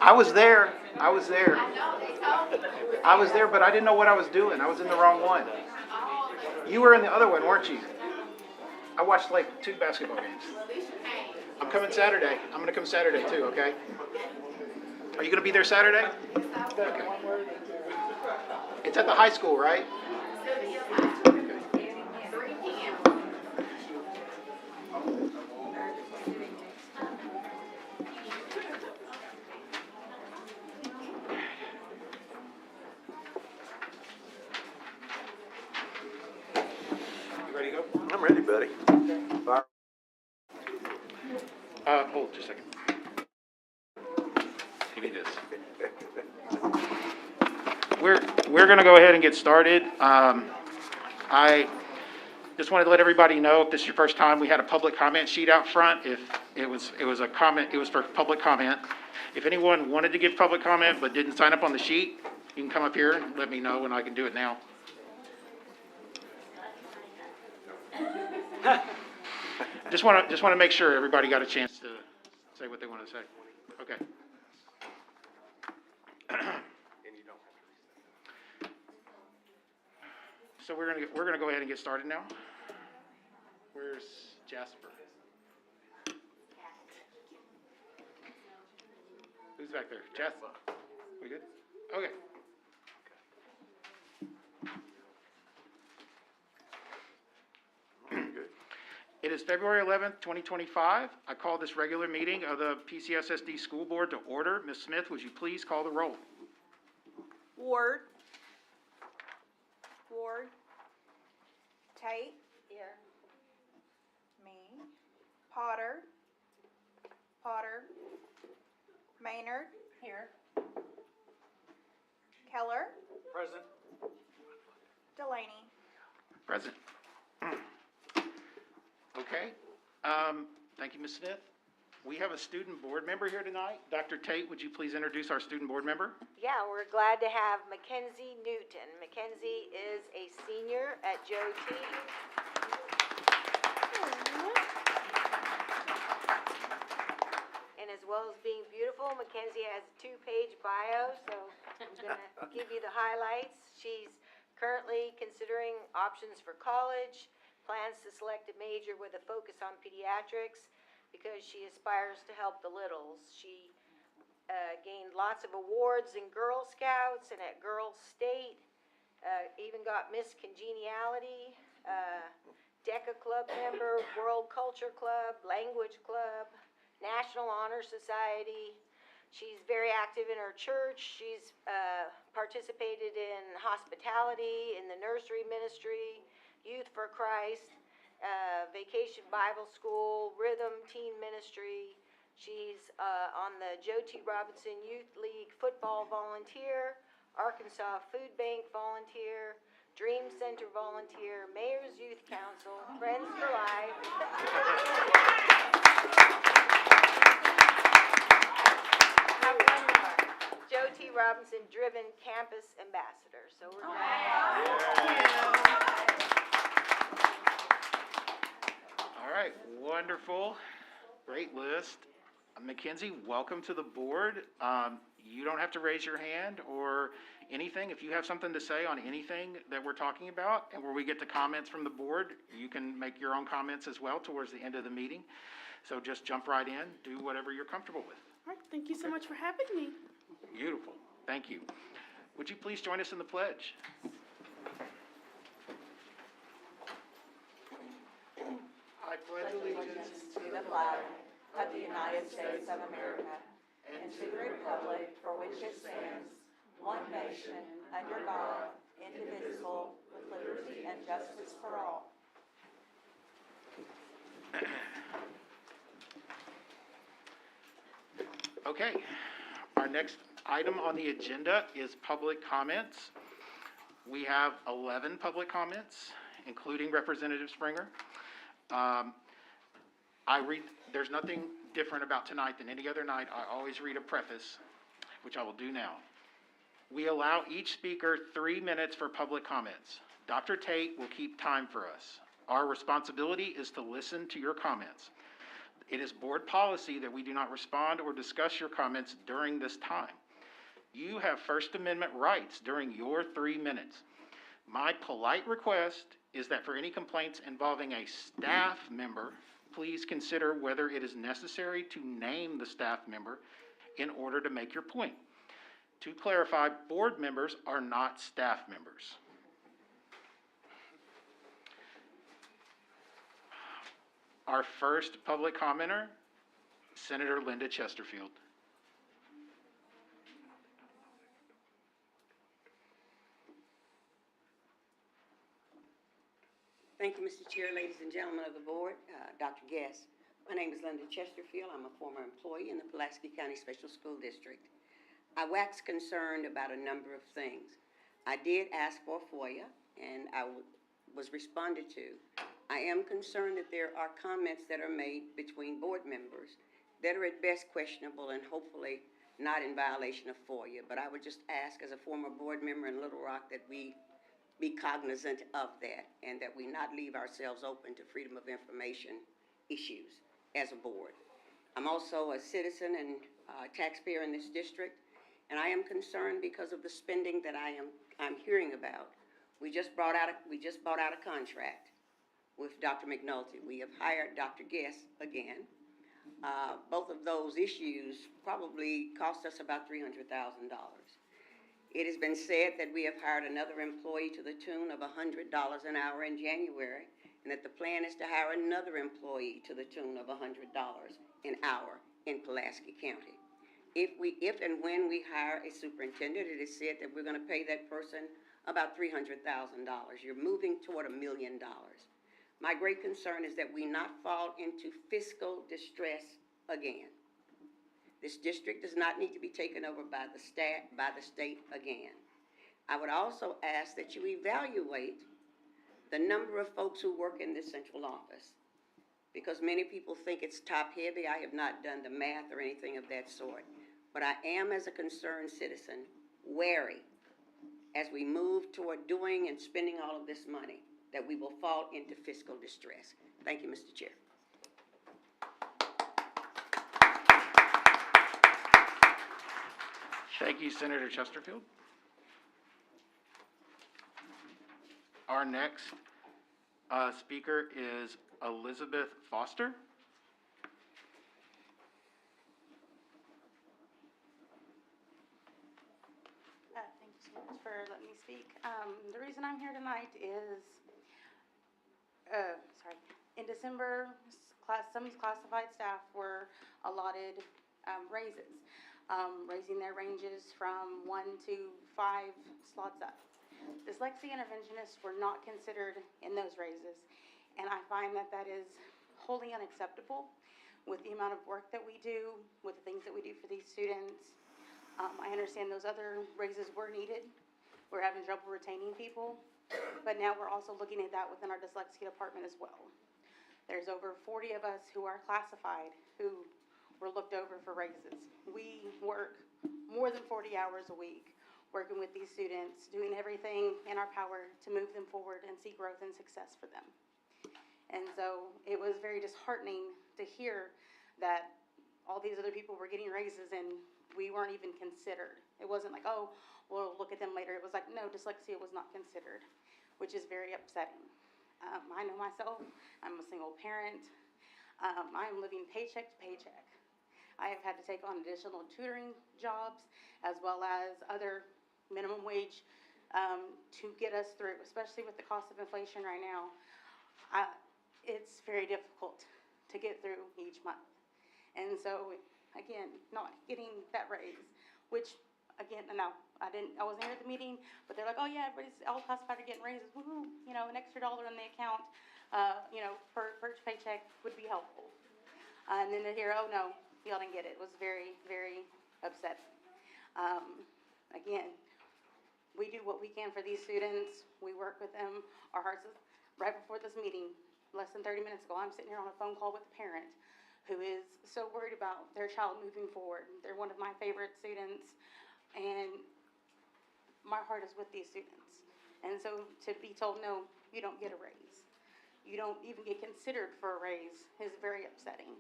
I was there. I was there. I was there, but I didn't know what I was doing. I was in the wrong one. You were in the other one, weren't you? I watched like 2 basketball games. I'm coming Saturday. I'm going to come Saturday too, okay? Are you going to be there Saturday? Okay. It's at the high school, right? You ready to go? I'm ready, buddy. Hold just a second. Give me this. We're going to go ahead and get started. I just wanted to let everybody know, if this is your first time, we had a public comment sheet out front. If it was a comment, it was for public comment. If anyone wanted to give public comment but didn't sign up on the sheet, you can come up here and let me know, and I can do it now. Just want to make sure everybody got a chance to say what they want to say. Okay. So we're gonna go ahead and get started now. Where's Jasper? Who's back there? Jasper. We good? Okay. It is February 11th, 2025. I call this regular meeting of the PCSSD School Board to order. Ms. Smith, would you please call the roll? Ward. Ward. Tate. Here. Me. Potter. Potter. Maynard. Here. Keller. Present. Delaney. Present. Okay. Thank you, Ms. Smith. We have a student board member here tonight. Dr. Tate, would you please introduce our student board member? Yeah, we're glad to have Mackenzie Newton. Mackenzie is a senior at Joe T. And as well as being beautiful, Mackenzie has a 2-page bio, so I'm going to give you the highlights. She's currently considering options for college, plans to select a major with a focus on pediatrics because she aspires to help the littles. She gained lots of awards in Girl Scouts and at Girls State, even got Miss Congeniality, DECA Club member, World Culture Club, Language Club, National Honor Society. She's very active in her church. She's participated in hospitality, in the nursery ministry, Youth for Christ, Vacation Bible School, Rhythm Teen Ministry. She's on the Joe T. Robinson Youth League football volunteer, Arkansas Food Bank volunteer, Dream Center volunteer, Mayor's Youth Council, Friends for Life. Have one more. Joe T. Robinson Driven Campus Ambassador. So we're All right, wonderful. Great list. Mackenzie, welcome to the board. You don't have to raise your hand or anything. If you have something to say on anything that we're talking about and where we get to comments from the board, you can make your own comments as well towards the end of the meeting. So just jump right in, do whatever you're comfortable with. All right, thank you so much for having me. Beautiful. Thank you. Would you please join us in the pledge? I pledge allegiance to the flag of the United States of America and to the republic for which it stands, one nation, under God, indivisible, with liberty and justice for all. Okay, our next item on the agenda is public comments. We have 11 public comments, including Representative Springer. There's nothing different about tonight than any other night. I always read a preface, which I will do now. We allow each speaker 3 minutes for public comments. Dr. Tate will keep time for us. Our responsibility is to listen to your comments. It is board policy that we do not respond or discuss your comments during this time. You have First Amendment rights during your 3 minutes. My polite request is that for any complaints involving a staff member, please consider whether it is necessary to name the staff member in order to make your point. To clarify, board members are not staff members. Our first public commenter, Senator Linda Chesterfield. Thank you, Mr. Chair, ladies and gentlemen of the board, Dr. Guest. My name is Linda Chesterfield. I'm a former employee in the Pulaski County Special School District. I wax concerned about a number of things. I did ask for a FOIA, and I was responded to. I am concerned that there are comments that are made between board members that are at best questionable and hopefully not in violation of FOIA. But I would just ask, as a former board member in Little Rock, that we be cognizant of that and that we not leave ourselves open to freedom of information issues as a board. I'm also a citizen and taxpayer in this district, and I am concerned because of the spending that I'm hearing about. We just brought out a contract with Dr. McNulty. We have hired Dr. Guest again. Both of those issues probably cost us about $300,000. It has been said that we have hired another employee to the tune of $100 an hour in January, and that the plan is to hire another employee to the tune of $100 an hour in Pulaski County. If and when we hire a superintendent, it is said that we're going to pay that person about $300,000. You're moving toward $1 million. My great concern is that we not fall into fiscal distress again. This district does not need to be taken over by the state again. I would also ask that you evaluate the number of folks who work in this central office, because many people think it's top-heavy. I have not done the math or anything of that sort, but I am, as a concerned citizen, wary as we move toward doing and spending all of this money that we will fall into fiscal distress. Thank you, Mr. Chair. Thank you, Senator Chesterfield. Our next speaker is Elizabeth Foster. Thank you so much for letting me speak. The reason I'm here tonight is, in December, some classified staff were allotted raises, raising their ranges from 1 to 5 slots up. Dyslexia interventionists were not considered in those raises, and I find that that is wholly unacceptable with the amount of work that we do, with the things that we do for these students. I understand those other raises were needed. We're having trouble retaining people, but now we're also looking at that within our dyslexia department as well. There's over 40 of us who are classified who were looked over for raises. We work more than 40 hours a week working with these students, doing everything in our power to move them forward and see growth and success for them. And so it was very disheartening to hear that all these other people were getting raises and we weren't even considered. It wasn't like, oh, we'll look at them later. It was like, no, dyslexia was not considered, which is very upsetting. I know myself, I'm a single parent. I am living paycheck to paycheck. I have had to take on additional tutoring jobs as well as other minimum wage to get us through, especially with the cost of inflation right now. It's very difficult to get through each month. And so, again, not getting that raise, which, again, no, I wasn't here at the meeting, but they're like, oh yeah, everybody's all classified are getting raises, woohoo, an extra $1 in the account, per paycheck would be helpful. And then to hear, oh no, y'all didn't get it, was very, very upsetting. Again, we do what we can for these students. We work with them. Our hearts, right before this meeting, less than 30 minutes ago, I'm sitting here on a phone call with a parent who is so worried about their child moving forward. They're one of my favorite students, and my heart is with these students. And so to be told, no, you don't get a raise, you don't even get considered for a raise, is very upsetting.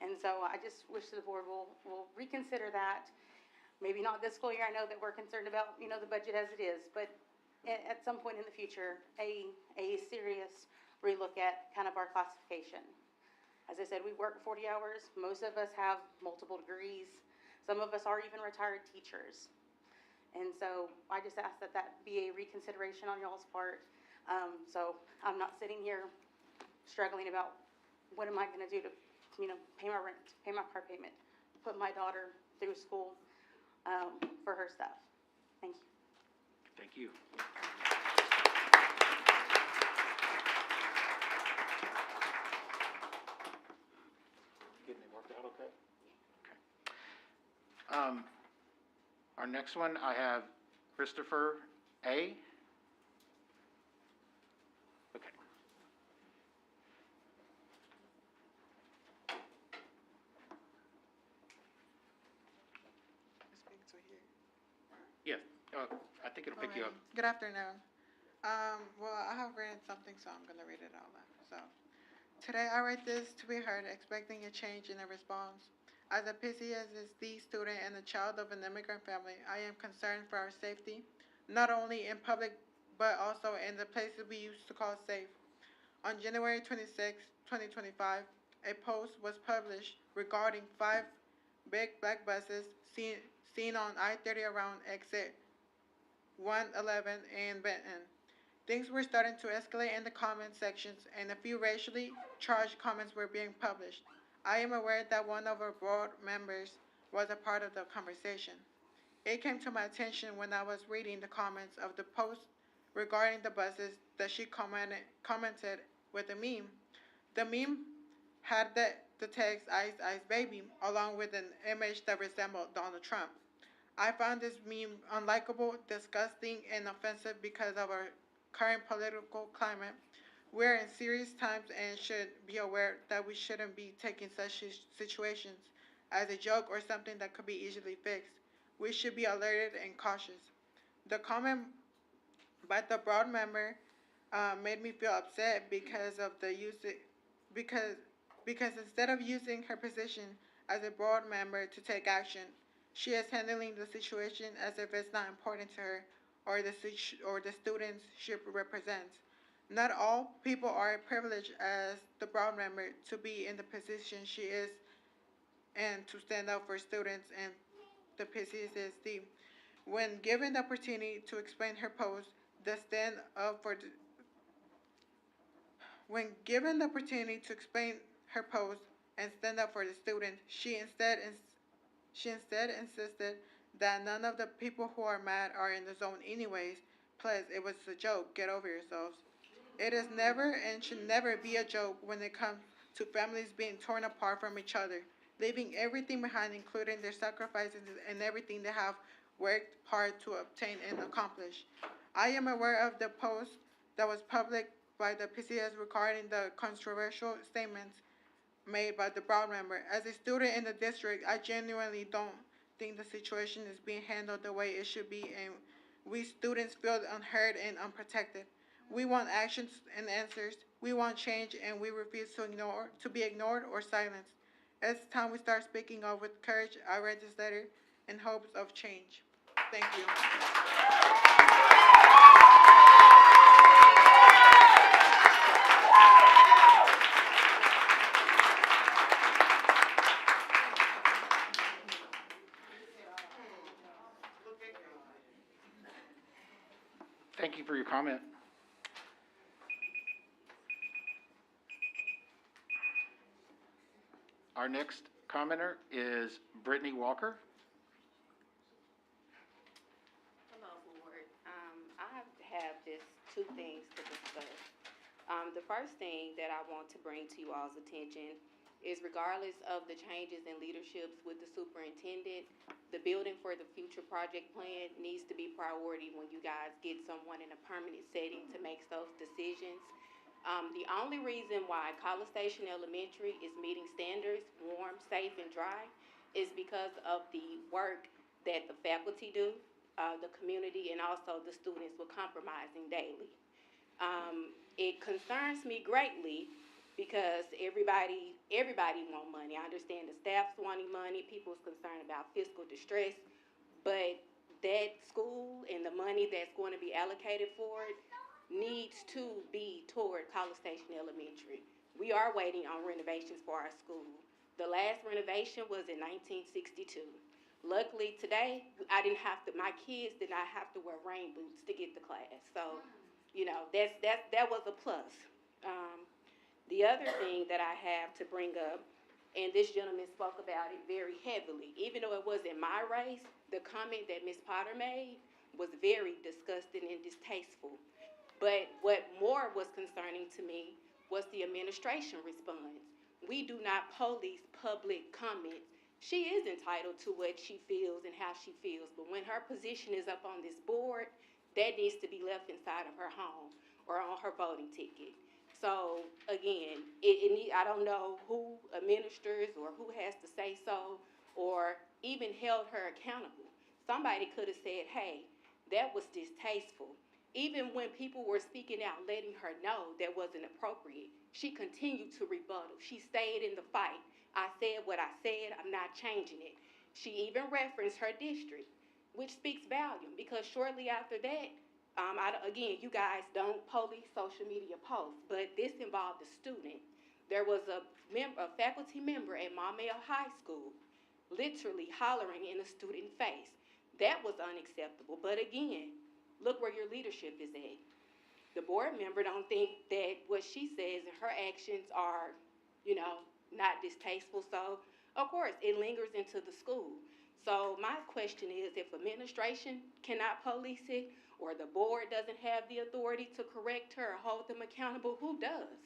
And so I just wish the board will reconsider that. Maybe not this school year, I know that we're concerned about, the budget as it is, but at some point in the future, a serious relook at kind of our classification. As I said, we work 40 hours, most of us have multiple degrees, some of us are even retired teachers. And so I just ask that that be a reconsideration on y'all's part. So I'm not sitting here struggling about what am I gonna do to, pay my rent, pay my car payment, put my daughter through school, for her stuff. Thank you. Thank you. Getting it worked out okay? Okay. Our next one, I have Christopher A. Okay. Yes, I think it'll pick you up. Good afternoon. Well, I have written something, so I'm gonna read it out loud. So, today I write this to be heard, expecting a change in a response. As a PCSSD student and a child of an immigrant family, I am concerned for our safety, not only in public, but also in the places we used to call safe. On January 26, 2025, a post was published regarding 5 big black buses seen on I-30 around exit 111 in Benton. Things were starting to escalate in the comment sections, and a few racially charged comments were being published. I am aware that one of our board members was a part of the conversation. It came to my attention when I was reading the comments of the post regarding the buses that she commented with a meme. The meme had the text "Ice Ice Baby" along with an image that resembled Donald Trump. I found this meme unlikable, disgusting, and offensive because of our current political climate. We're in serious times and should be aware that we shouldn't be taking such situations as a joke or something that could be easily fixed. We should be alerted and cautious. The comment by the broad member made me feel upset because of the use because instead of using her position as a board member to take action, she is handling the situation as if it's not important to her or the students she represents. Not all people are privileged as the board member to be in the position she is and to stand up for students and the PCSSD. When given the opportunity to explain her post, the stand up for the, when given the opportunity to explain her post and stand up for the students, she instead insisted that none of the people who are mad are in the zone anyways. Plus, it was a joke. Get over yourselves. It is never and should never be a joke when it comes to families being torn apart from each other, leaving everything behind, including their sacrifices and everything they have worked hard to obtain and accomplish. I am aware of the post that was published by the PCS regarding the controversial statements made by the board member. As a student in the district, I genuinely don't think the situation is being handled the way it should be, and we students feel unheard and unprotected. We want actions and answers. We want change, and we refuse to be ignored or silenced. It's time we start speaking up with courage. I read this letter in hopes of change. Thank you. Thank you for your comment. Our next commenter is Brittany Walker. Hello, board. I have just two things to discuss. The first thing that I want to bring to you all's attention is regardless of the changes in leaderships with the superintendent, the building for the future project plan needs to be priority when you guys get someone in a permanent setting to make those decisions. The only reason why College Station Elementary is meeting standards, warm, safe, and dry, is because of the work that the faculty do, the community, and also the students were compromising daily. It concerns me greatly because everybody want money. I understand the staff's wanting money, people's concerned about fiscal distress, but that school and the money that's going to be allocated for it needs to be toward College Station Elementary. We are waiting on renovations for our school. The last renovation was in 1962. Luckily today, my kids did not have to wear rain boots to get to class. So, that was a plus. The other thing that I have to bring up, and this gentleman spoke about it very heavily, even though it wasn't my race, the comment that Ms. Potter made was very disgusting and distasteful. But what more was concerning to me was the administration response. We do not police public comments. She is entitled to what she feels and how she feels, but when her position is up on this board, that needs to be left inside of her home or on her voting ticket. So again, I don't know who administers or who has to say so or even held her accountable. Somebody could have said, hey, that was distasteful. Even when people were speaking out, letting her know that wasn't appropriate, she continued to rebuttal. She stayed in the fight. I said what I said, I'm not changing it. She even referenced her district, which speaks volume, because shortly after that, again, you guys don't police social media posts, but this involved a student. There was a faculty member at Maumelle High School literally hollering in a student's face. That was unacceptable, but again, look where your leadership is at. The board member don't think that what she says and her actions are, not distasteful, so of course it lingers into the school. So my question is, if administration cannot police it, or the board doesn't have the authority to correct her or hold them accountable, who does?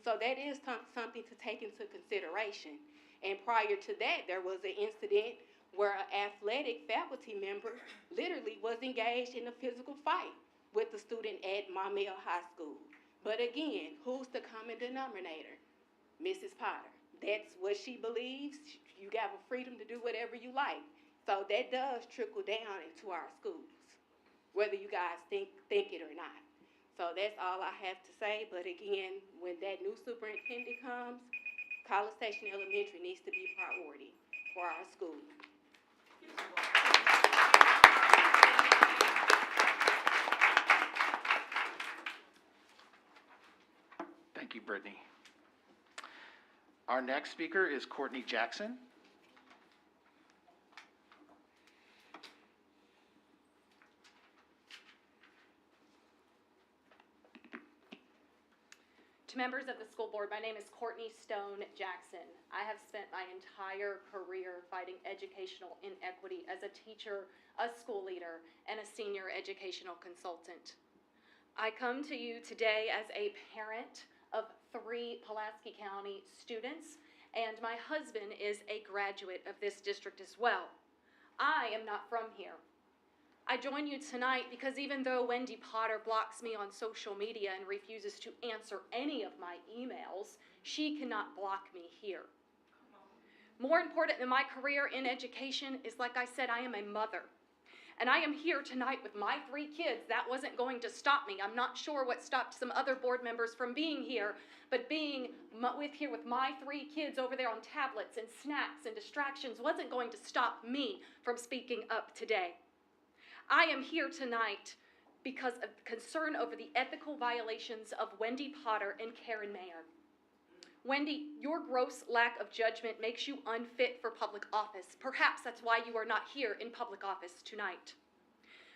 So that is something to take into consideration. And prior to that, there was an incident where an athletic faculty member literally was engaged in a physical fight with the student at Maumelle High School. But again, who's the common denominator? Mrs. Potter. That's what she believes. You have a freedom to do whatever you like. So that does trickle down into our schools, whether you guys think it or not. So that's all I have to say. But again, when that new superintendent comes, College Station Elementary needs to be a priority for our school. Thank you, Brittany. Our next speaker is Courtney Jackson. To members of the school board, my name is Courtney Stone Jackson. I have spent my entire career fighting educational inequity as a teacher, a school leader, and a senior educational consultant. I come to you today as a parent of 3 Pulaski County students, and my husband is a graduate of this district as well. I am not from here. I join you tonight because even though Wendy Potter blocks me on social media and refuses to answer any of my emails, she cannot block me here. More important than my career in education is, like I said, I am a mother. And I am here tonight with my 3 kids. That wasn't going to stop me. I'm not sure what stopped some other board members from being here, but being here with my 3 kids over there on tablets and snacks and distractions wasn't going to stop me from speaking up today. I am here tonight because of concern over the ethical violations of Wendy Potter and Karen Mayer. Wendy, your gross lack of judgment makes you unfit for public office. Perhaps that's why you are not here in public office tonight.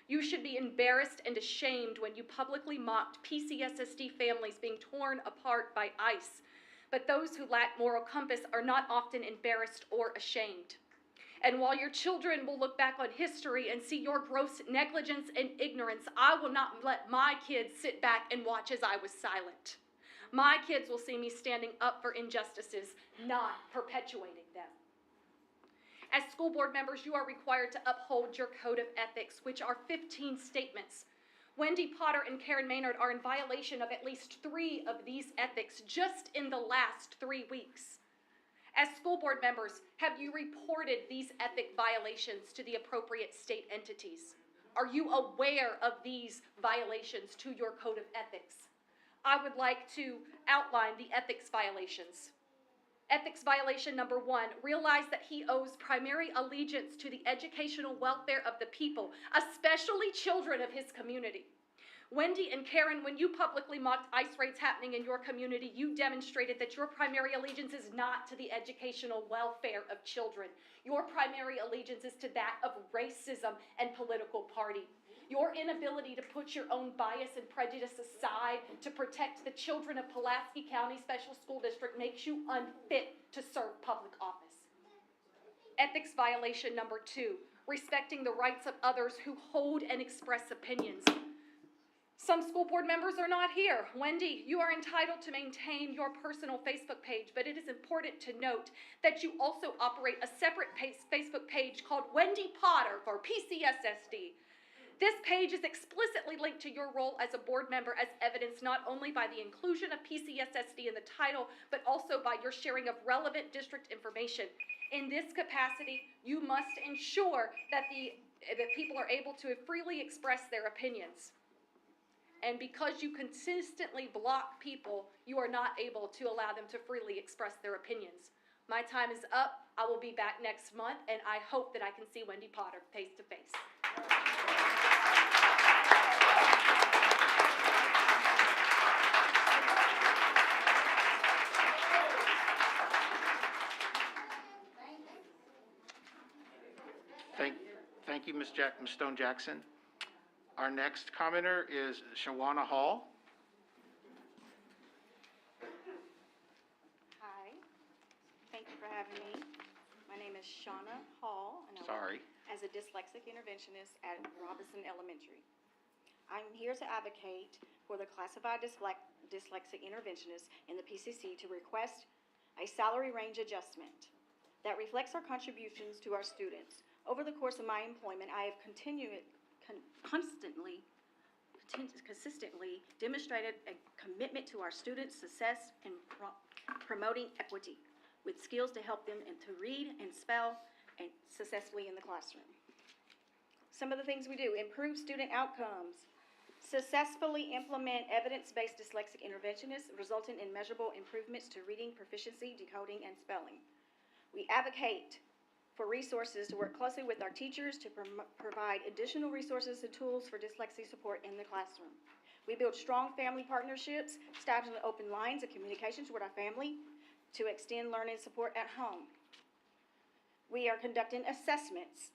You should be embarrassed and ashamed when you publicly mocked PCSSD families being torn apart by ICE. But those who lack moral compass are not often embarrassed or ashamed. And while your children will look back on history and see your gross negligence and ignorance, I will not let my kids sit back and watch as I was silent. My kids will see me standing up for injustices, not perpetuating them. As school board members, you are required to uphold your code of ethics, which are 15 statements. Wendy Potter and Karen Maynard are in violation of at least 3 of these ethics just in the last 3 weeks. As school board members, have you reported these ethic violations to the appropriate state entities? Are you aware of these violations to your code of ethics? I would like to outline the ethics violations. Ethics violation number 1, realize that he owes primary allegiance to the educational welfare of the people, especially children of his community. Wendy and Karen, when you publicly mocked ICE raids happening in your community, you demonstrated that your primary allegiance is not to the educational welfare of children. Your primary allegiance is to that of racism and political party. Your inability to put your own bias and prejudice aside to protect the children of Pulaski County Special School District makes you unfit to serve public office. Ethics violation number 2, respecting the rights of others who hold and express opinions. Some school board members are not here. Wendy, you are entitled to maintain your personal Facebook page, but it is important to note that you also operate a separate Facebook page called Wendy Potter for PCSSD. This page is explicitly linked to your role as a board member, as evidenced not only by the inclusion of PCSSD in the title, but also by your sharing of relevant district information. In this capacity, you must ensure that people are able to freely express their opinions. And because you consistently block people, you are not able to allow them to freely express their opinions. My time is up. I will be back next month, and I hope that I can see Wendy Potter face to face. Thank you, Ms. Stone Jackson. Our next commenter is Shawana Hall. Hi, thank you for having me. My name is Shauna Hall, and I Sorry. work as a dyslexic interventionist at Robinson Elementary. I'm here to advocate for the classified dyslexic interventionist in the PCC to request a salary range adjustment that reflects our contributions to our students. Over the course of my employment, I have consistently demonstrated a commitment to our students' success in promoting equity with skills to help them to read and spell and successfully in the classroom. Some of the things we do: improve student outcomes, successfully implement evidence-based dyslexic interventionists resulting in measurable improvements to reading proficiency, decoding, and spelling. We advocate for resources to work closely with our teachers to provide additional resources and tools for dyslexia support in the classroom. We build strong family partnerships, establishing open lines of communications with our family to extend learning support at home. We are conducting assessments,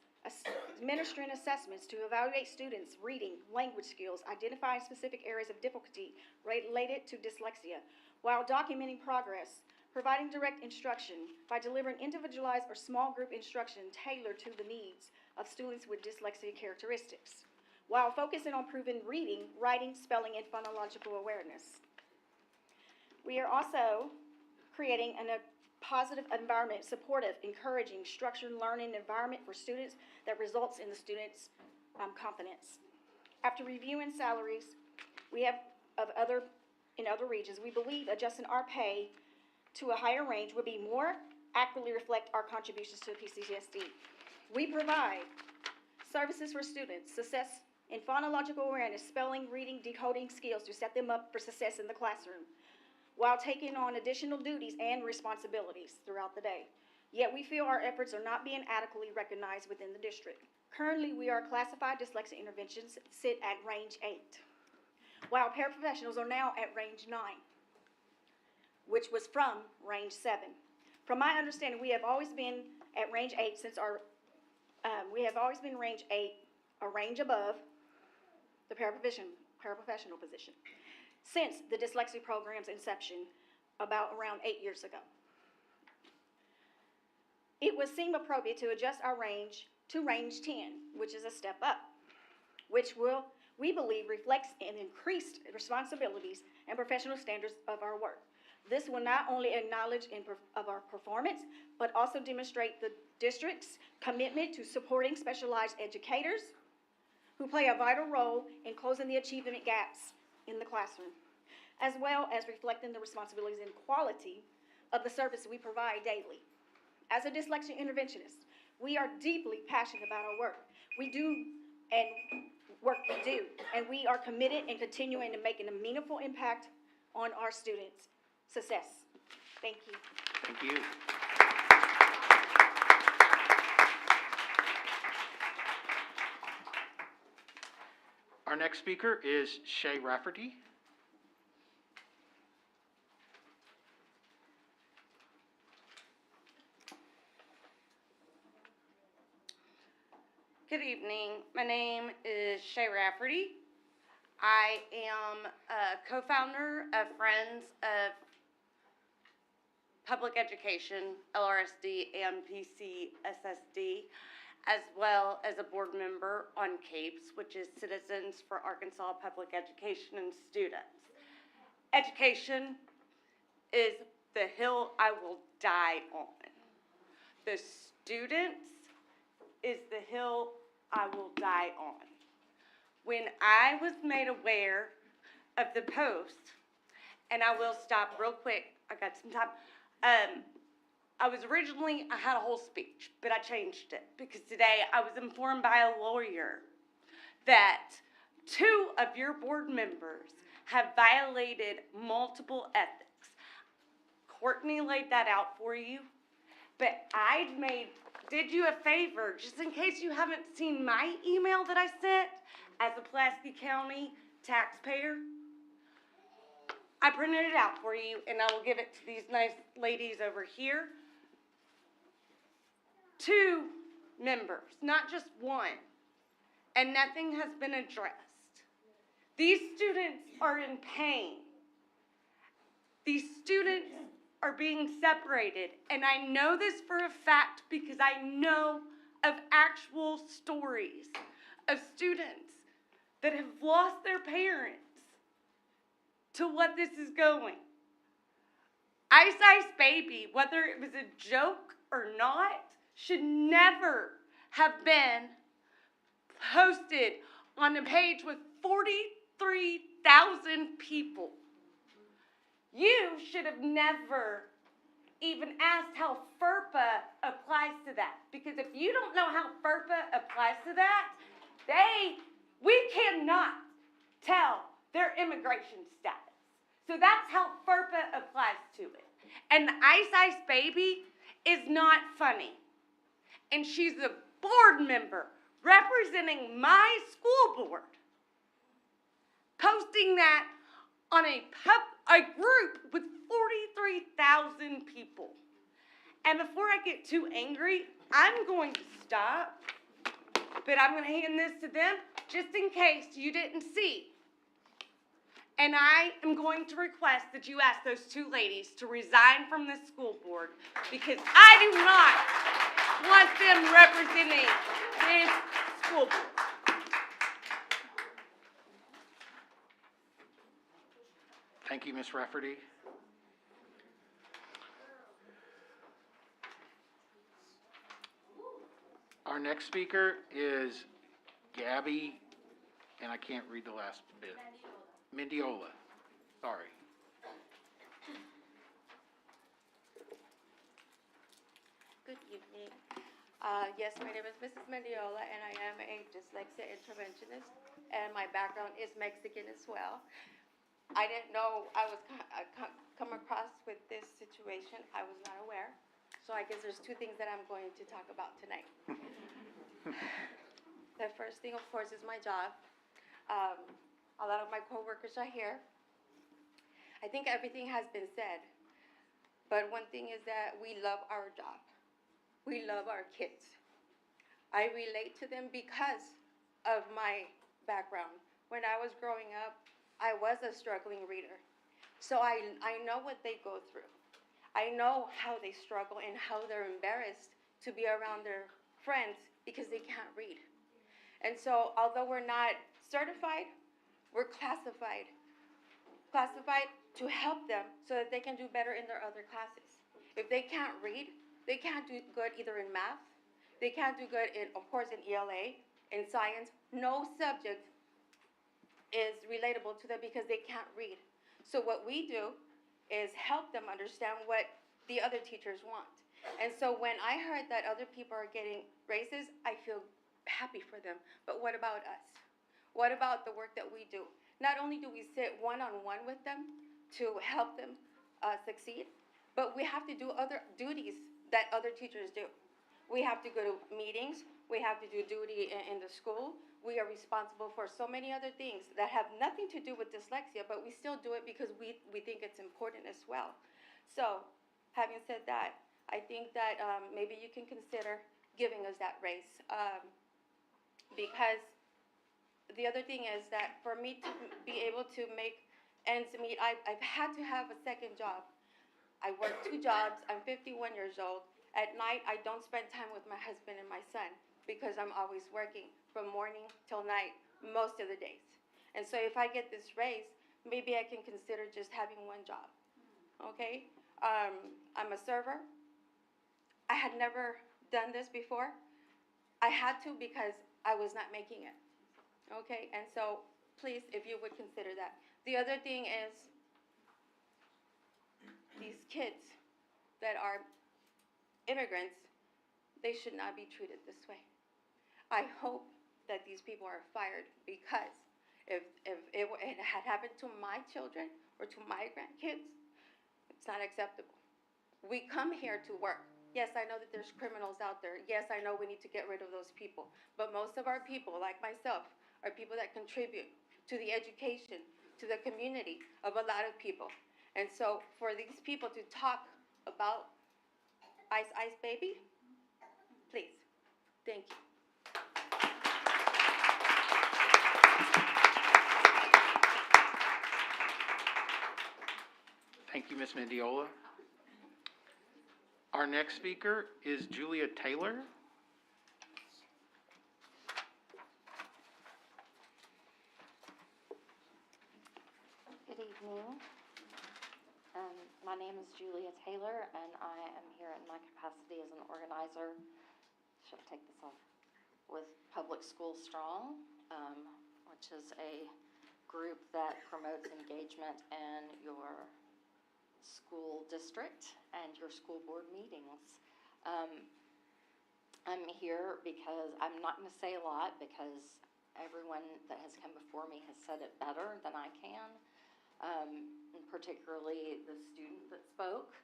administering assessments to evaluate students' reading, language skills, identifying specific areas of difficulty related to dyslexia, while documenting progress, providing direct instruction by delivering individualized or small group instruction tailored to the needs of students with dyslexia characteristics, while focusing on proven reading, writing, spelling, and phonological awareness. We are also creating a positive environment, supportive, encouraging, structured learning environment for students that results in the students' confidence. After reviewing salaries in other regions, we believe adjusting our pay to a higher range would be more accurately reflect our contributions to the PCSSD. We provide services for students, success in phonological awareness, spelling, reading, decoding skills to set them up for success in the classroom, while taking on additional duties and responsibilities throughout the day. Yet we feel our efforts are not being adequately recognized within the district. Currently, we are classified dyslexia interventions sit at range 8, while paraprofessionals are now at range 9. Which was from range 7. From my understanding, we have always been at range 8 since we have always been range 8, a range above the paraprofessional position, since the dyslexia program's inception around 8 years ago. It would seem appropriate to adjust our range to range 10, which is a step up, which we believe reflects an increased responsibilities and professional standards of our work. This will not only acknowledge of our performance, but also demonstrate the district's commitment to supporting specialized educators who play a vital role in closing the achievement gaps in the classroom, as well as reflecting the responsibilities and quality of the service we provide daily. As a dyslexia interventionist, we are deeply passionate about our work. We do, and we are committed and continuing to making a meaningful impact on our students' success. Thank you. Thank you. Our next speaker is Shay Rafferty. Good evening. My name is Shay Rafferty. I am a co-founder of Friends of Public Education, LRSD and PCSSD, as well as a board member on CAPES, which is Citizens for Arkansas Public Education and Students. Education is the hill I will die on. The students is the hill I will die on. When I was made aware of the post, and I will stop real quick, I got some time. I had a whole speech, but I changed it because today I was informed by a lawyer that 2 of your board members have violated multiple ethics. Courtney laid that out for you, but did you a favor, just in case you haven't seen my email that I sent as a Pulaski County taxpayer. I printed it out for you, and I will give it to these nice ladies over here. 2 members, not just 1, and nothing has been addressed. These students are in pain. These students are being separated, and I know this for a fact because I know of actual stories of students that have lost their parents to what this is going. Ice Ice Baby, whether it was a joke or not, should never have been posted on a page with 43,000 people. You should have never even asked how FERPA applies to that. Because if you don't know how FERPA applies to that, we cannot tell their immigration status. So that's how FERPA applies to it. And the Ice Ice Baby is not funny. And she's a board member representing my school board, posting that on a group with 43,000 people. And before I get too angry, I'm going to stop, but I'm going to hand this to them just in case you didn't see. And I am going to request that you ask those 2 ladies to resign from this school board because I do not want them representing this school board. Thank you, Ms. Rafferty. Our next speaker is Gabby, and I can't read the last bit. Mendiola. Sorry. Good evening. Yes, my name is Mrs. Mendiola, and I am a dyslexia interventionist, and my background is Mexican as well. I didn't know I was come across with this situation. I was not aware. So I guess there's 2 things that I'm going to talk about tonight. The first thing, of course, is my job. A lot of my coworkers are here. I think everything has been said. But one thing is that we love our job. We love our kids. I relate to them because of my background. When I was growing up, I was a struggling reader. So I know what they go through. I know how they struggle and how they're embarrassed to be around their friends because they can't read. And so although we're not certified, we're classified to help them so that they can do better in their other classes. If they can't read, they can't do good either in math. They can't do good in, of course, in ELA, in science. No subject is relatable to them because they can't read. So what we do is help them understand what the other teachers want. And so when I heard that other people are getting raises, I feel happy for them. But what about us? What about the work that we do? Not only do we sit one-on-one with them to help them succeed, but we have to do other duties that other teachers do. We have to go to meetings, we have to do duty in the school, we are responsible for so many other things that have nothing to do with dyslexia, but we still do it because we think it's important as well. So, having said that, I think that maybe you can consider giving us that raise. Because the other thing is that for me to be able to make ends meet, I've had to have a second job. I work 2 jobs, I'm 51 years old. At night, I don't spend time with my husband and my son because I'm always working from morning till night, most of the days. And so if I get this raise, maybe I can consider just having 1 job, okay? I'm a server. I had never done this before. I had to because I was not making it, okay? And so please, if you would consider that. The other thing is these kids that are immigrants, they should not be treated this way. I hope that these people are fired because if it had happened to my children or to my grandkids, it's not acceptable. We come here to work. Yes, I know that there's criminals out there. Yes, I know we need to get rid of those people. But most of our people, like myself, are people that contribute to the education, to the community of a lot of people. And so for these people to talk about Ice Ice Baby, please, thank you. Thank you, Ms. Mendiola. Our next speaker is Julia Taylor. Good evening. My name is Julia Taylor, and I am here in my capacity as an organizer, should I take this off, with Public School Strong, which is a group that promotes engagement in your school district and your school board meetings. I'm here because I'm not going to say a lot because everyone that has come before me has said it better than I can. And particularly the student that spoke.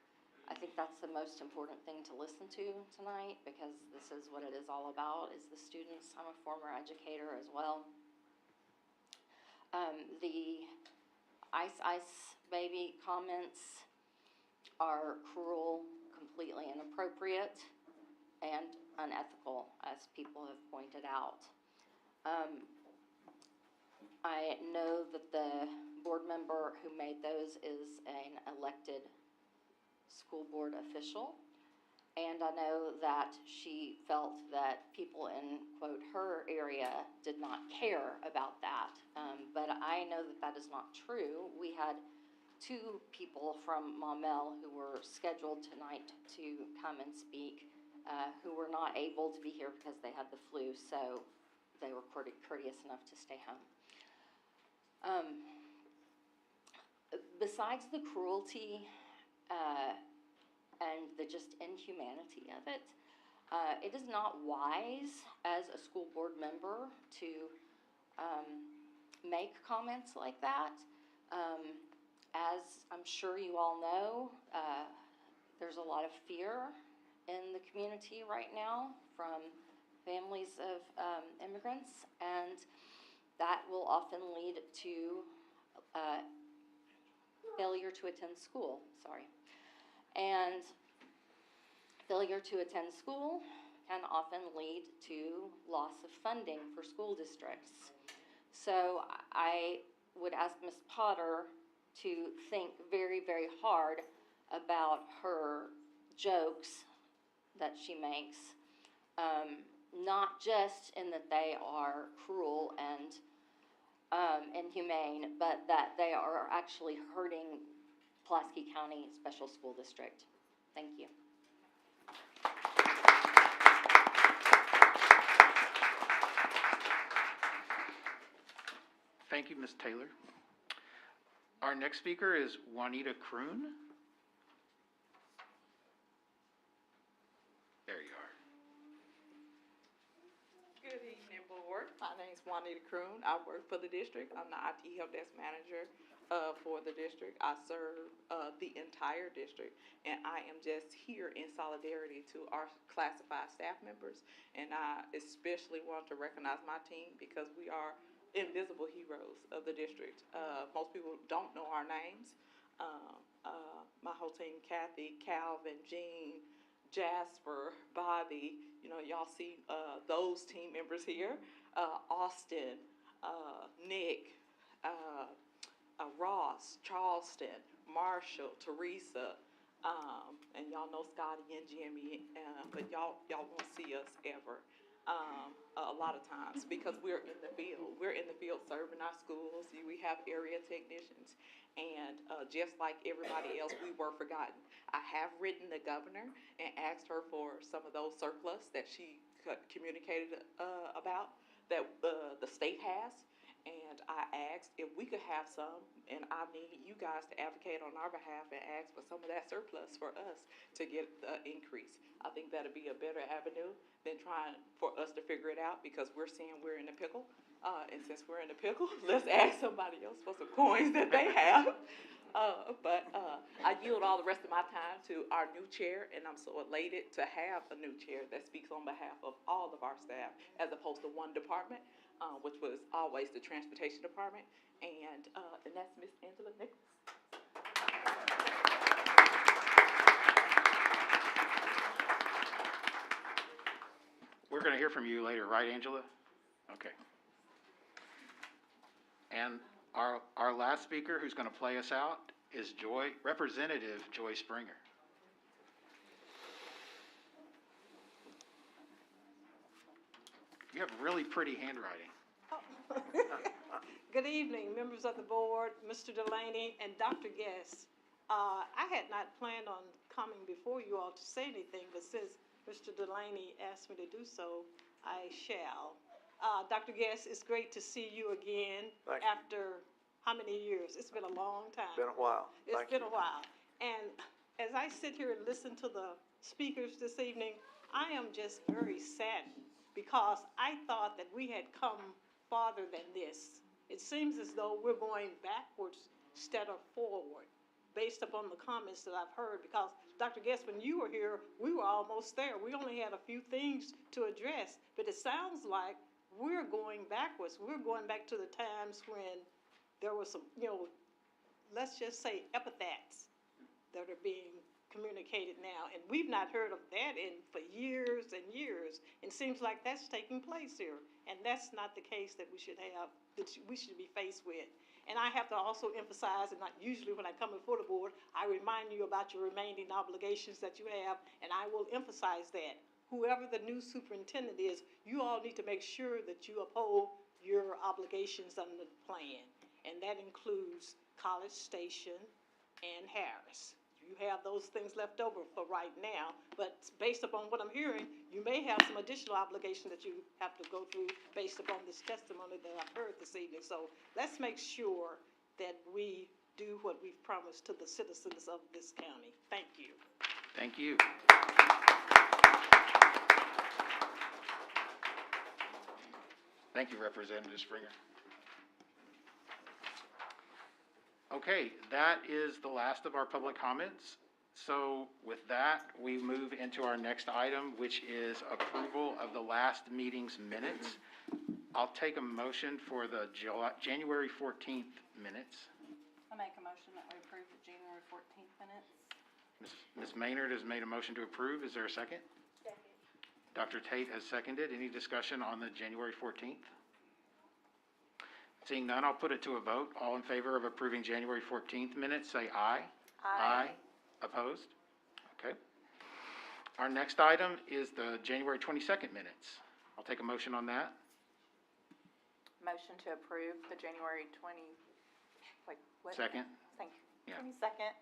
I think that's the most important thing to listen to tonight because this is what it is all about, is the students. I'm a former educator as well. The Ice Ice Baby comments are cruel, completely inappropriate, and unethical, as people have pointed out. I know that the board member who made those is an elected school board official, and I know that she felt that people in, quote, her area did not care about that, but I know that that is not true. We had 2 people from Maumelle who were scheduled tonight to come and speak, who were not able to be here because they had the flu, so they were courteous enough to stay home. Besides the cruelty and the just inhumanity of it, it is not wise as a school board member to make comments like that. As I'm sure you all know, there's a lot of fear in the community right now from families of immigrants, and that will often lead to failure to attend school, And failure to attend school can often lead to loss of funding for school districts. So I would ask Ms. Potter to think very, very hard about her jokes that she makes, not just in that they are cruel and inhumane, but that they are actually hurting Pulaski County Special School District. Thank you. Thank you, Ms. Taylor. Our next speaker is Juanita Kroon. There you are. Good evening, board. My name is Juanita Kroon. I work for the district. I'm the IT help desk manager. for the district. I serve the entire district, and I am just here in solidarity to our classified staff members. And I especially want to recognize my team because we are invisible heroes of the district. Most people don't know our names. My whole team, Kathy, Calvin, Jean, Jasper, Bobby, y'all see those team members here. Austin, Nick, Ross, Charleston, Marshall, Teresa, and y'all know Scotty and Jimmy, but y'all won't see us ever a lot of times because we're in the field. We're in the field serving our schools. We have area technicians, and just like everybody else, we were forgotten. I have written the governor and asked her for some of those surplus that she communicated about that the state has. And I asked if we could have some, and I need you guys to advocate on our behalf and ask for some of that surplus for us to get the increase. I think that'd be a better avenue than trying for us to figure it out because we're seeing we're in a pickle. And since we're in a pickle, let's ask somebody else for some coins that they have. But I yield all the rest of my time to our new chair, and I'm so elated to have a new chair that speaks on behalf of all of our staff as opposed to one department. Which was always the transportation department, and that's Miss Angela Nicholas. We're going to hear from you later, right, Angela? Okay. And our last speaker who's going to play us out is Representative Joy Springer. You have really pretty handwriting. Good evening, members of the board, Mr. Delaney, and Dr. Guest. I had not planned on coming before you all to say anything, but since Mr. Delaney asked me to do so, I shall. Dr. Guest, it's great to see you again after how many years? It's been a long time. Been a while. It's been a while. And as I sit here and listen to the speakers this evening, I am just very saddened because I thought that we had come farther than this. It seems as though we're going backwards instead of forward, based upon the comments that I've heard, because Dr. Guest, when you were here, we were almost there. We only had a few things to address, but it sounds like we're going backwards. We're going back to the times when there was some, let's just say epithets that are being communicated now, and we've not heard of that for years and years. It seems like that's taking place here, and that's not the case that we should have, that we should be faced with. And I have to also emphasize, and not usually when I come before the board, I remind you about your remaining obligations that you have, and I will emphasize that. Whoever the new superintendent is, you all need to make sure that you uphold your obligations under the plan, and that includes College Station and Harris. You have those things left over for right now, but based upon what I'm hearing, you may have some additional obligation that you have to go through based upon this testimony that I've heard this evening. So let's make sure that we do what we've promised to the citizens of this county. Thank you. Thank you. Thank you, Representative Springer. Okay, that is the last of our public comments. So with that, we move into our next item, which is approval of the last meeting's minutes. I'll take a motion for the January 14th minutes. I make a motion that we approve the January 14th minutes. Ms. Maynard has made a motion to approve. Is there a second? Second. Dr. Tate has seconded. Any discussion on the January 14th? Seeing none, I'll put it to a vote. All in favor of approving January 14th minutes, say aye. Aye. Opposed? Okay. Our next item is the January 22nd minutes. I'll take a motion on that. Motion to approve the January Second. Thank you. Yeah. 22nd.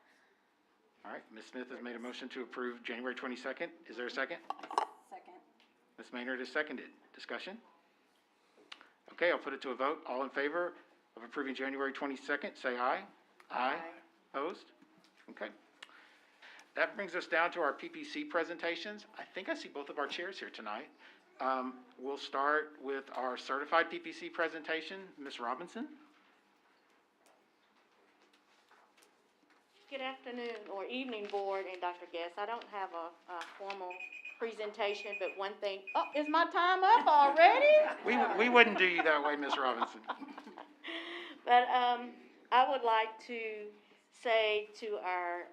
All right, Ms. Smith has made a motion to approve January 22nd. Is there a second? Second. Ms. Maynard has seconded. Discussion? Okay, I'll put it to a vote. All in favor of approving January 22nd, say aye. Aye. Opposed? Okay. That brings us down to our PPC presentations. I think I see both of our chairs here tonight. We'll start with our certified PPC presentation. Ms. Robinson? Good afternoon or evening, board and Dr. Guest. I don't have a formal presentation, but one thing, oh, is my time up already? We wouldn't do you that way, Ms. Robinson. But I would like to say to our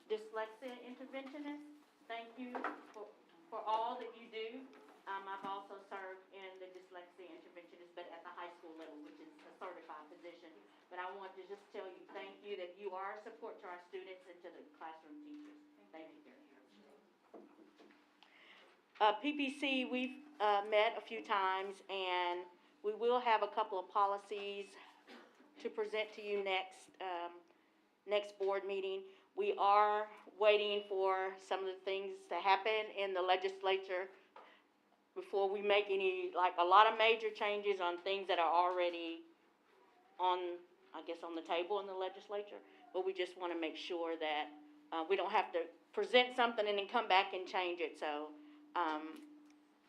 dyslexia interventionists, thank you for all that you do. I've also served in the dyslexia interventionist, but at the high school level, which is a certified position. But I want to just tell you, thank you, that you are a support to our students and to the classroom teachers. Thank you very much. PPC, we've met a few times, and we will have a couple of policies to present to you next board meeting. We are waiting for some of the things to happen in the legislature before we make any, like, a lot of major changes on things that are already on, I guess, on the table in the legislature. But we just want to make sure that we don't have to present something and then come back and change it. So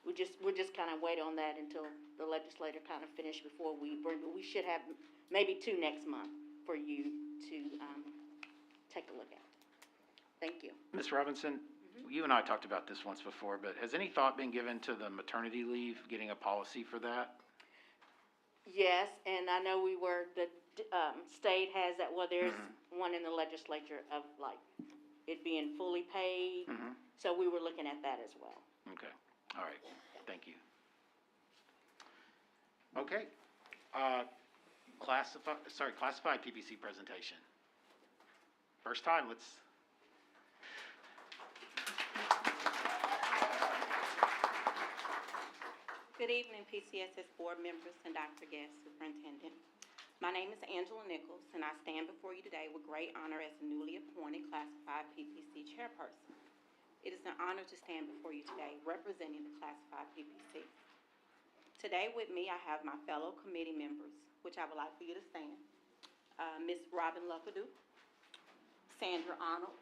we'll just kind of wait on that until the legislator kind of finish before we bring. We should have maybe 2 next month for you to take a look at. Thank you. Ms. Robinson, you and I talked about this once before, but has any thought been given to the maternity leave, getting a policy for that? Yes, and I know the state has that, well, there's one in the legislature of, like, it being fully paid. So we were looking at that as well. Okay, all right, thank you. Okay, classified PPC presentation. First time, let's. Good evening, PCSS board members and Dr. Guest, Superintendent. My name is Angela Nichols, and I stand before you today with great honor as the newly appointed classified PPC chairperson. It is an honor to stand before you today representing the classified PPC. Today with me, I have my fellow committee members, which I would like for you to stand. Ms. Robin Luckadoo, Sandra Arnold,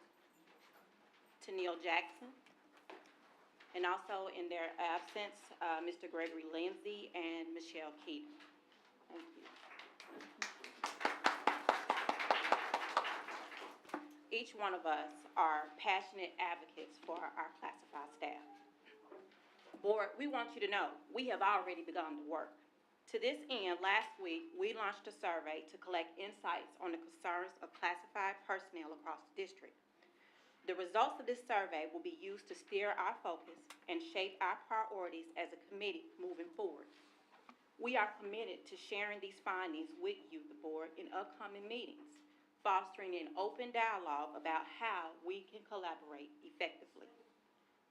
Tennille Jackson, and also in their absence, Mr. Gregory Lindsay and Michelle Keaton. Thank you. Each one of us are passionate advocates for our classified staff. Board, we want you to know, we have already begun to work. To this end, last week, we launched a survey to collect insights on the concerns of classified personnel across the district. The results of this survey will be used to steer our focus and shape our priorities as a committee moving forward. We are committed to sharing these findings with you, the board, in upcoming meetings, fostering an open dialogue about how we can collaborate effectively.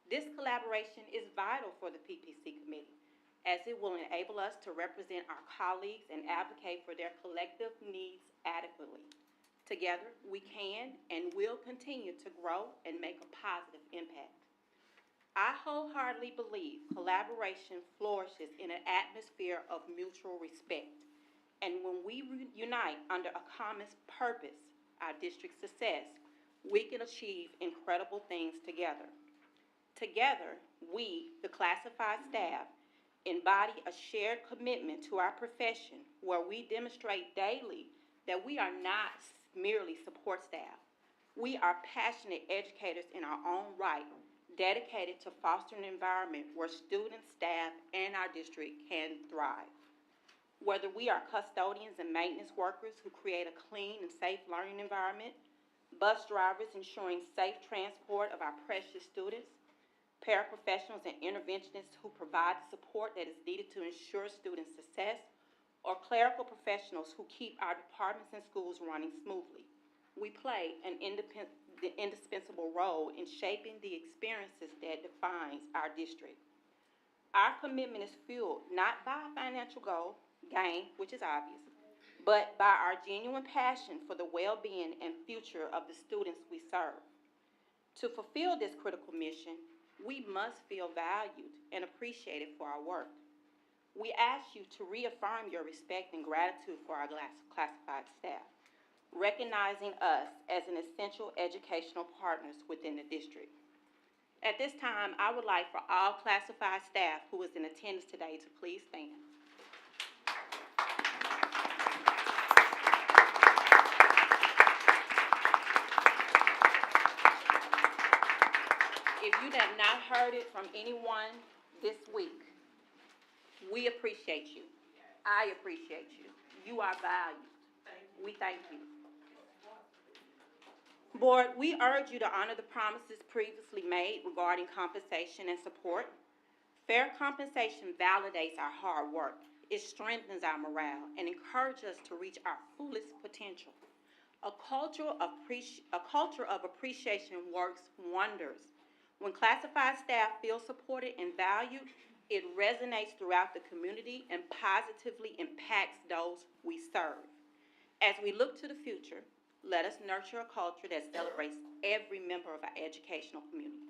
This collaboration is vital for the PPC committee, as it will enable us to represent our colleagues and advocate for their collective needs adequately. Together, we can and will continue to grow and make a positive impact. I wholeheartedly believe collaboration flourishes in an atmosphere of mutual respect. And when we unite under a common purpose, our district's success, we can achieve incredible things together. Together, we, the classified staff, embody a shared commitment to our profession where we demonstrate daily that we are not merely support staff. We are passionate educators in our own right, dedicated to fostering an environment where students, staff, and our district can thrive. Whether we are custodians and maintenance workers who create a clean and safe learning environment, bus drivers ensuring safe transport of our precious students, paraprofessionals and interventionists who provide the support that is needed to ensure student success, or clerical professionals who keep our departments and schools running smoothly. We play an indispensable role in shaping the experiences that defines our district. Our commitment is fueled not by financial gain, which is obvious, but by our genuine passion for the well-being and future of the students we serve. To fulfill this critical mission, we must feel valued and appreciated for our work. We ask you to reaffirm your respect and gratitude for our classified staff, recognizing us as an essential educational partners within the district. At this time, I would like for all classified staff who is in attendance today to please stand. you have not heard it from anyone this week, we appreciate you. I appreciate you. You are valued. We thank you. Board, we urge you to honor the promises previously made regarding compensation and support. Fair compensation validates our hard work. It strengthens our morale and encourages us to reach our fullest potential. A culture of appreciation works wonders. When classified staff feel supported and valued, it resonates throughout the community and positively impacts those we serve. As we look to the future, let us nurture a culture that celebrates every member of our educational community.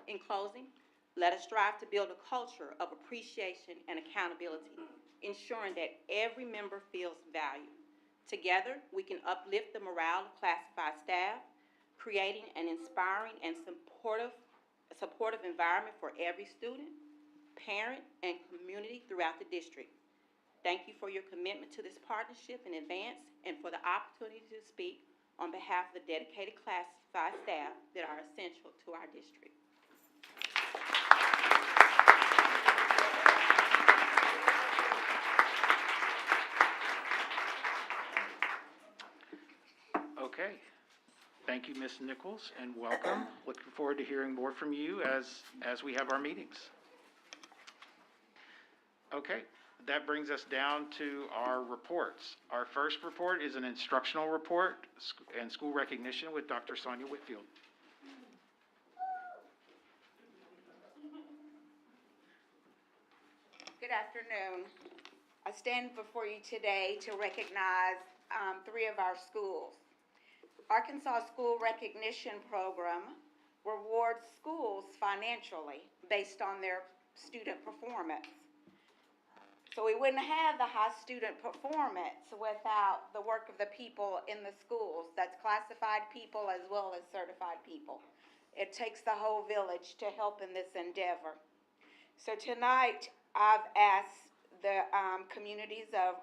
In closing, let us strive to build a culture of appreciation and accountability, ensuring that every member feels valued. Together, we can uplift the morale of classified staff, creating an inspiring and supportive environment for every student, parent, and community throughout the district. Thank you for your commitment to this partnership in advance and for the opportunity to speak on behalf of the dedicated classified staff that are essential to our district. Okay. Thank you, Ms. Nichols, and welcome. Looking forward to hearing more from you as we have our meetings. Okay, that brings us down to our reports. Our first report is an instructional report and school recognition with Dr. Sonia Whitfield. Good afternoon. I stand before you today to recognize 3 of our schools. Arkansas School Recognition Program rewards schools financially based on their student performance. So we wouldn't have the high student performance without the work of the people in the schools. That's classified people as well as certified people. It takes the whole village to help in this endeavor. So tonight, I've asked the communities of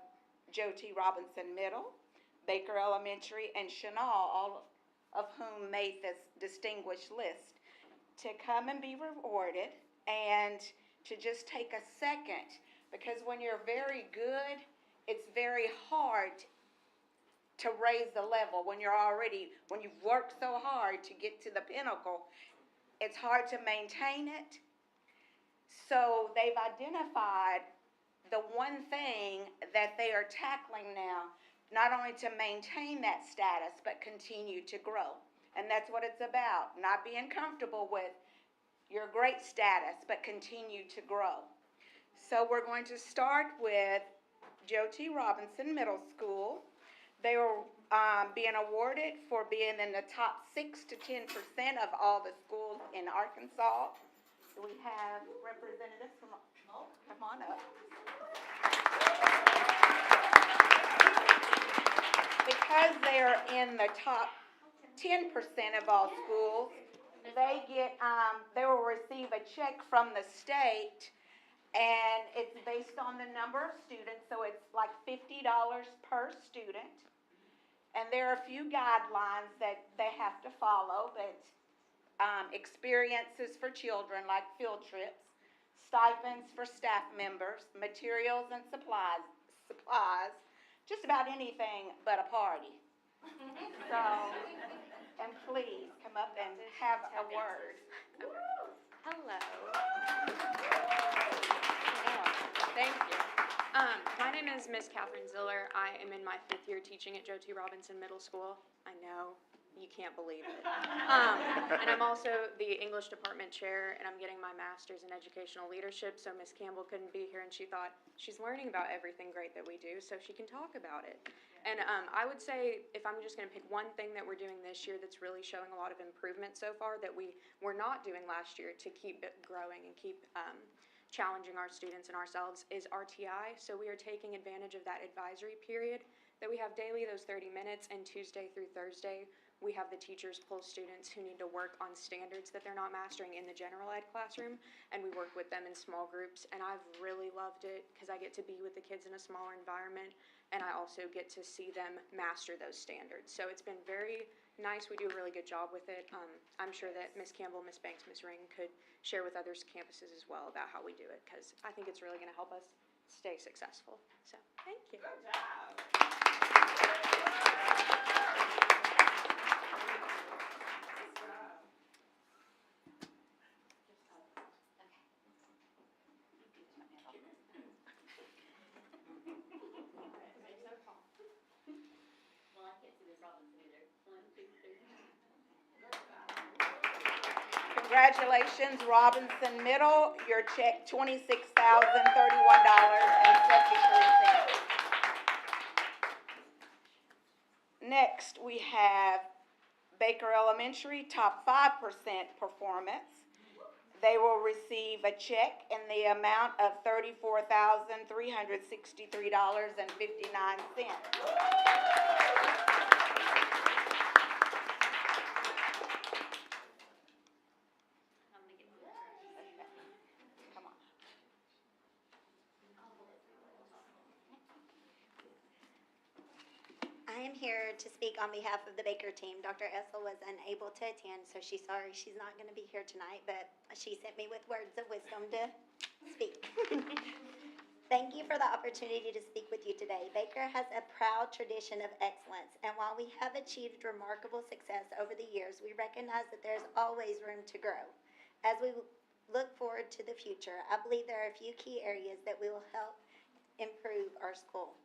Joe T. Robinson Middle, Baker Elementary, and Chenal, all of whom made this distinguished list, to come and be rewarded and to just take a second, because when you're very good, it's very hard to raise the level. When you've worked so hard to get to the pinnacle, it's hard to maintain it. So they've identified the one thing that they are tackling now, not only to maintain that status, but continue to grow. And that's what it's about, not being comfortable with your great status, but continue to grow. So we're going to start with Joe T. Robinson Middle School. They are being awarded for being in the top 6 to 10% of all the schools in Arkansas. So we have representatives from, come on up. Because they're in the top 10% of all schools, they will receive a check from the state, and it's based on the number of students, so it's like $50 per student. And there are a few guidelines that they have to follow, but experiences for children like field trips, stipends for staff members, materials and supplies, just about anything but a party. So, and please come up and have a word. Hello. Thank you. My name is Miss Catherine Ziller. I am in my 5th year teaching at Joe T. Robinson Middle School. I know, you can't believe it. And I'm also the English department chair, and I'm getting my master's in educational leadership, so Miss Campbell couldn't be here, and she thought she's learning about everything great that we do, so she can talk about it. And I would say, if I'm just going to pick one thing that we're doing this year that's really showing a lot of improvement so far that we were not doing last year to keep it growing and keep challenging our students and ourselves, is RTI. So we are taking advantage of that advisory period that we have daily, those 30 minutes, and Tuesday through Thursday we have the teachers pull students who need to work on standards that they're not mastering in the general ed classroom, and we work with them in small groups, and I've really loved it because I get to be with the kids in a smaller environment, and I also get to see them master those standards. So it's been very nice. We do a really good job with it. I'm sure that Ms. Campbell, Ms. Banks, Ms. Ring could share with others campuses as well about how we do it, because I think it's really going to help us stay successful. So, thank you. Congratulations, Robinson Middle. Your check, $26,031.73. Next, we have Baker Elementary, top 5% performance. They will receive a check in the amount of $34,363.59. I am here to speak on behalf of the Baker team. Dr. Essel was unable to attend, so she's sorry she's not going to be here tonight, but she sent me with words of wisdom to speak. Thank you for the opportunity to speak with you today. Baker has a proud tradition of excellence, and while we have achieved remarkable success over the years, we recognize that there's always room to grow. As we look forward to the future, I believe there are a few key areas that will help improve our school.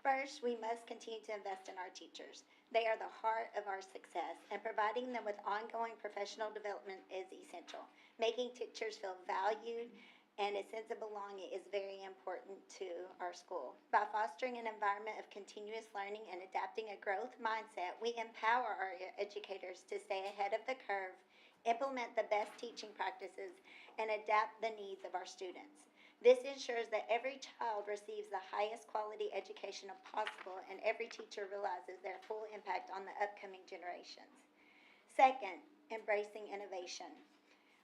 First, we must continue to invest in our teachers. They are the heart of our success, and providing them with ongoing professional development is essential. Making teachers feel valued and a sense of belonging is very important to our school. By fostering an environment of continuous learning and adapting a growth mindset, we empower our educators to stay ahead of the curve, implement the best teaching practices, and adapt the needs of our students. This ensures that every child receives the highest quality education possible, and every teacher realizes their full impact on the upcoming generations. Second, embracing innovation.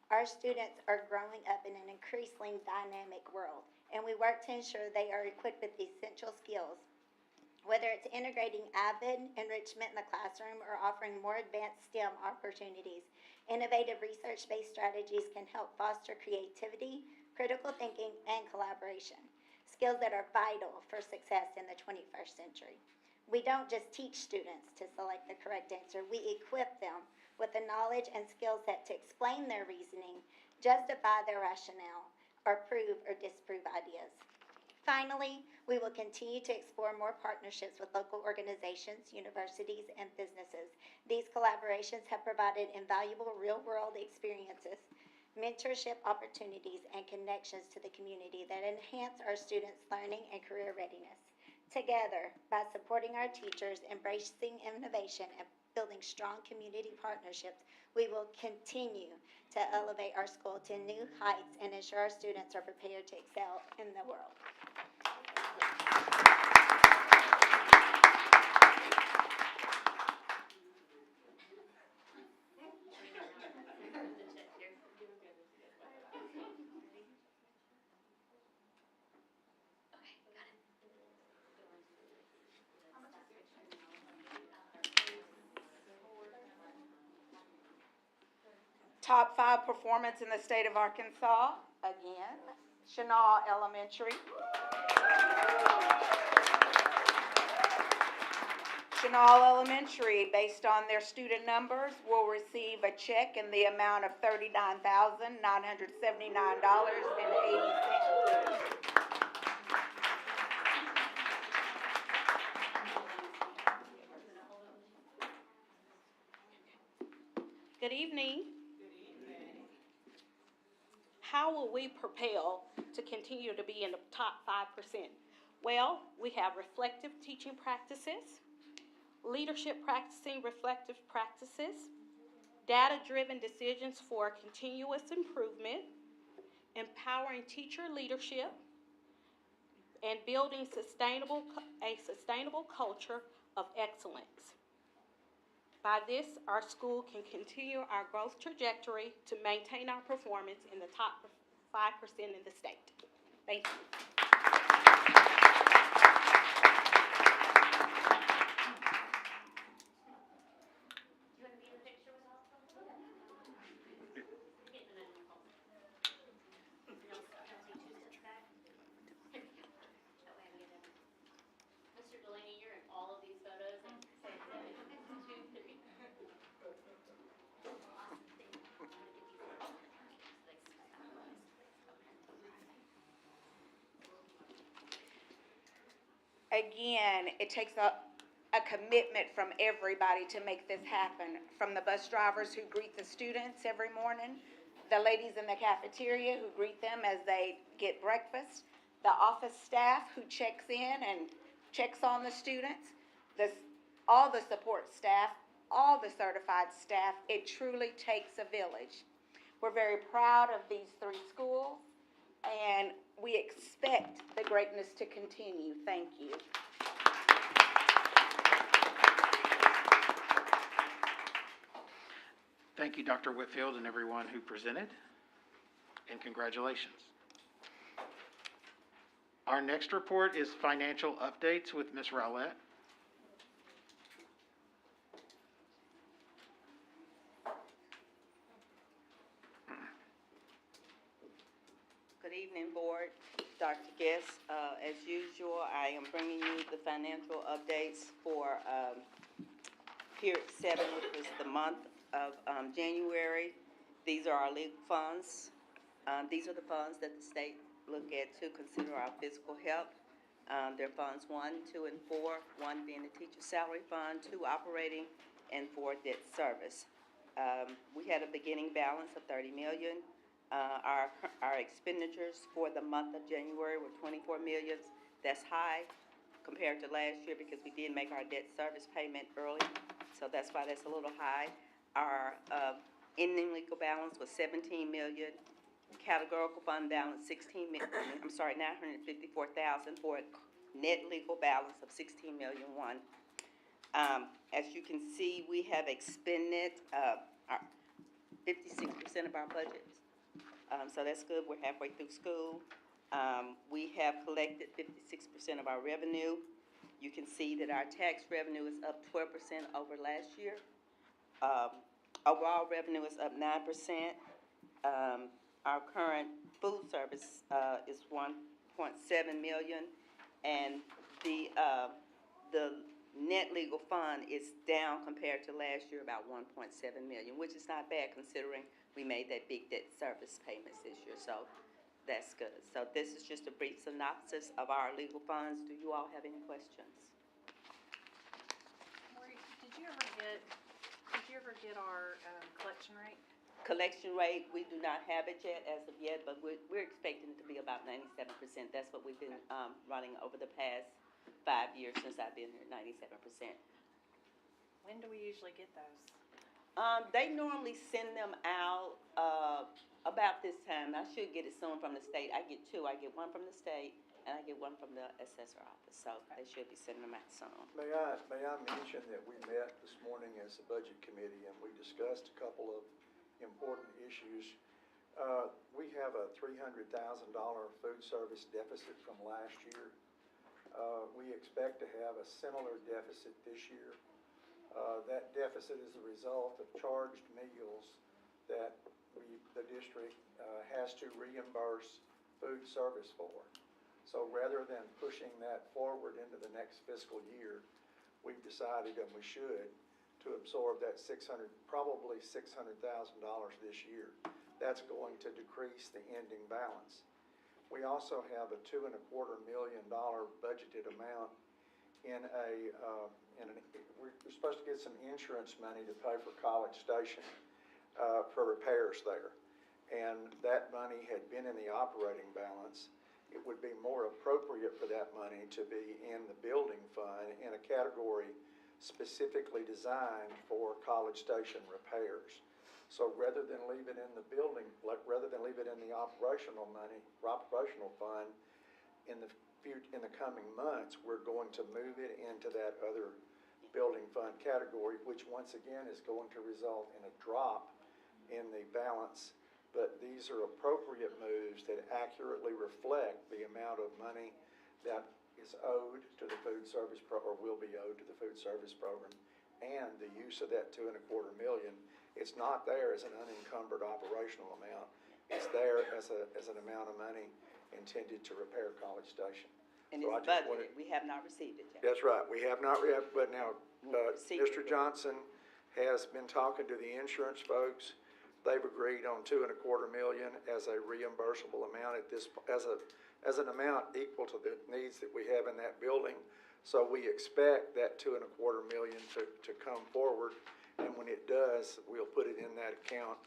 Our students are growing up in an increasingly dynamic world, and we work to ensure they are equipped with essential skills. Whether it's integrating avid enrichment in the classroom or offering more advanced STEM opportunities, innovative research-based strategies can help foster creativity, critical thinking, and collaboration, skills that are vital for success in the 21st century. We don't just teach students to select the correct answer, we equip them with the knowledge and skill set to explain their reasoning, justify their rationale, or prove or disprove ideas. Finally, we will continue to explore more partnerships with local organizations, universities, and businesses. These collaborations have provided invaluable real-world experiences, mentorship opportunities, and connections to the community that enhance our students' learning and career readiness. Together, by supporting our teachers, embracing innovation, and building strong community partnerships, we will continue to elevate our school to new heights and ensure our students are prepared to excel in the world. Top 5 performance in the state of Arkansas, again, Chenal Elementary. Chenal Elementary, based on their student numbers, will receive a check in the amount of $39,979.80. Good evening. How will we propel to continue to be in the top 5%? Well, we have reflective teaching practices, leadership practicing reflective practices, data-driven decisions for continuous improvement, empowering teacher leadership, and building a sustainable culture of excellence. By this, our school can continue our growth trajectory to maintain our performance in the top 5% in the state. Thank you. again, it takes a commitment from everybody to make this happen. From the bus drivers who greet the students every morning, the ladies in the cafeteria who greet them as they get breakfast, the office staff who checks in and checks on the students, all the support staff, all the certified staff. It truly takes a village. We're very proud of these 3 schools, and we expect the greatness to continue. Thank you. Thank you, Dr. Whitfield, and everyone who presented, and congratulations. Our next report is financial updates with Ms. Rowlett. Good evening, Board. Dr. Guest, as usual, I am bringing you the financial updates for period 7, which was the month of January. These are our legal funds. These are the funds that the state look at to consider our physical health. They're funds 1, 2, and 4, 1 being the teacher salary fund, 2 operating, and 4 debt service. We had a beginning balance of $30 million. Our expenditures for the month of January were $24 million. That's high compared to last year because we did make our debt service payment early, so that's why that's a little high. Our ending legal balance was $17 million. Categorical fund balance $954,000 for a net legal balance of $16 million. As you can see, we have expended 56% of our budget. So that's good. We're halfway through school. We have collected 56% of our revenue. You can see that our tax revenue is up 12% over last year. Overall revenue is up 9%. Our current food service is $1.7 million, and the net legal fund is down compared to last year about $1.7 million, which is not bad considering we made that big debt service payments this year, so that's good. So this is just a brief synopsis of our legal funds. Do you all have any questions? Maureen, did you ever get our collection rate? Collection rate, we do not have it yet as of yet, but we're expecting it to be about 97%. That's what we've been running over the past 5 years since I've been here, 97%. When do we usually get those? They normally send them out about this time. I should get it soon from the state. I get 2. I get one from the state, and I get one from the assessor office. So they should be sending them out soon. May I mention that we met this morning as a budget committee, and we discussed a couple of important issues. We have a $300,000 food service deficit from last year. We expect to have a similar deficit this year. That deficit is a result of charged meals that the district has to reimburse food service for. So rather than pushing that forward into the next fiscal year, we've decided, and we should, to absorb that probably $600,000 this year. That's going to decrease the ending balance. We also have a $2.25 million budgeted amount we're supposed to get some insurance money to pay for College Station for repairs there. And that money had been in the operating balance. It would be more appropriate for that money to be in the building fund in a category specifically designed for College Station repairs. So rather than leave it in the building, rather than leave it in the operational fund, in the coming months, we're going to move it into that other building fund category, which once again is going to result in a drop in the balance. But these are appropriate moves that accurately reflect the amount of money that is owed to the food service or will be owed to the food service program, and the use of that $2.25 million. It's not there as an unencumbered operational amount. It's there as an amount of money intended to repair College Station. And so it's budgeted. We have not received it yet. That's right. We have not, but now Mr. Johnson has been talking to the insurance folks. They've agreed on $2.25 million as a reimbursable amount as an amount equal to the needs that we have in that building. So we expect that $2.25 million to come forward, and when it does, we'll put it in that account.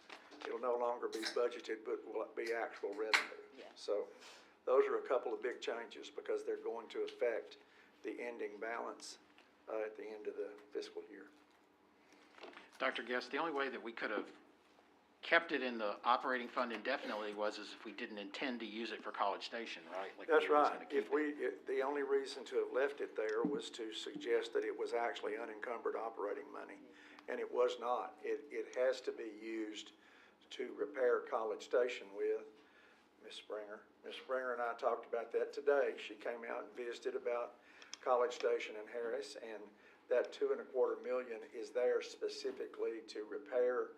It'll no longer be budgeted, but will be actual revenue. Yeah. So those are a couple of big changes because they're going to affect the ending balance at the end of the fiscal year. Dr. Guest, the only way that we could have kept it in the operating fund indefinitely was if we didn't intend to use it for College Station, right? Like That's we were just right. gonna keep it. The only reason to have left it there was to suggest that it was actually unencumbered operating money, and it was not. It has to be used to repair College Station with Ms. Springer. Ms. Springer and I talked about that today. She came out and visited about College Station and Harris, and that $2.25 million is there specifically to repair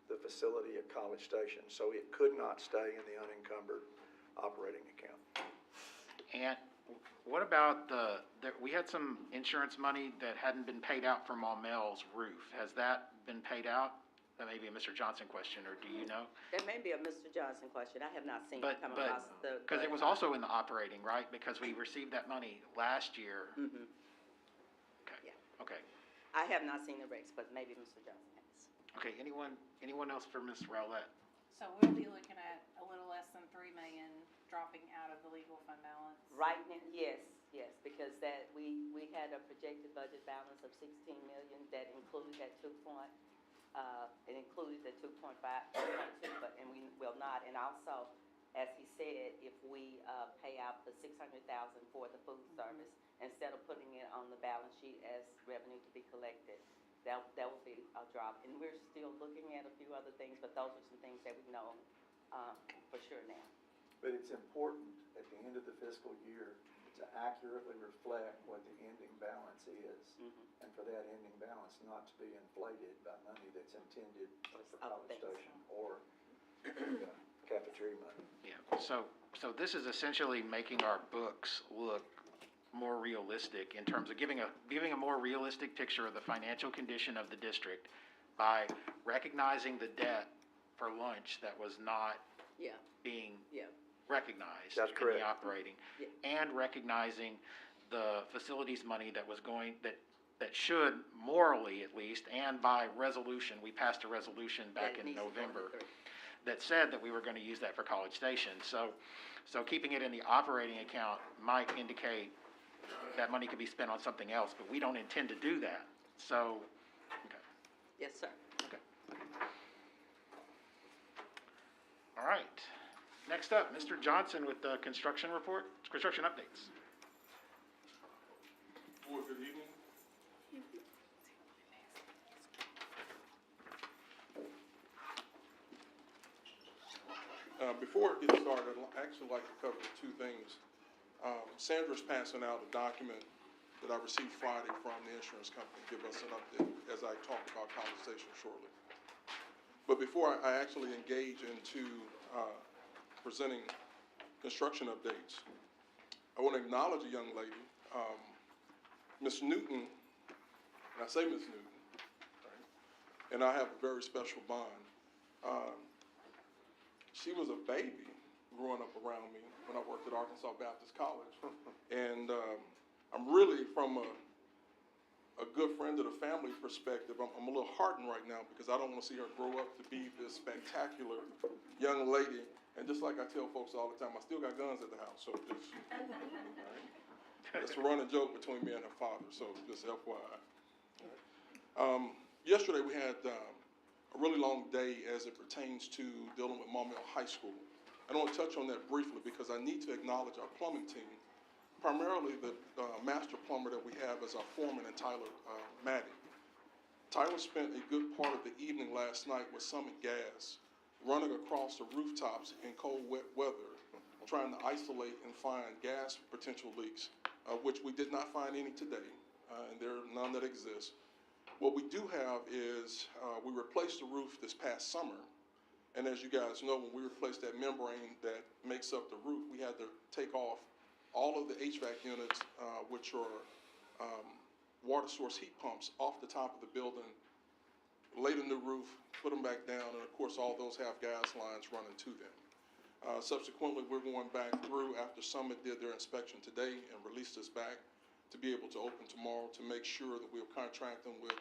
the facility at College Station. So it could not stay in the unencumbered operating account. And what about we had some insurance money that hadn't been paid out for Maumell's roof. Has that been paid out? That may be a Mr. Johnson question, or do you know? That may be a Mr. Johnson question. I have not seen it But, come across the. because it was also in the operating, right? Because we received that money last year. Mm-hmm. Okay. Yeah. Okay. I have not seen the regs, but maybe Mr. Johnson has. Okay, anyone else for Ms. Rowlett? So we'll be looking at a little less than 3 million dropping out of the legal fund balance. Right now, yes, because that we had a projected budget balance of 16 million that included that it included the 2.2, but we will not. And also, as he said, if we pay out the 600,000 for the food service instead of putting it on the balance sheet as revenue to be collected, that will be a drop. And we're still looking at a few other things, but those are some things that we know for sure now. But it's important at the end of the fiscal year to accurately reflect what the ending balance is, and for that ending balance not to be inflated by money that's intended for College Station or cafeteria money. Yeah, so this is essentially making our books look more realistic in terms of giving a more realistic picture of the financial condition of the district by recognizing the debt for lunch that was not being recognized That's in correct. the operating, and recognizing the facilities money that was going that should morally at least, and by resolution, we passed a resolution back in November that said that we were going to use that for College Station. So keeping it in the operating account might indicate that money could be spent on something else, but we don't intend to do that. So, okay. Yes, sir. Okay. All right. Next up, Mr. Johnson with the construction report, construction updates. Board, good evening. Before it gets started, I'd actually like to cover two things. Sandra's passing out a document that I received Friday from the insurance company, give us an update as I talk about College Station shortly. But before I actually engage into presenting construction updates, I want to acknowledge a young lady, Miss Newton, and I say Miss Newton, right? And I have a very special bond. She was a baby growing up around me when I worked at Arkansas Baptist College. And I'm really, from a good friend of the family perspective, I'm a little heartened right now because I don't want to see her grow up to be this spectacular young lady. And just like I tell folks all the time, I still got guns at the house, so just, right? That's a running joke between me and her father, so just FYI. Yesterday we had a really long day as it pertains to dealing with Maumelle High School. I want to touch on that briefly because I need to acknowledge our plumbing team, primarily the master plumber that we have as our foreman in Tyler Maddy. Tyler spent a good part of the evening last night with Summit Gas, running across the rooftops in cold, wet weather, trying to isolate and find gas potential leaks, which we did not find any today, and there are none that exist. What we do have is we replaced the roof this past summer, and as you guys know, when we replaced that membrane that makes up the roof, we had to take off all of the HVAC units, which are water source heat pumps, off the top of the building, lay the new roof, put them back down, and of course all those have gas lines running to them. Subsequently, we're going back through after Summit did their inspection today and released us back. to be able to open tomorrow, to make sure that we're contracting with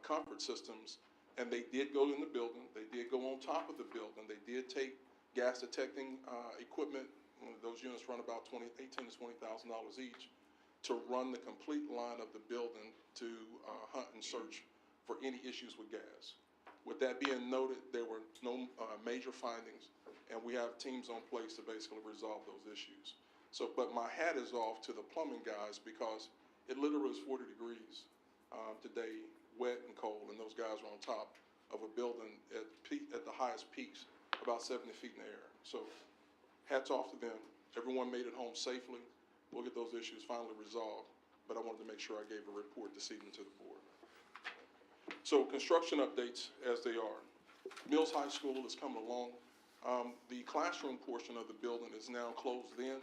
comfort systems. And they did go in the building. They did go on top of the building. They did take gas detecting equipment. Those units run about $18,000 to $20,000 each, to run the complete line of the building to hunt and search for any issues with gas. With that being noted, there were no major findings, and we have teams on place to basically resolve those issues. So, but my hat is off to the plumbing guys, because it literally is 40 degrees today, wet and cold, and those guys are on top of a building at the highest peaks, about 70 feet in the air. So hats off to them. Everyone made it home safely. We'll get those issues finally resolved, but I wanted to make sure I gave a report this evening to the board. So construction updates as they are. Mills High School is coming along. The classroom portion of the building is now closed in,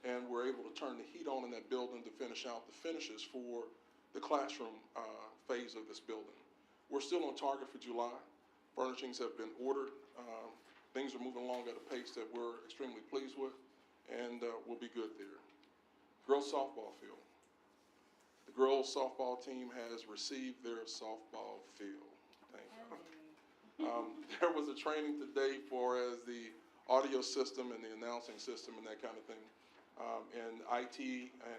and we're able to turn the heat on in that building to finish out the finishes for the classroom phase of this building. We're still on target for July. Furnishings have been ordered. Things are moving along at a pace that we're extremely pleased with, and we'll be good there. Girls softball field. The girls softball team has received their softball field. Thank you. There was a training today for as the audio system and the announcing system and that kind of thing. And IT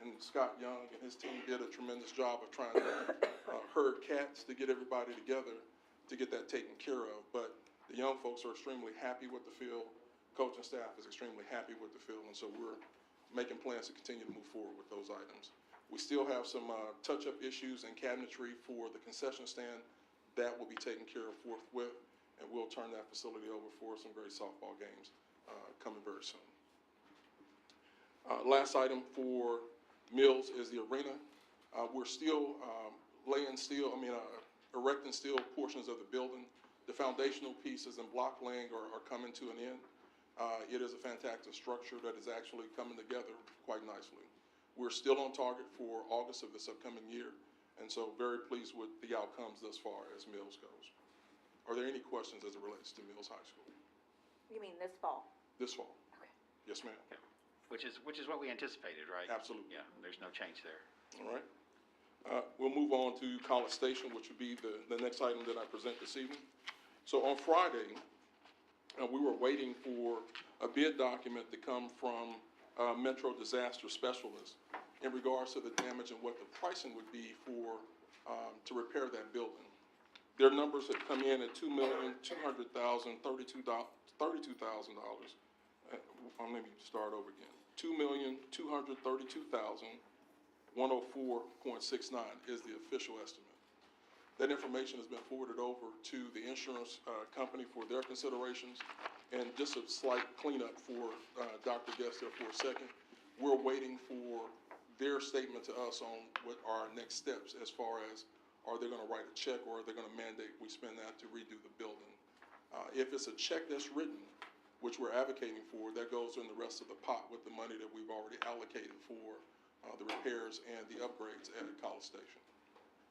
and Scott Young and his team did a tremendous job of trying to herd cats to get everybody together to get that taken care of. But the young folks are extremely happy with the field. Coaching staff is extremely happy with the field, and so we're making plans to continue to move forward with those items. We still have some touch-up issues and cabinetry for the concession stand. That will be taken care of forthwith, and we'll turn that facility over for some great softball games coming very soon. Last item for Mills is the arena. We're still erecting steel portions of the building. The foundational pieces and block laying are coming to an end. It is a fantastic structure that is actually coming together quite nicely. We're still on target for August of this upcoming year, and so very pleased with the outcomes thus far as Mills goes. Are there any questions as it relates to Mills High School? You mean this fall? This fall? Okay. Yes, ma'am. Yeah. Which is what we anticipated, right? Absolutely. Yeah, there's no change there. All right. We'll move on to College Station, which would be the next item that I present this evening. So on Friday, we were waiting for a bid document to come from Metro Disaster Specialist in regards to the damage and what the pricing would be for to repair that building. Their numbers had come in at $2,200,032,000. Let me start over again. $2,232,104.69 is the official estimate. That information has been forwarded over to the insurance company for their considerations. And just a slight cleanup for Dr. Guest there for a second. We're waiting for their statement to us on what are our next steps as far as, are they going to write a check or are they going to mandate we spend that to redo the building? If it's a check that's written, which we're advocating for, that goes in the rest of the pot with the money that we've already allocated for the repairs and the upgrades at College Station.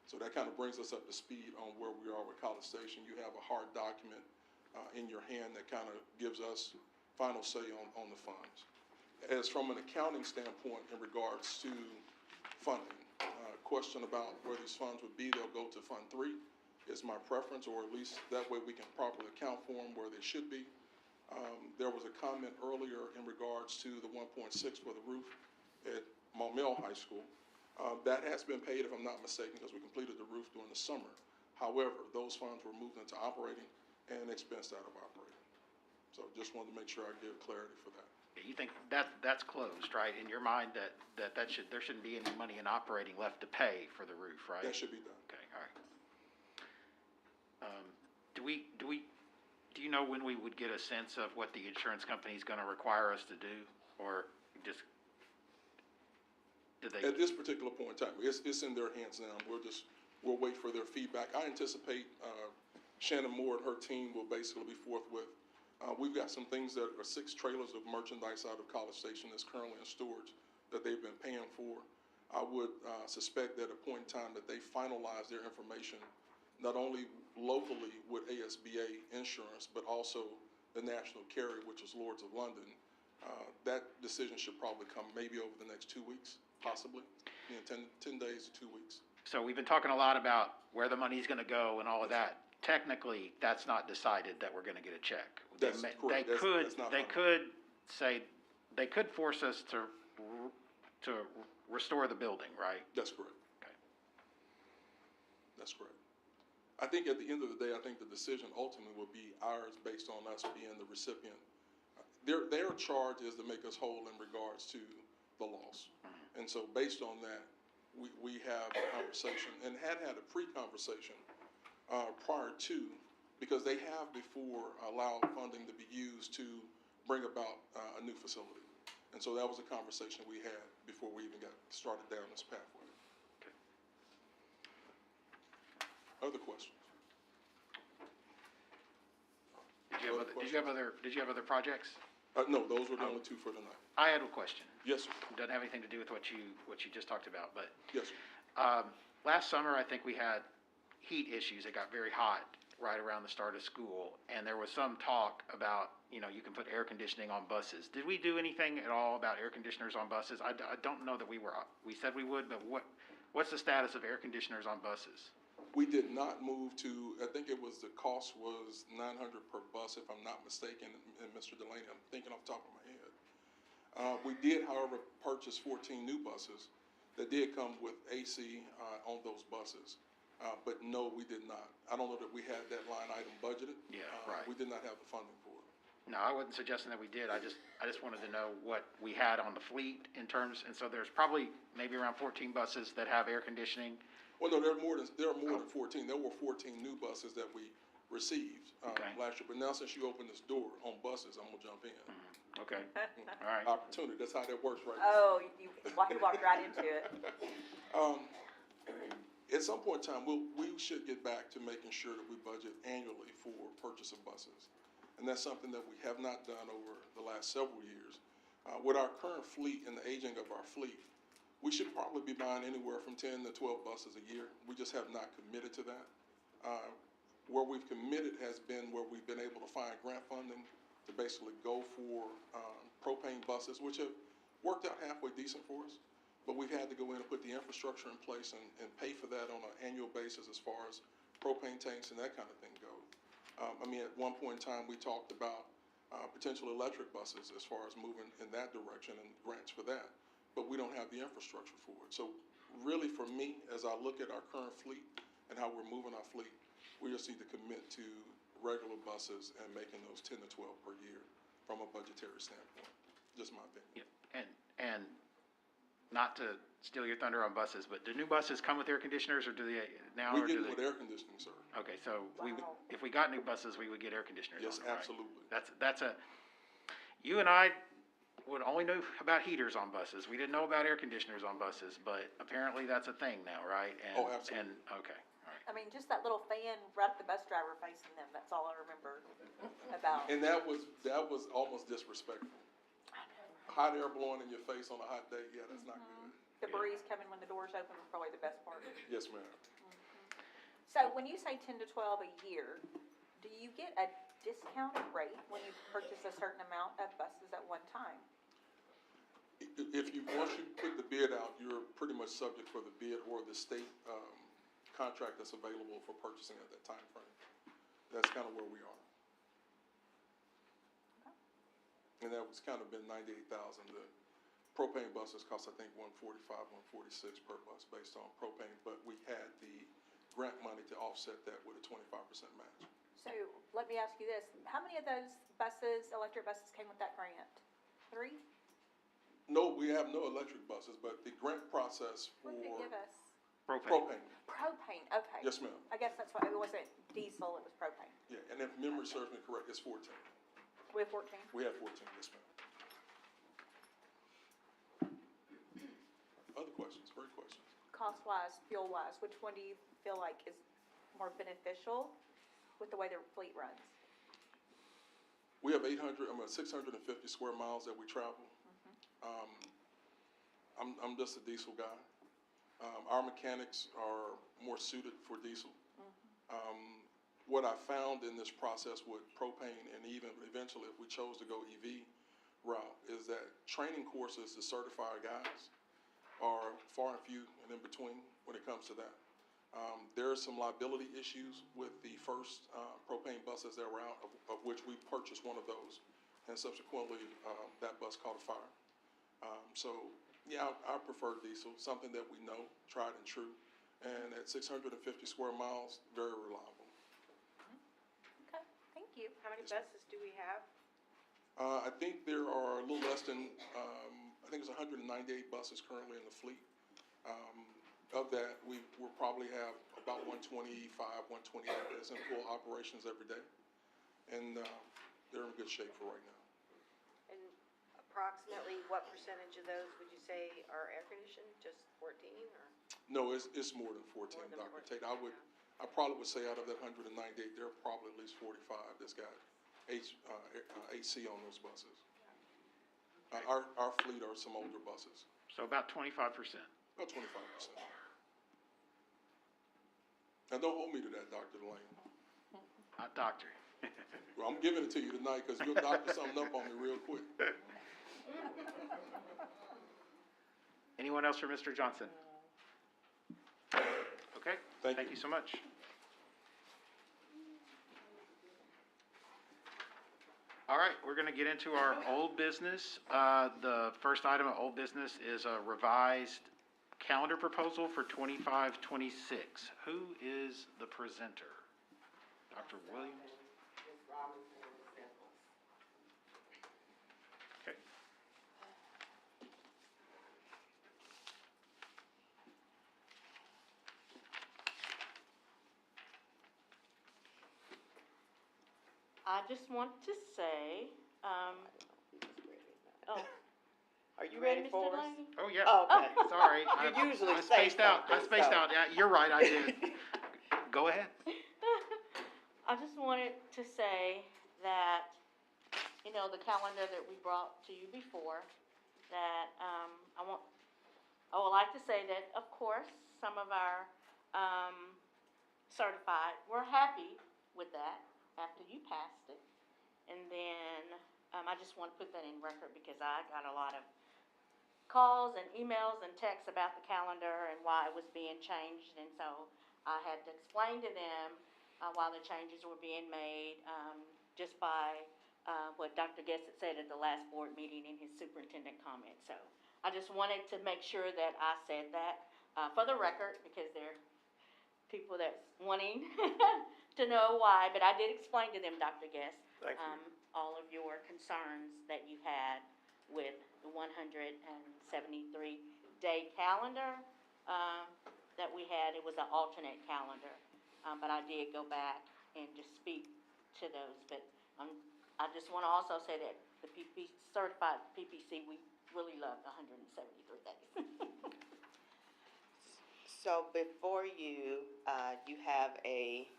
So that kind of brings us up to speed on where we are with College Station. You have a hard document in your hand that kind of gives us final say on the funds. As from an accounting standpoint in regards to funding, question about where these funds would be, they'll go to Fund 3 is my preference, or at least that way we can properly account for them where they should be. There was a comment earlier in regards to the 1.6 for the roof at Maumelle High School. That has been paid, if I'm not mistaken, because we completed the roof during the summer. However, those funds were moved into operating and expensed out of operating. So just wanted to make sure I give clarity for that. You think that's closed, right? In your mind, there shouldn't be any money in operating left to pay for the roof, right? That should be done. Okay, all right. Do you know when we would get a sense of what the insurance company is going to require us to do, or just do they? At this particular point in time, it's in their hands now. We'll wait for their feedback. I anticipate Shannon Moore and her team will basically be forthwith. We've got some things that are 6 trailers of merchandise out of College Station that's currently in storage that they've been paying for. I would suspect that at a point in time that they finalize their information, not only locally with ASBA insurance, but also the national carrier, which is Lords of London. That decision should probably come maybe over the next 2 weeks, possibly, 10 days to 2 weeks. So we've been talking a lot about where the money's gonna go and all of that. Technically, that's not decided that we're gonna get a check. That's correct. That's not They final. could say, they could force us to restore the building, right? That's correct. Okay. That's correct. I think at the end of the day, I think the decision ultimately will be ours based on us being the recipient. Their charge is to make us whole in regards to the loss. And so based on that, we have a conversation and had a pre-conversation prior to, because they have before allowed funding to be used to bring about a new facility. And so that was a conversation we had before we even got started down this pathway. Okay. Other questions? Did you have other projects? No, those were the only two for tonight. I had a question. Yes, sir. Doesn't have anything to do with what you just talked about, but Yes, sir. last summer, I think we had heat issues. It got very hot right around the start of school, and there was some talk about, you can put air conditioning on buses. Did we do anything at all about air conditioners on buses? I don't know that we said we would, but what's the status of air conditioners on buses? We did not move to, I think the cost was $900 per bus, if I'm not mistaken, and Mr. Delaney, I'm thinking off the top of my head. We did, however, purchase 14 new buses that did come with AC on those buses. But no, we did not. I don't know that we had that line item budgeted. Yeah, right. We did not have the funding for it. No, I wasn't suggesting that we did. I just wanted to know what we had on the fleet in terms, and so there's probably maybe around 14 buses that have air conditioning. Well, no, there are more than 14. There were 14 new buses that we received last year. But now since you opened this door on buses, I'm gonna jump in. Okay, all right. Opportunity, that's how that works right Oh, you walked right into it. At some point in time, we should get back to making sure that we budget annually for purchase of buses. And that's something that we have not done over the last several years. With our current fleet and the aging of our fleet, we should probably be buying anywhere from 10 to 12 buses a year. We just have not committed to that. Where we've committed has been where we've been able to find grant funding to basically go for propane buses, which have worked out halfway decent for us. But we've had to go in and put the infrastructure in place and pay for that on an annual basis as far as propane tanks and that kind of thing go. At one point in time, we talked about potential electric buses as far as moving in that direction and grants for that. But we don't have the infrastructure for it. So really for me, as I look at our current fleet and how we're moving our fleet, we just need to commit to regular buses and making those 10 to 12 per year from a budgetary standpoint. Just my opinion. Yeah. And not to steal your thunder on buses, but do new buses come with air conditioners, or do they now? We get them with air conditioning, sir. Okay, so if we got new buses, we would get air conditioners. Yes, on them, right? absolutely. You and I would only know about heaters on buses. We didn't know about air conditioners on buses, but apparently that's a thing now, right? And, absolutely. Okay, all right. I mean, just that little fan right at the bus driver facing them, that's all I remember about. And that was almost disrespectful. Hot air blowing in your face on a hot day, yeah, that's not good. The breeze coming when the doors open was probably the best part. Yes, ma'am. So when you say 10 to 12 a year, do you get a discounted rate when you purchase a certain amount of buses at one time? Once you put the bid out, you're pretty much subject for the bid or the state contract that's available for purchasing at that time frame. That's kind of where we are. And that was kind of been $98,000. The propane buses cost, I think, $145, $146 per bus based on propane, but we had the grant money to offset that with a 25% match. So let me ask you this, how many of those buses, electric buses, came with that grant? 3? No, we have no electric buses, but the grant process for What did it give us? propane. Propane, okay. Yes, ma'am. I guess that's why, it wasn't diesel, it was propane. Yeah, and if memory serves me correct, it's 14. We have 14? We have 14, yes, ma'am. Other questions? Great questions. Cost-wise, fuel-wise, which one do you feel like is more beneficial with the way the fleet runs? We have 650 square miles that we travel. I'm just a diesel guy. Our mechanics are more suited for diesel. What I found in this process with propane, and even eventually if we chose to go EV route, is that training courses to certify our guys are far and few and in between when it comes to that. There are some liability issues with the first propane buses that were out, of which we purchased one of those, and subsequently that bus caught a fire. So, yeah, I prefer diesel, something that we know, tried and true, and at 650 square miles, very reliable. Okay, thank you. How many buses do we have? I think there are a little less than, I think it's 198 buses currently in the fleet. Of that, we'll probably have about 125, 128 that's in full operations every day. And they're in good shape for right now. And approximately what percentage of those would you say are air conditioned? Just 14 or? No, it's more than 14, Dr. Tate. I probably would say out of that 198, there are probably at least 45 that's got AC on those buses. Our fleet are some older buses. So about 25%. About 25%. Now, don't hold me to that, Dr. Delane. Doctor. Well, I'm giving it to you tonight because you'll doctor something up on me real quick. Anyone else for Mr. Johnson? Okay, thank you so much. All right, we're going to get into our old business. The first item of old business is a revised calendar proposal for 25-26. Who is the presenter? Dr. Williams? Okay. I just want to say, Are you ready, ready Mr. for us? Delaney? Oh, yeah. Oh, okay. Sorry. You usually I say spaced out. I something, spaced so. out. Yeah, you're right, I did. Go ahead. I just wanted to say that, the calendar that we brought to you before, that, I would like to say that, of course, some of our, certified, we're happy with that after you passed it. And then, I just want to put that in record because I got a lot of calls and emails and texts about the calendar and why it was being changed. And so I had to explain to them why the changes were being made, just by what Dr. Guest had said at the last board meeting in his superintendent comment. So I just wanted to make sure that I said that for the record because there are people that's wanting to know why. But I did explain to them, Dr. Guest, all of your concerns that you had with the 173-day calendar that we had. It was an alternate calendar, but I did go back and just speak to those. But I just want to also say that the certified PPC, we really love the 173 days. So before you, you have a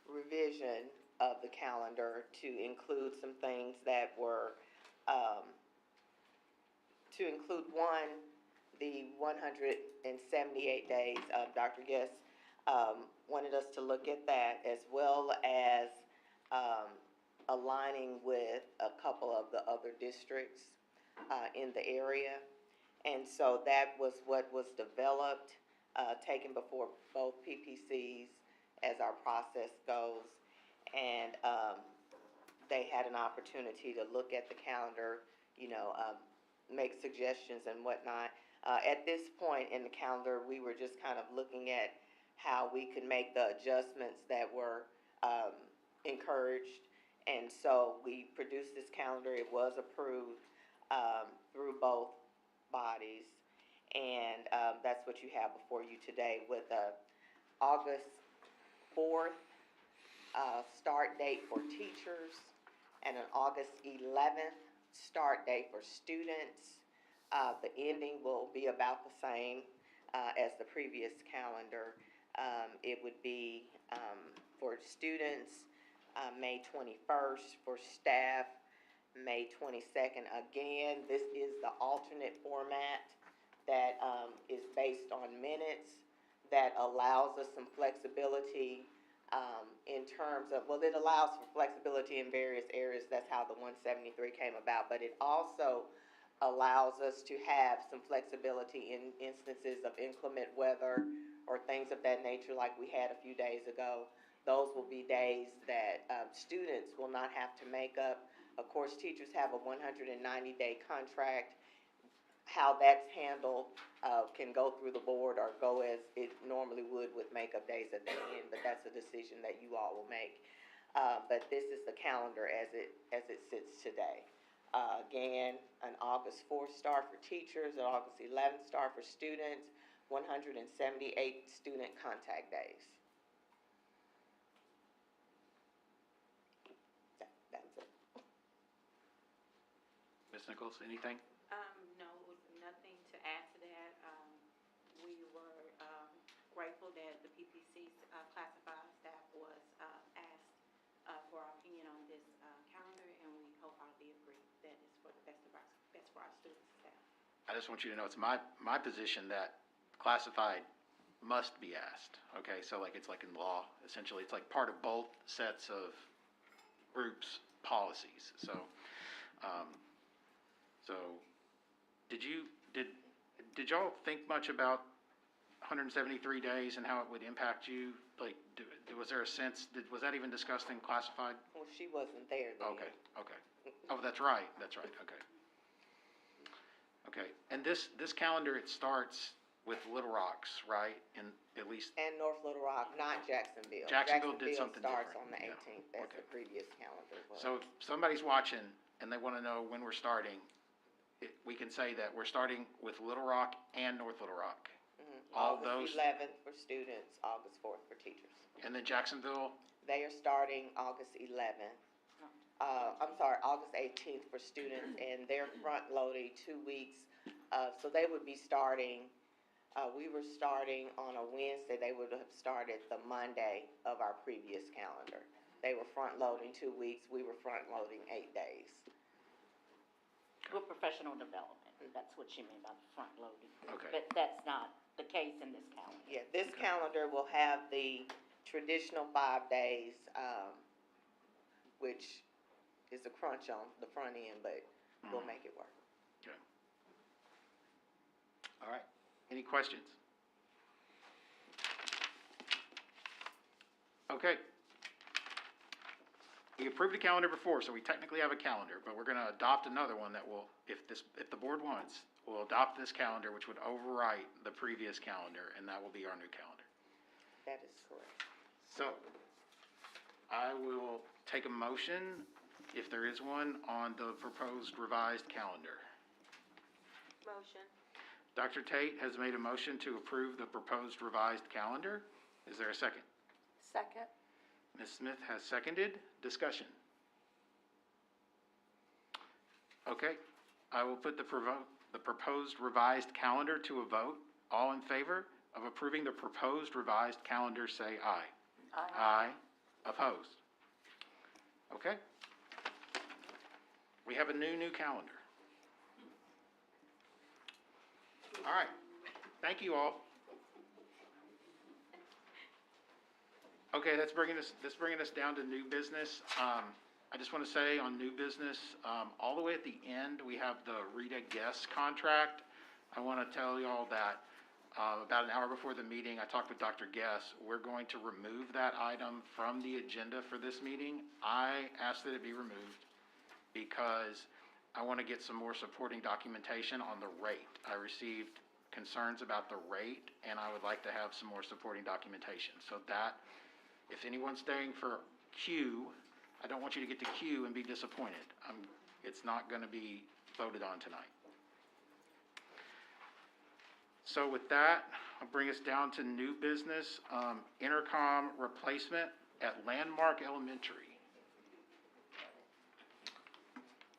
revision of the calendar to include some things that were, to include the 178 days. Dr. Guest wanted us to look at that as well as aligning with a couple of the other districts in the area. And so that was what was developed, taken before both PPCs as our process goes. And they had an opportunity to look at the calendar, make suggestions and whatnot. At this point in the calendar, we were just kind of looking at how we could make the adjustments that were encouraged. And so we produced this calendar. It was approved through both bodies. And that's what you have before you today with August 4th start date for teachers and an August 11th start date for students. The ending will be about the same as the previous calendar. It would be for students May 21st, for staff May 22nd. Again, this is the alternate format that is based on minutes that allows us some flexibility in terms of, well, it allows for flexibility in various areas. That's how the 173 came about, but it also allows us to have some flexibility in instances of inclement weather or things of that nature like we had a few days ago. Those will be days that students will not have to make up. Of course, teachers have a 190-day contract. How that's handled can go through the board or go as it normally would with makeup days at the end, but that's a decision that you all will make. But this is the calendar as it sits today. Again, an August 4th start for teachers, an August 11th start for students, 178 student contact days. That's it. Ms. Nichols, anything? No, nothing to add to that. We were grateful that the PPC classified staff was asked for our opinion on this calendar, and we wholeheartedly agree that it's for the best for our students and staff. I just want you to know it's my position that classified must be asked. Okay, so like it's like in law, essentially, it's like part of both sets of groups' policies. So, did y'all think much about 173 days and how it would impact you? Like, was there a sense, was that even discussed in classified? Well, she wasn't there then. Okay. Oh, that's right, okay. Okay, and this calendar, it starts with Little Rocks, right? In at least. And North Little Rock, not Jacksonville. Jacksonville did something starts different. on the Yeah. 18th, as the previous calendar was. So if somebody's watching and they want to know when we're starting, we can say that we're starting with Little Rock and North Little Rock. All those. August 11th for students, August 4th for teachers. And then Jacksonville, They are starting August 11th. August 18th for students, and they're front-loading 2 weeks. So they would be starting, we were starting on a Wednesday, they would have started the Monday of our previous calendar. They were front-loading 2 weeks, we were front-loading 8 days. With professional development, that's what you mean by the front loading. Okay. But that's not the case in this calendar. Yeah, this calendar will have the traditional 5 days, which is a crunch on the front end, but we'll make it work. okay. All right, any questions? Okay. We approved a calendar before, so we technically have a calendar, but we're gonna adopt another one that will, if the board wants, we'll adopt this calendar, which would overwrite the previous calendar, and that will be our new calendar. That is correct. So, I will take a motion, if there is one, on the proposed revised calendar. Motion. Dr. Tate has made a motion to approve the proposed revised calendar. Is there a second? Second. Ms. Smith has seconded. Discussion. Okay, I will put the proposed revised calendar to a vote. All in favor of approving the proposed revised calendar, say aye. Aye. Aye. Opposed? Okay. We have a new calendar. All right. Thank you all. Okay, that's bringing us down to new business. I just want to say on new business, all the way at the end, we have the Rita Guest contract. I want to tell you all that about an hour before the meeting, I talked with Dr. Guest. We're going to remove that item from the agenda for this meeting. I asked that it be removed because I want to get some more supporting documentation on the rate. I received concerns about the rate, and I would like to have some more supporting documentation. So that, if anyone's staying for Q, I don't want you to get to Q and be disappointed. It's not going to be voted on tonight. So with that, I'll bring us down to new business, intercom replacement at Landmark Elementary.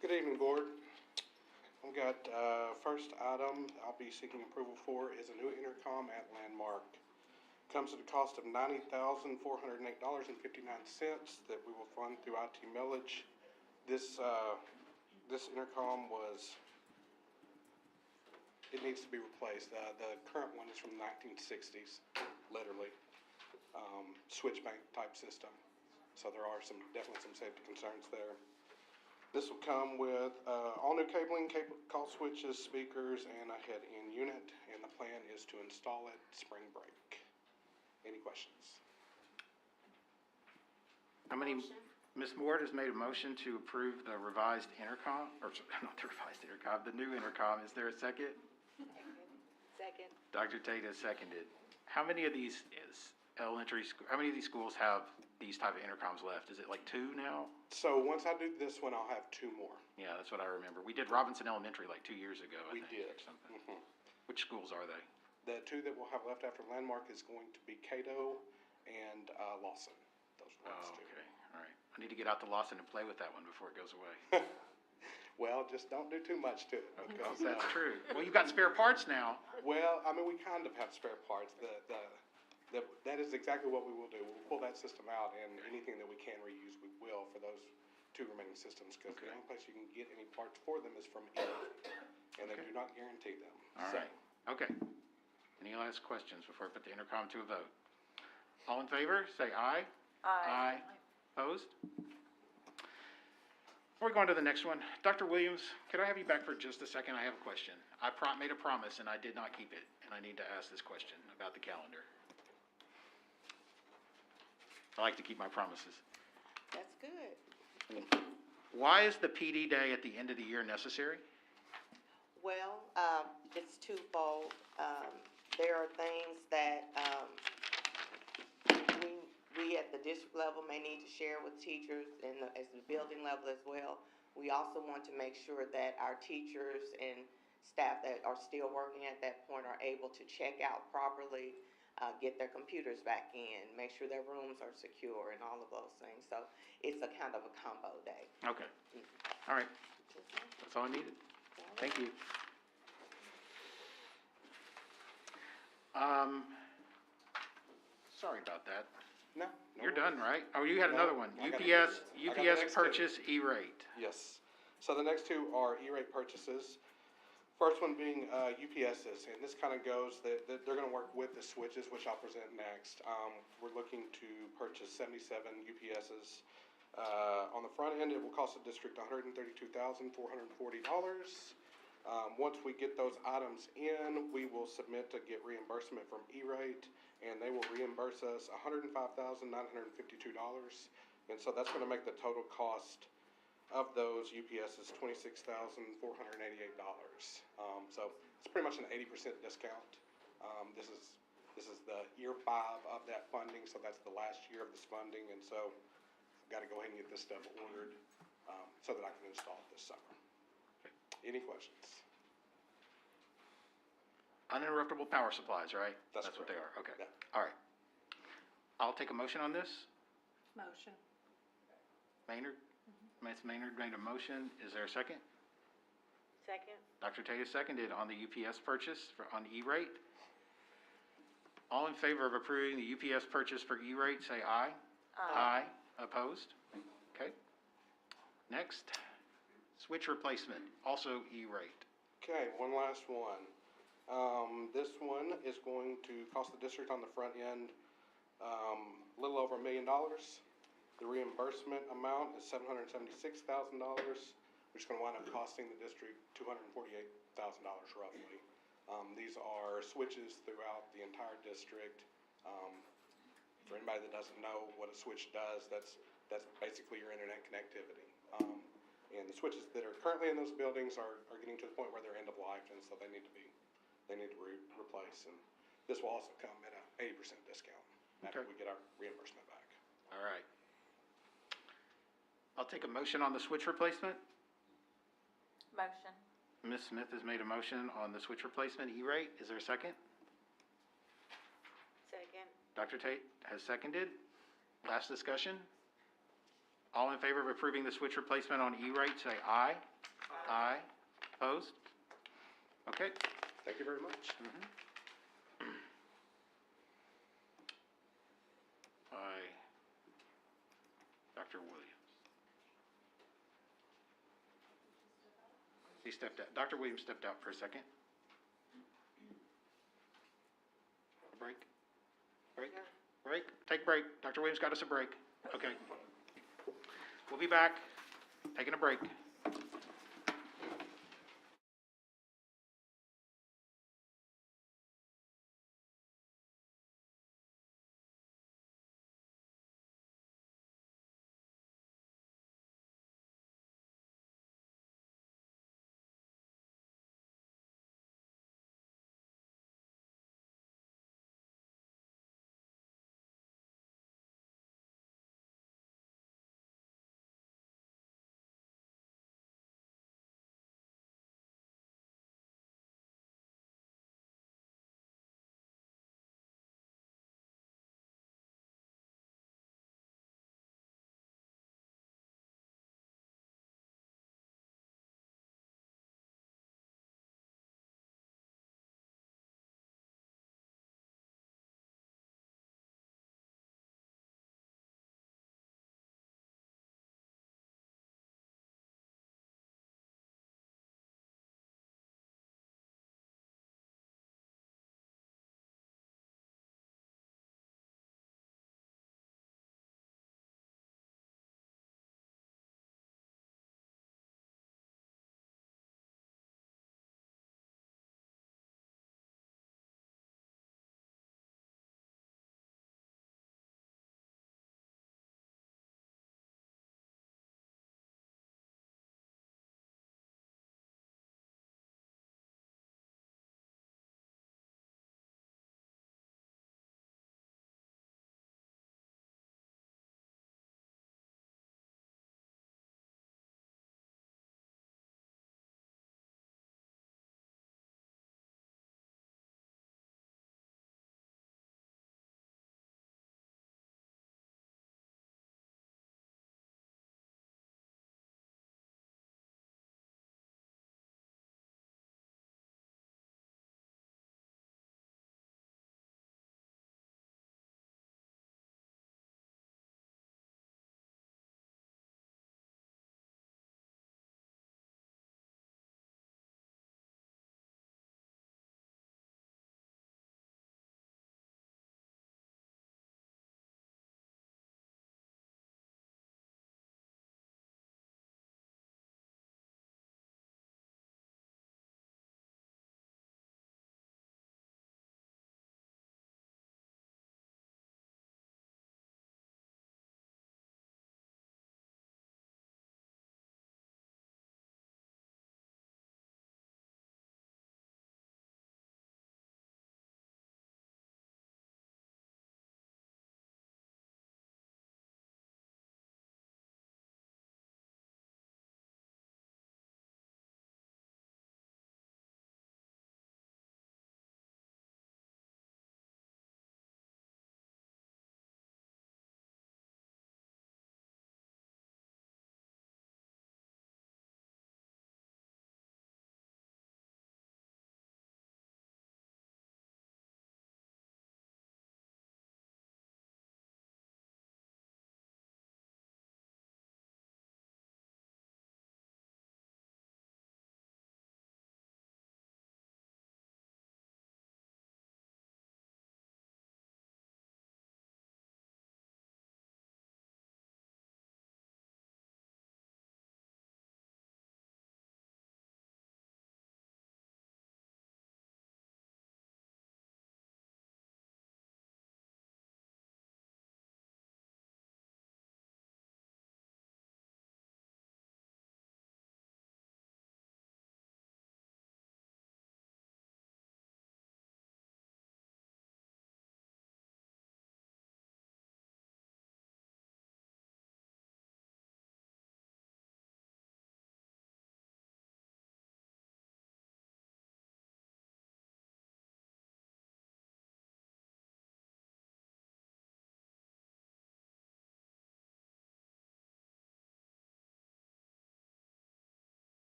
Good evening, Board. I've got, first item I'll be seeking approval for is a new intercom at Landmark. Comes at a cost of $90,408.59 that we will fund through IT millage. This intercom it needs to be replaced. The current one is from the 1960s, literally. Switch bank type system. So there are definitely some safety concerns there. This will come with all new cabling, call switches, speakers, and a head-in unit, and the plan is to install it spring break. Any questions? How many, Ms. Ward has made a motion to approve the revised intercom, or not the revised intercom, the new intercom. Is there a second? Second. Dr. Tate has seconded. How many of these how many of these schools have these type of intercoms left? Is it like 2 now? So once I do this one, I'll have 2 more. Yeah, that's what I remember. We did Robinson Elementary like 2 years ago, I We think, did. or something. Which schools are they? The 2 that we'll have left after Landmark is going to be Cato and Lawson. Those are the last 2. Okay, all right. I need to get out to Lawson and play with that one before it goes away. Well, just don't do too much to it. Because, That's true. Well, you've got spare parts now. Well, I mean, we kind of have spare parts. That is exactly what we will do. We'll pull that system out, and anything that we can reuse, we will for those 2 remaining systems, because the only place you can get any parts for them is from Inc., and they do not guarantee them. All right, okay. Any last questions before I put the intercom to a vote? All in favor, say aye. Aye. Opposed? Before we go on to the next one, Dr. Williams, could I have you back for just a second? I have a question. I made a promise, and I did not keep it, and I need to ask this question about the calendar. I like to keep my promises. That's good. Why is the PD day at the end of the year necessary? Well, it's twofold. There are things that, we at the district level may need to share with teachers and as the building level as well. We also want to make sure that our teachers and staff that are still working at that point are able to check out properly, get their computers back in, make sure their rooms are secure and all of those things. So it's a kind of a combo day. Okay, all right. That's all I needed. Thank you. Sorry about that. No. You're done, right? Oh, you had No, another one. I got UPS the next 2. purchase E-rate. Yes. So the next 2 are E-rate purchases. First one being UPSs, and this kind of goes that they're going to work with the switches, which I'll present next. We're looking to purchase 77 UPSs. On the front end, it will cost the district $132,440. Once we get those items in, we will submit to get reimbursement from E-rate, and they will reimburse us $105,952. And so that's going to make the total cost of those UPSs $26,488. So it's pretty much an 80% discount. This is the year 5 of that funding, so that's the last year of this funding, and so I've got to go ahead and get this stuff ordered so that I can install it this summer. Any questions? Uninterruptible power supplies, right? That's what they are, okay. Yeah. All right. I'll take a motion on this. Motion. Maynard? Ms. Maynard made a motion. Is there a second? Second. Dr. Tate has seconded on the UPS purchase on E-rate. All in favor of approving the UPS purchase for E-rate, say aye. Aye. Opposed? Okay. Next, switch replacement, also E-rate. Okay, one last one. This one is going to cost the district on the front end a little over $1 million. The reimbursement amount is $776,000, which is going to wind up costing the district $248,000 roughly. These are switches throughout the entire district. For anybody that doesn't know what a switch does, that's basically your internet connectivity. And the switches that are currently in those buildings are getting to the point where they're end of life, and so they need to replace. And this will also come at an 80% discount after we get our reimbursement back. All right. I'll take a motion on the switch replacement. Motion. Ms. Smith has made a motion on the switch replacement E-rate. Is there a second? Second. Dr. Tate has seconded. Last discussion. All in favor of approving the switch replacement on E-rate, say aye. Aye. Opposed? Okay. Thank you very much. By Dr. Williams. He stepped out. Dr. Williams stepped out for a second. Break. Break. Break. Take break. Dr. Williams got us a break. Okay. We'll be back. Taking a break.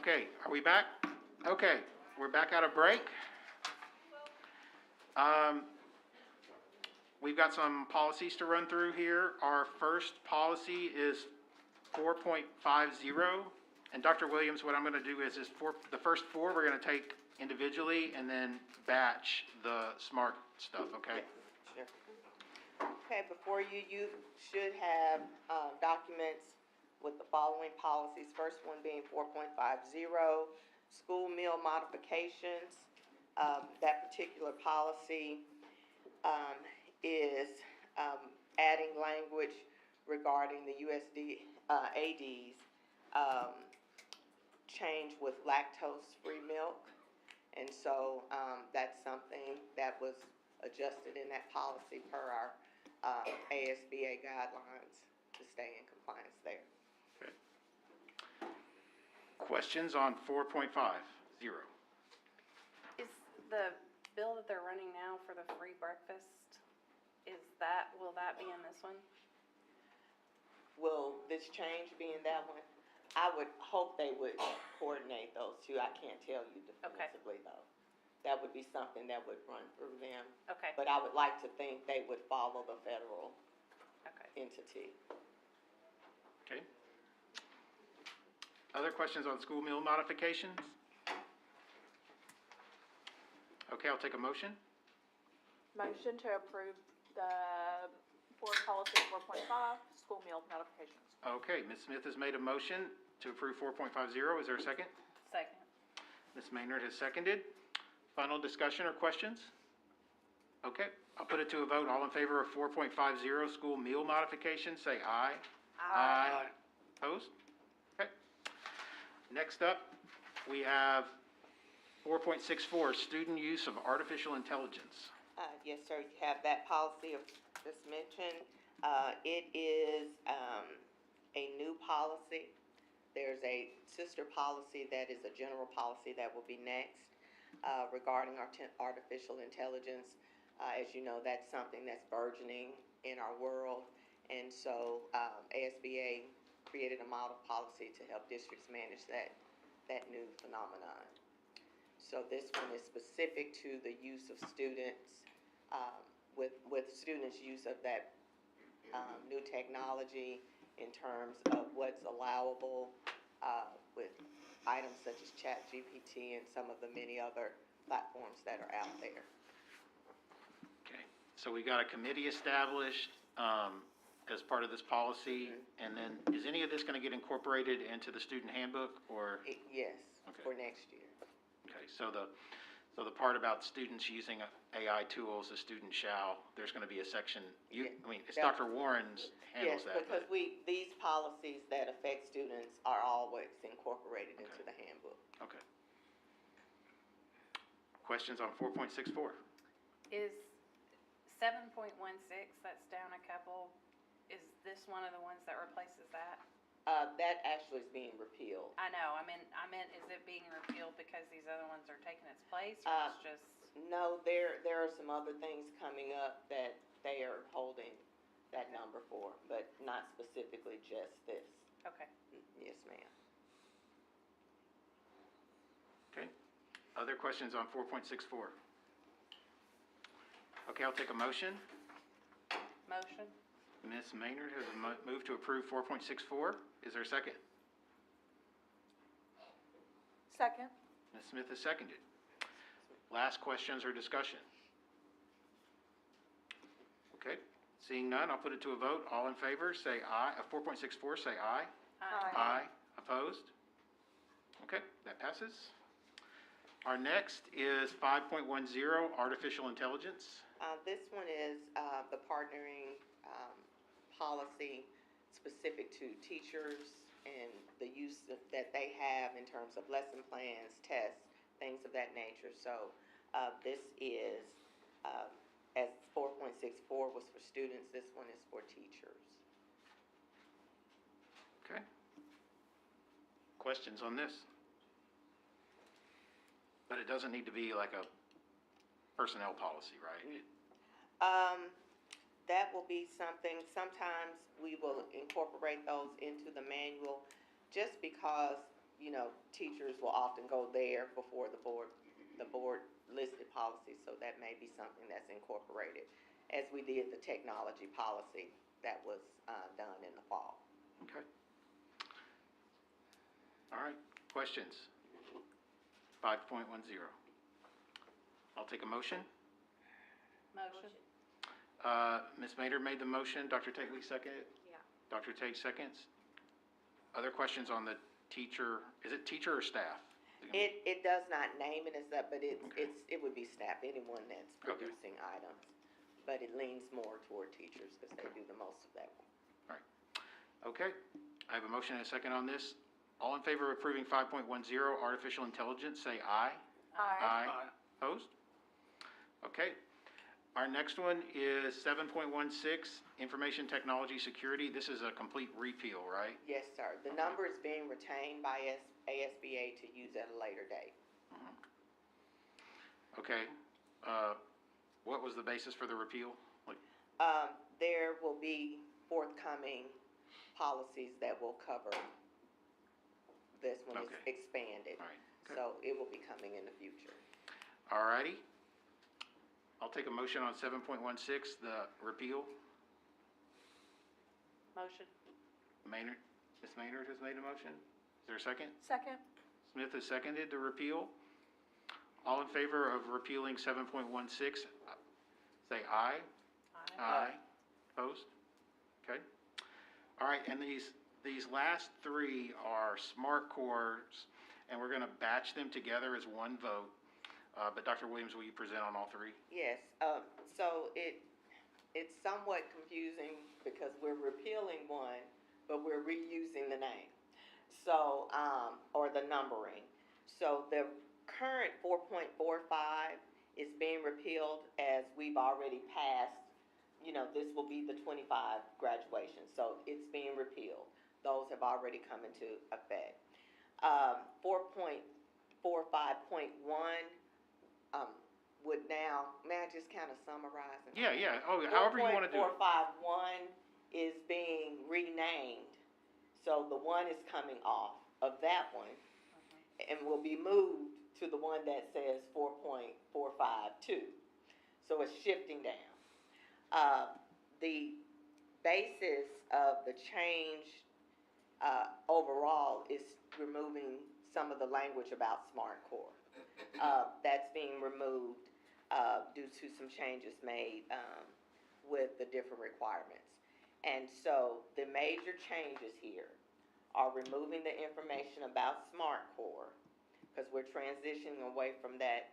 Okay, are we back? Okay, we're back out of break. We've got some policies to run through here. Our first policy is 4.50. And Dr. Williams, what I'm going to do is the first four we're going to take individually and then batch the SMART stuff, okay? Sure. Okay, before you, you should have documents with the following policies. First one being 4.50, school meal modifications. That particular policy is adding language regarding the USD AD's change with lactose-free milk. And so that's something that was adjusted in that policy per our ASBA guidelines to stay in compliance there. Okay. Questions on 4.50? Is the bill that they're running now for the free breakfast, will that be in this one? Will this change be in that one? I would hope they would coordinate those two. I can't tell you definitively though. That would be something that would run through them. Okay. But I would like to think they would follow the federal entity. Okay. Other questions on school meal modifications? Okay, I'll take a motion. Motion to approve the board policy 4.5, school meal modifications. Okay, Ms. Smith has made a motion to approve 4.50. Is there a second? Second. Ms. Maynard has seconded. Final discussion or questions? Okay, I'll put it to a vote. All in favor of 4.50 school meal modifications, say aye. Aye. Opposed? Okay. Next up, we have 4.64, student use of artificial intelligence. Yes, sir, you have that policy just mentioned. It is a new policy. There's a sister policy that is a general policy that will be next regarding artificial intelligence. As you know, that's something that's burgeoning in our world. And so ASBA created a model policy to help districts manage that new phenomenon. So this one is specific to the use of students, with students' use of that new technology in terms of what's allowable with items such as ChatGPT and some of the many other platforms that are out there. Okay, so we got a committee established as part of this policy, and then is any of this going to get incorporated into the student handbook, or? Yes, Okay. for next year. Okay, so the part about students using AI tools, the student shall, there's going to be a section, it's Dr. Warren's handles that. Yes, because these policies that affect students are always incorporated into the handbook. Okay. Questions on 4.64? Is 7.16, that's down a couple, is this one of the ones that replaces that? That actually is being repealed. I know, I meant, is it being repealed because these other ones are taking its place, or it's just? No, there are some other things coming up that they are holding that number for, but not specifically just this. Okay. Yes, ma'am. Okay. Other questions on 4.64? Okay, I'll take a motion. Motion. Ms. Maynard has moved to approve 4.64. Is there a second? Second. Ms. Smith has seconded. Last questions or discussion? Okay, seeing none, I'll put it to a vote. All in favor, say aye. 4.64, say aye. Aye. Opposed? Okay, that passes. Our next is 5.10, artificial intelligence. This one is the partnering policy specific to teachers and the use that they have in terms of lesson plans, tests, things of that nature. So this is, as 4.64 was for students, this one is for teachers. Okay. Questions on this? But it doesn't need to be like a personnel policy, right? That will be something, sometimes we will incorporate those into the manual just because teachers will often go there before the board listed policies, so that may be something that's incorporated, as we did the technology policy that was done in the fall. Okay. All right, questions? 5.10. I'll take a motion. Motion. Ms. Maynard made the motion, Dr. Tately seconded? Yeah. Dr. Tate seconds. Other questions on the teacher, is it teacher or staff? It does not name it as that, but it would be staff, anyone that's producing items. But it leans more toward teachers because they do the most of that. All right. Okay, I have a motion and a second on this. All in favor of approving 5.10, artificial intelligence, say aye. Aye. Aye. Opposed? Okay. Our next one is 7.16, information technology security. This is a complete repeal, right? Yes, sir. The number is being retained by ASBA to use at a later date. Okay. What was the basis for the repeal? There will be forthcoming policies that will cover this when it's expanded. All right. Okay. So it will be coming in the future. All righty. I'll take a motion on 7.16, the repeal. Motion. Maynard, Ms. Maynard has made a motion. Is there a second? Second. Smith has seconded to repeal. All in favor of repealing 7.16, say aye. Aye. Opposed? Okay. All right, and these last three are SMART cores, and we're gonna batch them together as one vote. But Dr. Williams, will you present on all three? Yes, so it's somewhat confusing because we're repealing one, but we're reusing the name. So, or the numbering. So the current 4.45 is being repealed as we've already passed, this will be the 25 graduation. So it's being repealed. Those have already come into effect. 4.45.1 would now, may I just kind of summarize? Yeah. Oh, however you want to do it. 4.451 is being renamed. So the one is coming off of that one and will be moved to the one that says 4.452. So it's shifting down. The basis of the change overall is removing some of the language about SMART-Core. That's being removed due to some changes made with the different requirements. And so the major changes here are removing the information about SMART-Core, because we're transitioning away from that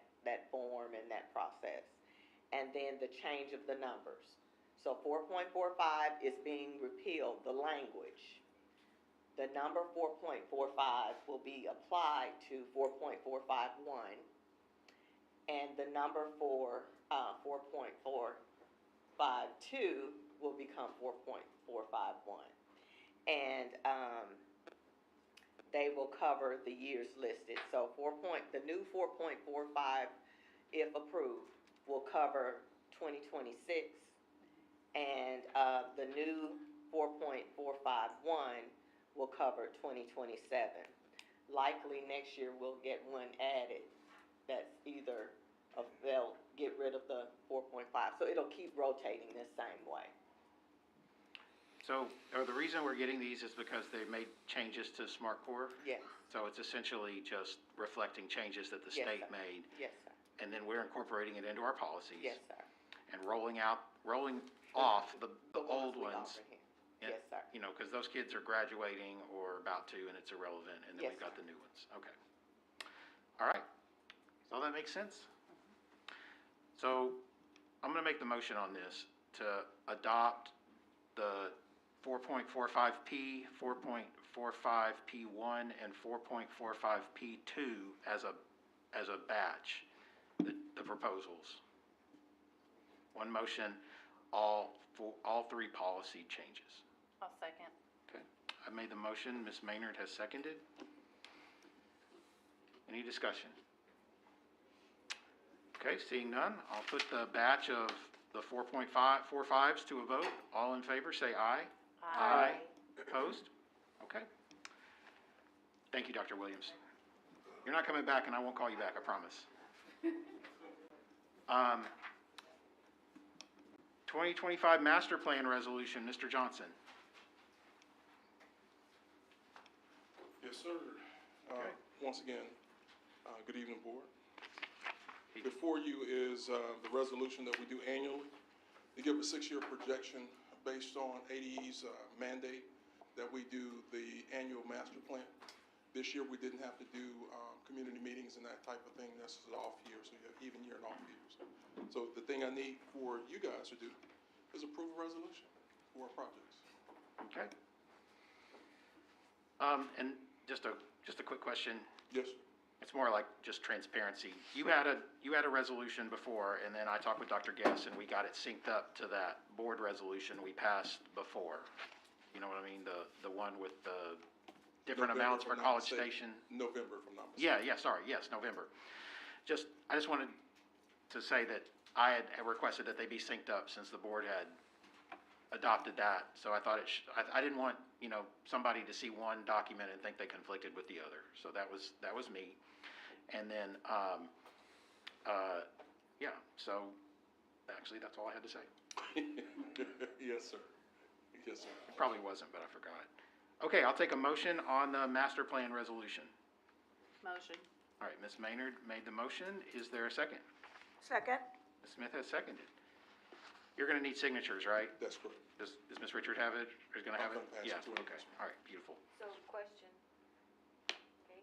form and that process. And then the change of the numbers. So 4.45 is being repealed, the language. The number 4.45 will be applied to 4.451, and the number for 4.452 will become 4.451. And they will cover the years listed. So the new 4.45, if approved, will cover 2026, and the new 4.451 will cover 2027. Likely next year we'll get one added that's either they'll get rid of the 4.5. So it'll keep rotating this same way. So the reason we're getting these is because they made changes to SMART-Core? Yes. So it's essentially just reflecting changes that the state made. Yes, sir. And then we're incorporating it into our policies. Yes, sir. And rolling off the old ones. Yes, sir. Because those kids are graduating or about to, and it's irrelevant, and then Yes, we've got sir. the new ones. Okay. All right. Does all that make sense? So I'm going to make the motion on this to adopt the 4.45P, 4.45P1, and 4.45P2 as a batch, the proposals. One motion, all three policy changes. I'll second. Okay, I made the motion, Ms. Maynard has seconded. Any discussion? Okay, seeing none, I'll put the batch of the 4.45s to a vote. All in favor, say aye. Aye. Opposed? Okay. Thank you, Dr. Williams. You're not coming back, and I won't call you back, I promise. 2025 Master Plan Resolution, Mr. Johnson. Yes, sir. Once again, good evening, Board. Before you is the resolution that we do annually to give a 6-year projection based on ADE's mandate that we do the annual master plan. This year, we didn't have to do community meetings and that type of thing. This is an off year, so you have even year and off years. So the thing I need for you guys to do is approve a resolution for our projects. Okay. And just a quick question. Yes, sir. It's more like just transparency. You had a resolution before, and then I talked with Dr. Guess, and we got it synced up to that board resolution we passed before. You know what I mean? The one with the different November, amounts for if I'm not College mistaken. Station. November, if I'm not mistaken. Yeah, sorry, yes, November. I just wanted to say that I had requested that they be synced up since the board had adopted that. So I thought I didn't want, somebody to see one document and think they conflicted with the other. So that was me. And then, so actually that's all I had to say. Yes, sir. Yes, sir. It probably wasn't, but I forgot. Okay, I'll take a motion on the master plan resolution. Motion. All right, Ms. Maynard made the motion. Is there a second? Second. Ms. Smith has seconded. You're gonna need signatures, right? That's correct. Does Ms. Richard have it, or is gonna have it? I'm gonna pass it Yeah, to her. okay, all right, beautiful. So, question. Okay.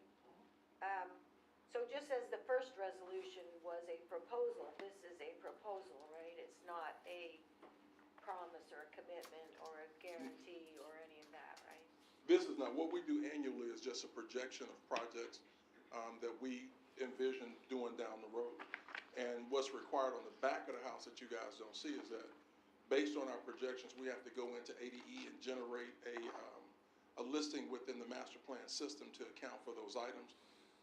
So just as the first resolution was a proposal, this is a proposal, right? It's not a promise or a commitment or a guarantee or any of that, right? This is not, what we do annually is just a projection of projects that we envision doing down the road. And what's required on the back of the house that you guys don't see is that based on our projections, we have to go into ADE and generate a listing within the master plan system to account for those items.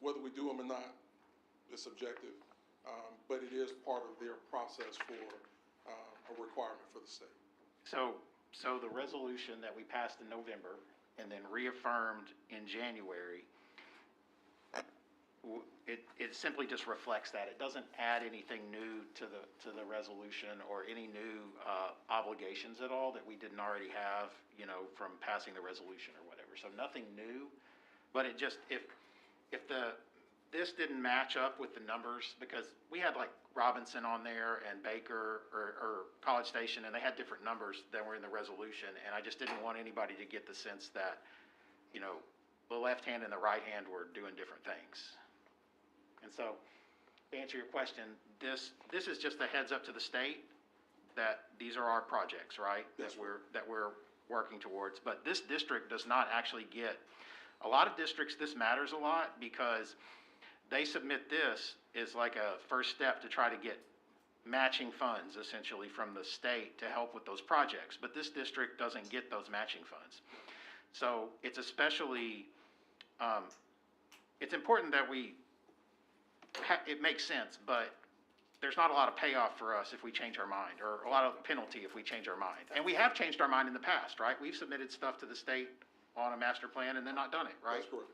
Whether we do them or not is subjective, but it is part of their process for a requirement for the state. So the resolution that we passed in November and then reaffirmed in January, it simply just reflects that. It doesn't add anything new to the resolution or any new obligations at all that we didn't already have, from passing the resolution or whatever. So nothing new, but it just, if this didn't match up with the numbers, because we had like Robinson on there and Baker or College Station, and they had different numbers than were in the resolution, and I just didn't want anybody to get the sense that, the left hand and the right hand were doing different things. And so, to answer your question, this is just a heads up to the state that these are our projects, right? That we're working towards. But this district does not actually get, a lot of districts, this matters a lot because they submit this as like a first step to try to get matching funds essentially from the state to help with those projects. But this district doesn't get those matching funds. So it's especially, it's important that it makes sense, but there's not a lot of payoff for us if we change our mind, or a lot of penalty if we change our mind. And we have changed our mind in the past, right? We've submitted stuff to the state on a master plan and then not done it, right? That's correct.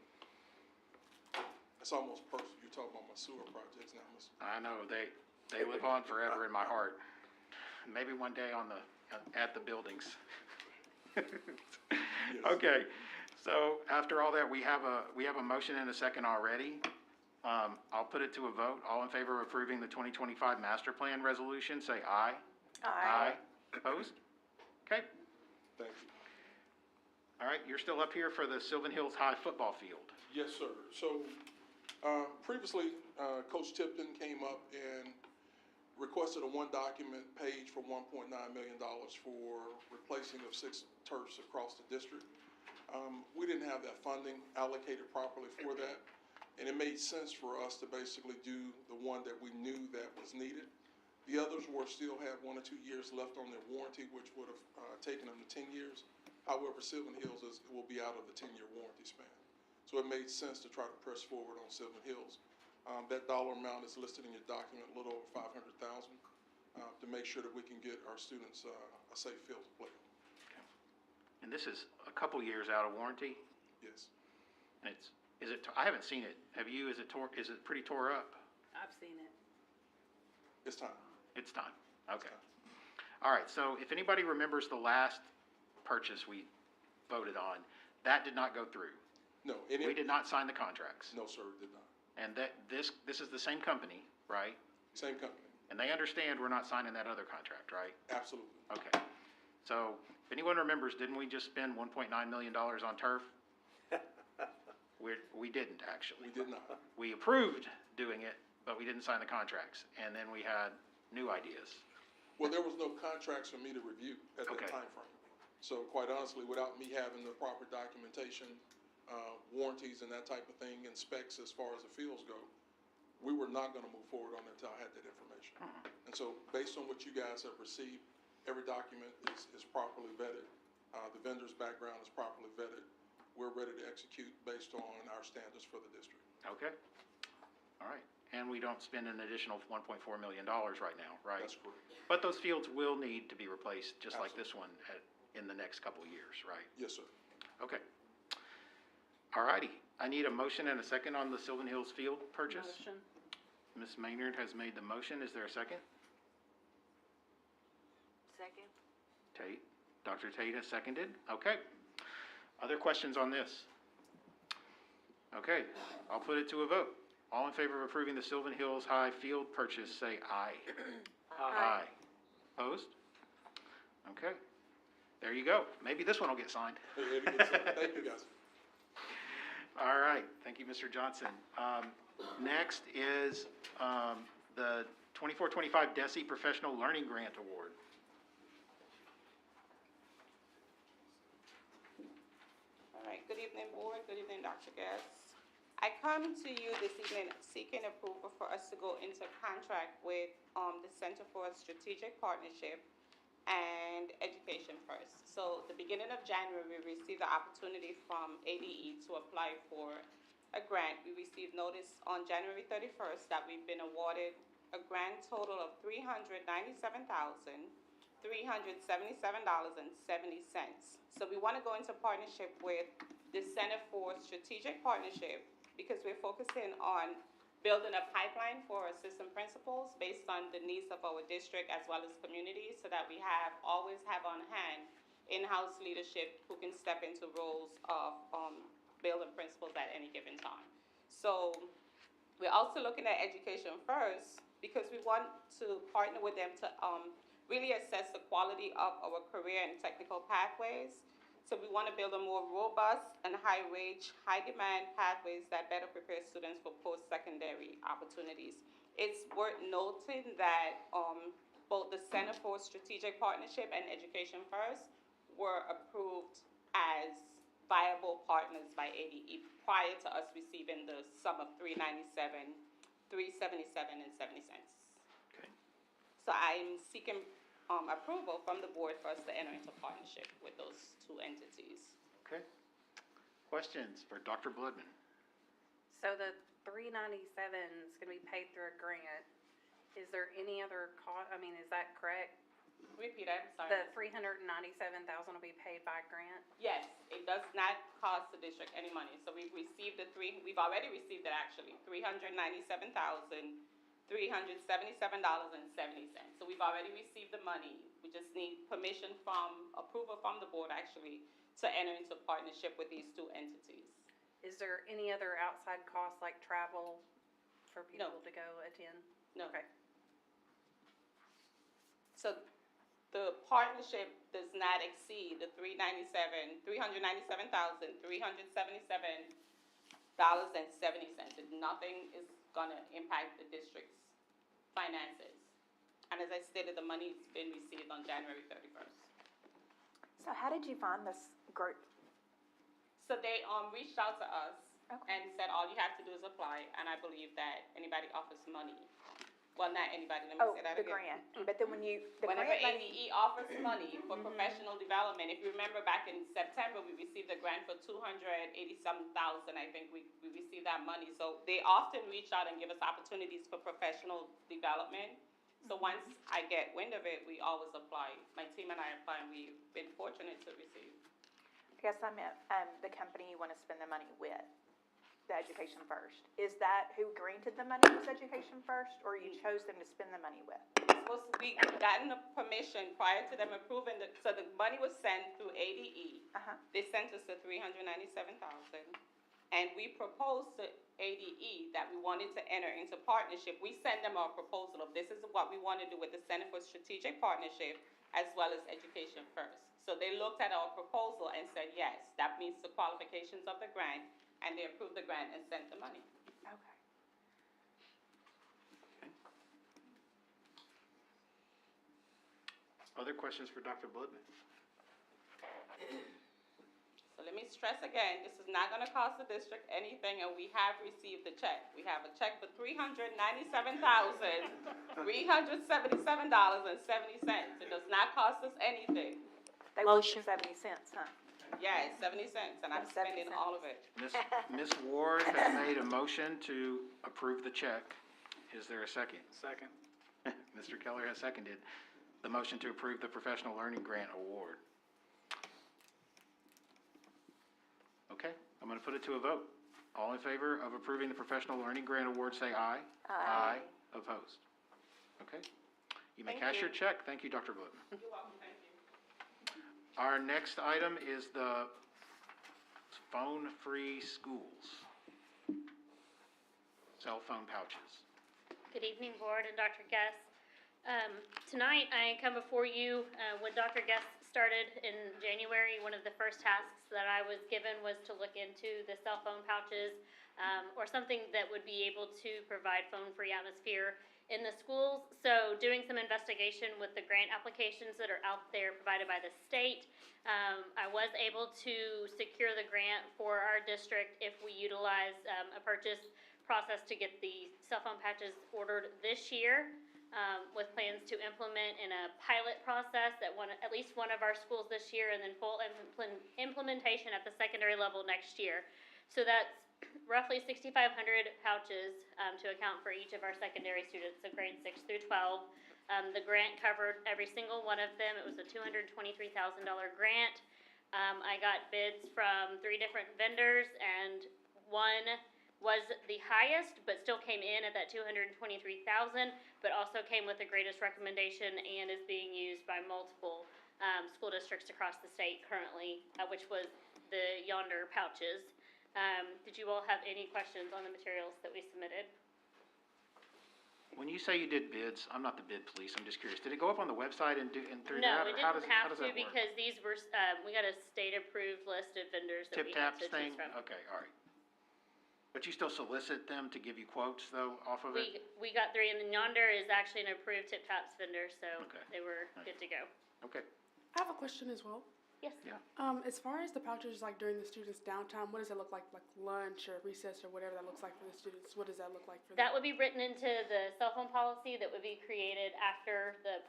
It's almost personal. You're talking about my sewer projects now, Mr. I know, they live on forever in my heart. Maybe one day at the buildings. Yes. Okay, so after all that, we have a motion and a second already. I'll put it to a vote. All in favor of approving the 2025 master plan resolution, say aye. Aye. Opposed? Okay. Thank you. All right, you're still up here for the Sylvan Hills High football field. Yes, sir. So, previously, Coach Tipton came up and requested a one-document page for $1.9 million for replacing of 6 turfs across the district. We didn't have that funding allocated properly for that, and it made sense for us to basically do the one that we knew that was needed. The others still have 1 or 2 years left on their warranty, which would have taken them to 10 years. However, Sylvan Hills will be out of the 10-year warranty span. So it made sense to try to press forward on Sylvan Hills. That dollar amount is listed in your document, a little over $500,000, to make sure that we can get our students a safe field to play on. And this is a couple years out of warranty? Yes. And Is it, I haven't seen it. Have you? Is it pretty tore up? I've seen it. It's time. It's time. Okay. All right, so if anybody remembers the last purchase we voted on, that did not go through. No. We did not sign the contracts. No, sir, did not. And this is the same company, right? Same company. And they understand we're not signing that other contract, right? Absolutely. Okay. So if anyone remembers, didn't we just spend $1.9 million on turf? We didn't, actually. We did not. We approved doing it, but we didn't sign the contracts. And then we had new ideas. Well, there was no contracts for me to review at that Okay. time frame. So quite honestly, without me having the proper documentation, warranties and that type of thing, and specs as far as the fields go, we were not gonna move forward on it until I had that information. And so based on what you guys have received, every document is properly vetted. The vendor's background is properly vetted. We're ready to execute based on our standards for the district. Okay. All right. And we don't spend an additional $1.4 million right now, right? That's correct. But those fields will need to be replaced, just like this one, in the next couple of years, right? Yes, sir. Okay. All righty. I need a motion and a second on the Sylvan Hills field purchase. Motion. Ms. Maynard has made the motion. Is there a second? Second. Tate. Dr. Tate has seconded. Okay. Other questions on this? Okay. I'll put it to a vote. All in favor of approving the Sylvan Hills High field purchase, say aye. Aye. Opposed? Okay. There you go. Maybe this one will get signed. Thank you, guys. All right. Thank you, Mr. Johnson. Next is the 24-25 DESE Professional Learning Grant Award. All right, good evening, board. Good evening, Dr. Guest. I come to you this evening seeking approval for us to go into contract with the Center for Strategic Partnership and Education First. So the beginning of January, we received the opportunity from ADE to apply for a grant. We received notice on January 31st that we've been awarded a grand total of $397,377.70. So we want to go into partnership with the Center for Strategic Partnership because we're focusing on building a pipeline for assistant principals based on the needs of our district as well as communities, so that we always have on hand in-house leadership who can step into roles of building principals at any given time. So we're also looking at Education First because we want to partner with them to really assess the quality of our career and technical pathways. So we want to build a more robust and high-wage, high-demand pathways that better prepare students for post-secondary opportunities. It's worth noting that both the Center for Strategic Partnership and Education First were approved as viable partners by ADE prior to us receiving the sum of $377.70. Okay. So I'm seeking approval from the board for us to enter into partnership with those two entities. Okay. Questions for Dr. Bloodman? So the $397 is gonna be paid through a grant. Is there any other cost, is that correct? Repeat, I'm sorry. The $397,000 will be paid by grant? Yes, it does not cost the district any money. So we've already received it actually, $397,377.70. So we've already received the money. We just need approval from the board actually, to enter into partnership with these two entities. Is there any other outside costs like travel for people to go attend? No. Okay. So the partnership does not exceed the $397,377.70. Nothing is gonna impact the district's finances. And as I stated, the money's been received on January 31st. So how did you find this group? So they reached out to us and said, all you have to do is apply, and I believe that anybody offers money. Well, not anybody, let me say that the again. grant. But then Whenever ADE offers money for professional development, if you remember back in September, we received a grant for $280-some thousand, I think we received that money. So they often reach out and give us opportunities for professional development. So once I get wind of it, we always apply. My team and I apply, and we've been fortunate to receive. I guess I meant the company you want to spend the money with. the Education First. Is that who granted the money was Education First, or you chose them to spend the money with? We gotten the permission prior to them approving so the money was sent through ADE. They sent us the $397,000, and we proposed to ADE that we wanted to enter into partnership. We send them our proposal of this is what we want to do with the Center for Strategic Partnership as well as Education First. So they looked at our proposal and said, yes, that meets the qualifications of the grant, and they approved the grant and sent the money. Okay. Other questions for Dr. Bludman? So let me stress again, this is not gonna cost the district anything, and we have received the check. We have a check for $397,377.70. It does not cost us anything. They want 70 cents, huh? Yeah, it's 70 cents, and I'm spending all of it. Ms. Ward has made a motion to approve the check. Is there a second? Second. Mr. Keller has seconded the motion to approve the Professional Learning Grant Award. Okay, I'm going to put it to a vote. All in favor of approving the Professional Learning Grant Award, say aye. Aye. Opposed? Okay. You may Thank cash you. your check. Thank you, Dr. Bludman. You're welcome, thank you. Our next item is the phone-free schools. Cell phone pouches. Good evening, Board and Dr. Guest. Tonight, I come before you, when Dr. Guest started in January, one of the first tasks that I was given was to look into the cell phone pouches, or something that would be able to provide phone-free atmosphere in the schools. So doing some investigation with the grant applications that are out there provided by the state, I was able to secure the grant for our district if we utilize a purchase process to get the cell phone patches ordered this year, with plans to implement in a pilot process at least one of our schools this year, and then full implementation at the secondary level next year. So that's roughly 6,500 pouches to account for each of our secondary students, so grades 6 through 12. The grant covered every single one of them. It was a $223,000 grant. I got bids from 3 different vendors, and one was the highest, but still came in at that $223,000, but also came with the greatest recommendation and is being used by multiple school districts across the state currently, which was the Yonder pouches. Did you all have any questions on the materials that we submitted? When you say you did bids, I'm not the bid police, I'm just curious. Did it go up on the website and through No, that? it Or how didn't does have that to work? because these were, we got a state-approved list of vendors that Tip we had taps to thing? choose from. Okay, all right. But you still solicit them to give you quotes though off of it? We got 3, and then Yonder is actually an approved Tip Taps vendor, so Okay. they were good to go. Okay. I have a question as well. Yes. Yeah. As far as the pouches, like during the students' downtime, what does it look like lunch or recess or whatever that looks like for the students? What does that look like for them? That would be written into the cell phone policy that would be created after the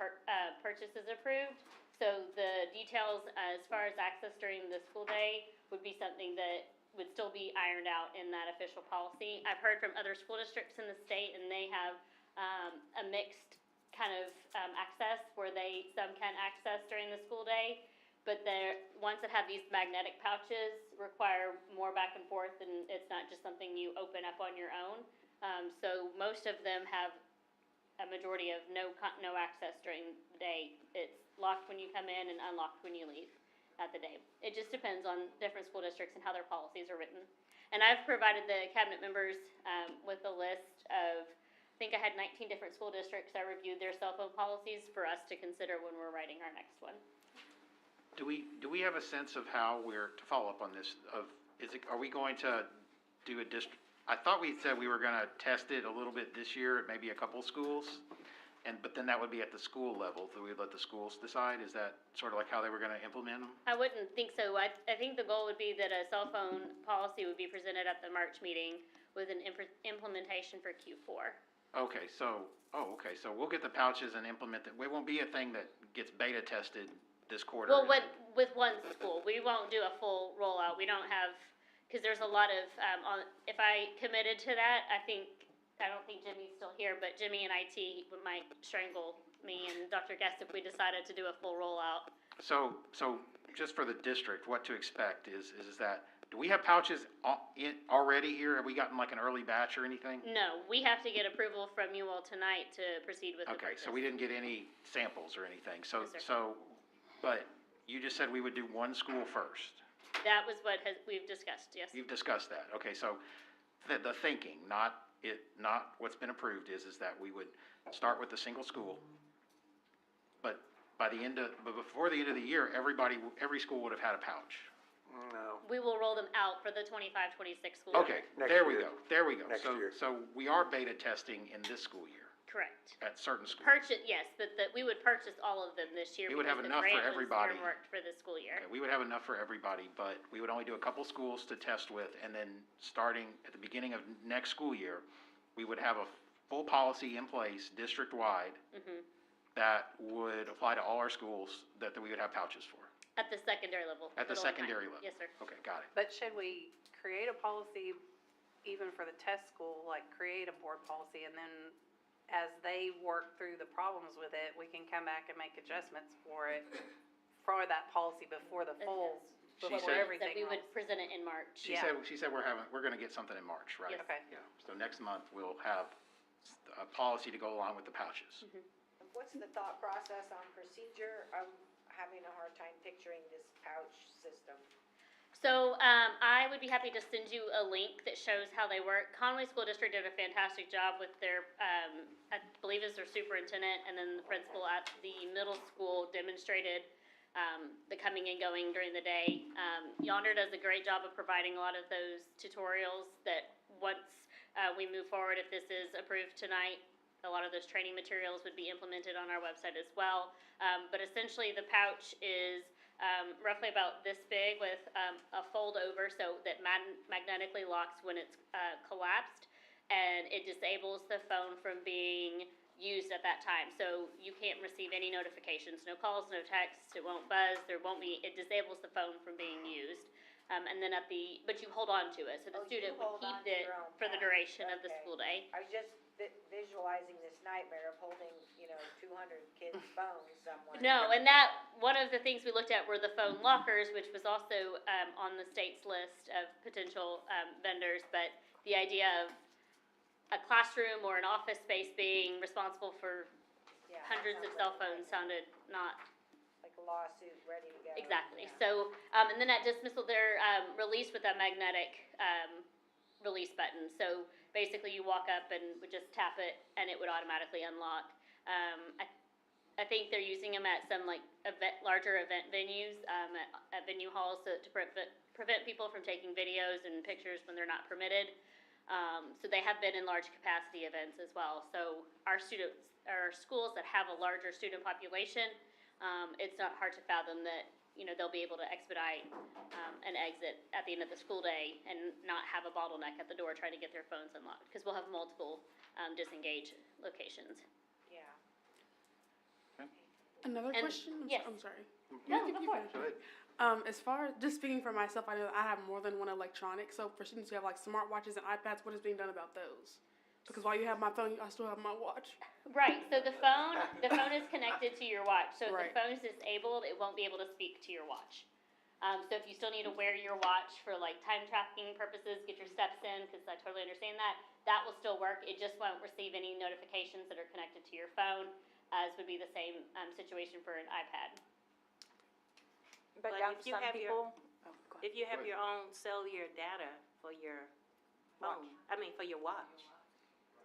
purchase is approved. So the details as far as access during the school day would be something that would still be ironed out in that official policy. I've heard from other school districts in the state, and they have a mixed kind of access where some can access during the school day, but the ones that have these magnetic pouches require more back and forth, and it's not just something you open up on your own. So most of them have a majority of no access during the day. It's locked when you come in and unlocked when you leave at the day. It just depends on different school districts and how their policies are written. And I've provided the cabinet members with a list of, I think I had 19 different school districts. I reviewed their cell phone policies for us to consider when we're writing our next one. Do we have a sense of how we're, to follow up on this, are we going to do a district? I thought we said we were going to test it a little bit this year at maybe a couple schools, but then that would be at the school level, so we'd let the schools decide? Is that sort of like how they were going to implement them? I wouldn't think so. I think the goal would be that a cell phone policy would be presented at the March meeting with an implementation for Q4. Okay, so we'll get the pouches and implement it. It won't be a thing that gets beta tested this quarter. Well, with one school, we won't do a full rollout. We don't have, because there's a lot of, if I committed to that, I don't think Jimmy's still here, but Jimmy and IT might strangle me and Dr. Guest if we decided to do a full rollout. So just for the district, what to expect is that Do we have pouches already here? Have we gotten like an early batch or anything? No, we have to get approval from you all tonight to proceed with the Okay, purchase. so we didn't get any samples or anything, so, No, sir. but you just said we would do one school first. That was what we've discussed, yes. You've discussed that, okay, so the thinking, not what's been approved is that we would start with a single school, but before the end of the year, every school would have had a pouch. No. We will roll them out for the 25-26 school year. Okay, there we go. Next year. So we are beta testing in this school year Correct. at certain schools. Yes, but we would purchase all of them this year. We would have because enough the for grant was everybody. earmarked for this school year. Okay, we would have enough for everybody, but we would only do a couple schools to test with, and then starting at the beginning of next school year, we would have a full policy in place, district-wide, that would apply to all our schools that we would have pouches for. At the secondary level. At the middle and high. secondary level? Yes, sir. Okay, got it. But should we create a policy even for the test school, like create a board policy, and then as they work through the problems with it, we can come back and make adjustments for it, for that policy before the full, She before said- everything That we would else. present it in March. She said we're gonna get something in March, right? Yes. Okay. Yeah, so next month we'll have a policy to go along with the pouches. What's the thought process on procedure? I'm having a hard time picturing this pouch system. So, I would be happy to send you a link that shows how they work. Conway School District did a fantastic job with their, I believe it's their superintendent, and then the principal at the middle school demonstrated, the coming and going during the day. Yonder does a great job of providing a lot of those tutorials that once, we move forward, if this is approved tonight, a lot of those training materials would be implemented on our website as well. But essentially, the pouch is roughly about this big with a fold over so that magnetically locks when it's collapsed, and it disables the phone from being used at that time. So you can't receive any notifications, no calls, no texts, it won't buzz, it disables the phone from being used. And then but you hold on to it, so the student would keep it for the duration of the school day. I was just visualizing this nightmare of holding, 200 kids' phones somewhere. No, and one of the things we looked at were the phone lockers, which was also on the state's list of potential vendors, but the idea of a classroom or an office space being responsible for hundreds of cell phones sounded not like a lawsuit ready to go. exactly. So, and then at dismissal, they're released with a magnetic release button. So basically, you walk up and would just tap it, and it would automatically unlock. I think they're using them at some larger event venues, at venue halls to prevent people from taking videos and pictures when they're not permitted. So they have been in large capacity events as well. So our schools that have a larger student population, it's not hard to fathom that they'll be able to expedite an exit at the end of the school day and not have a bottleneck at the door trying to get their phones unlocked, because we'll have multiple disengaged locations. Yeah. Another And- question? yes. I'm sorry. No, You go can for it. finish. As far as, just speaking for myself, I know that I have more than one electronic, so for students who have smartwatches and iPads, what is being done about those? Because while you have my phone, I still have my watch. Right, so the phone is connected to your watch, so if Right. the phone's disabled, it won't be able to speak to your watch. So if you still need to wear your watch for time tracking purposes, get your steps in, because I totally understand that will still work. It just won't receive any notifications that are connected to your phone, as would be the same situation for an iPad. But if you some have people, If you have your own cellular data for your phone, for your watch,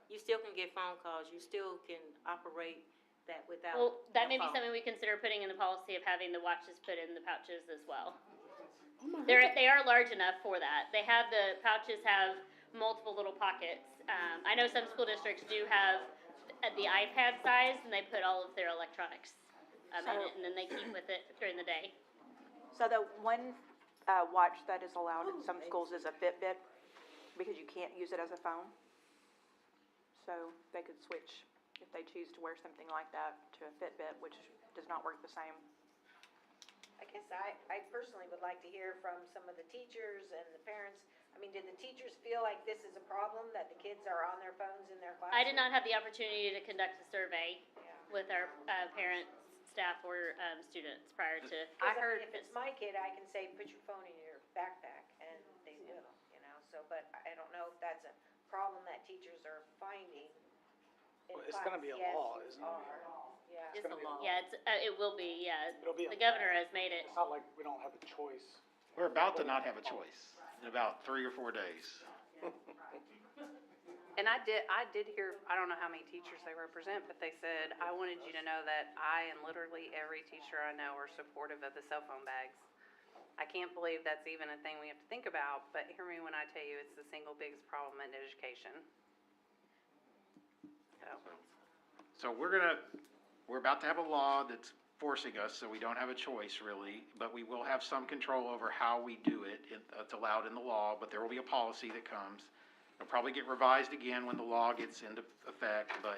you still can get phone calls, you still can operate that without Well, that may your be phone. something we consider putting in the policy of having the watches put in the pouches as well. Oh my They are large enough for that. The pouches have multiple little pockets. I know some school districts do have the iPad size, and they put all of their electronics in it, and then they keep with it during the day. so the one watch that is allowed in some schools is a Fitbit, because you can't use it as a phone. So they could switch, if they choose to wear something like that, to a Fitbit, which does not work the same. I guess I personally would like to hear from some of the teachers and the parents. Did the teachers feel like this is a problem, that the kids are on their phones in their classroom? I did not have the opportunity to conduct a survey with our parents, staff, or students prior to. If it's my kid, I can say, put your phone in your backpack, and so, but I don't know if that's a problem that teachers are finding. in Well, it's gonna be a class. law, Yes, isn't you it? are. Yeah. It's gonna be a law. Yeah, it will be, yeah. It'll be a The governor has made it. It's not like we don't have a choice. We're about to not have a choice in about 3 or 4 days. And I did hear, I don't know how many teachers they represent, but they said, I wanted you to know that I and literally every teacher I know are supportive of the cell phone bags. I can't believe that's even a thing we have to think about, but hear me when I tell you it's the single biggest problem in education. So we're about to have a law that's forcing us, so we don't have a choice really, but we will have some control over how we do it. It's allowed in the law, but there will be a policy that comes. It'll probably get revised again when the law gets into effect, but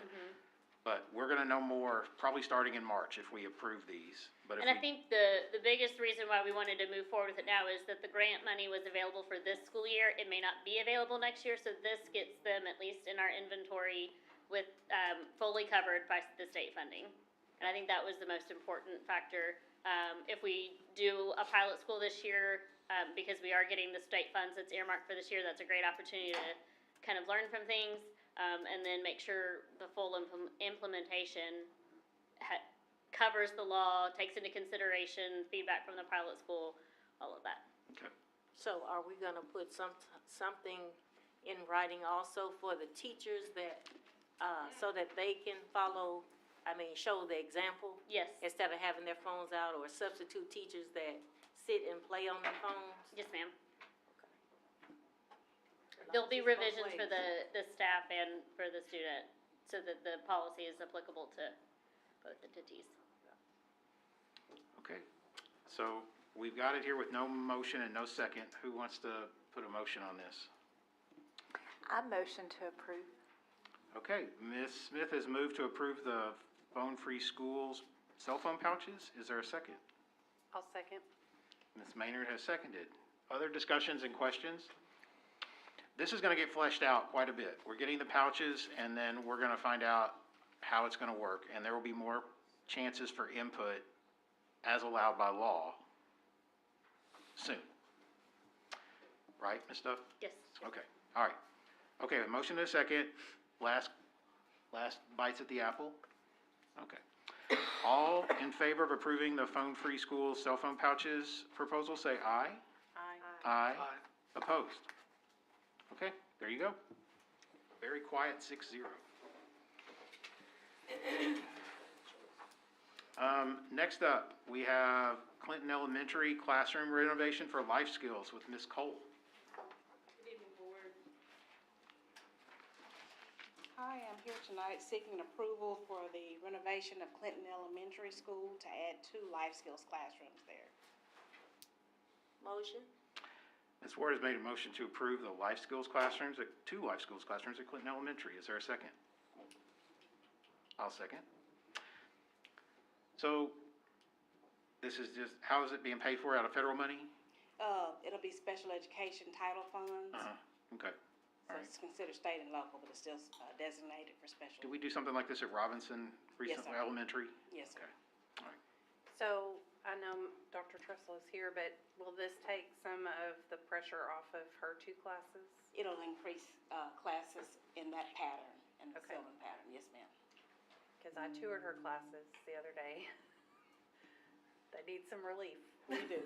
we're gonna know more, probably starting in March if we approve these. But if And I think the biggest reason why we wanted to move forward with it now is that the grant money was available for this school year. It may not be available next year, so this gets them at least in our inventory with, fully covered by the state funding. And I think that was the most important factor. If we do a pilot school this year, because we are getting the state funds that's earmarked for this year, that's a great opportunity to kind of learn from things, and then make sure the full implementation covers the law, takes into consideration feedback from the pilot school, all of that. Okay. So are we gonna put something in writing also for the teachers that, so that they can follow, show the example? Yes. Instead of having their phones out, or substitute teachers that sit and play on their phones? Yes, ma'am. There'll be revisions for the staff and for the student, so that the policy is applicable to both entities. Okay, so we've got it here with no motion and no second. Who wants to put a motion on this? I motion to approve. Okay, Ms. Smith has moved to approve the phone-free schools cell phone pouches. Is there a second? I'll second. Ms. Maynard has seconded. Other discussions and questions? This is gonna get fleshed out quite a bit. We're getting the pouches, and then we're gonna find out how it's gonna work, and there will be more chances for input as allowed by law soon. Right, Ms. Duff? Yes. Okay, all right. Okay, a motion and a second. Last bites at the apple? Okay. All in favor of approving the phone-free school cell phone pouches proposal, say aye. Aye. Aye. Opposed? Okay, there you go. Very quiet, 6-0. Next up, we have Clinton Elementary classroom renovation for life skills with Ms. Cole. Good evening, board. Hi, I'm here tonight seeking approval for the renovation of Clinton Elementary School to add 2 life skills classrooms there. Motion? Ms. Ward has made a motion to approve the life skills classrooms, 2 life skills classrooms at Clinton Elementary. Is there a second? I'll second. So, this is just, how is it being paid for, out of federal money? It'll be special education title funds. Okay. So it's considered state and local, but it's still designated for special. Did we do something like this at Robinson recently, sir. Elementary? Yes, sir. Okay. All right. So, I know Dr. Tressel is here, but will this take some of the pressure off of her 2 classes? It'll increase classes in that pattern, in the Okay. Sylvan pattern, yes, ma'am. Because I toured her classes the other day. They need some relief. We do.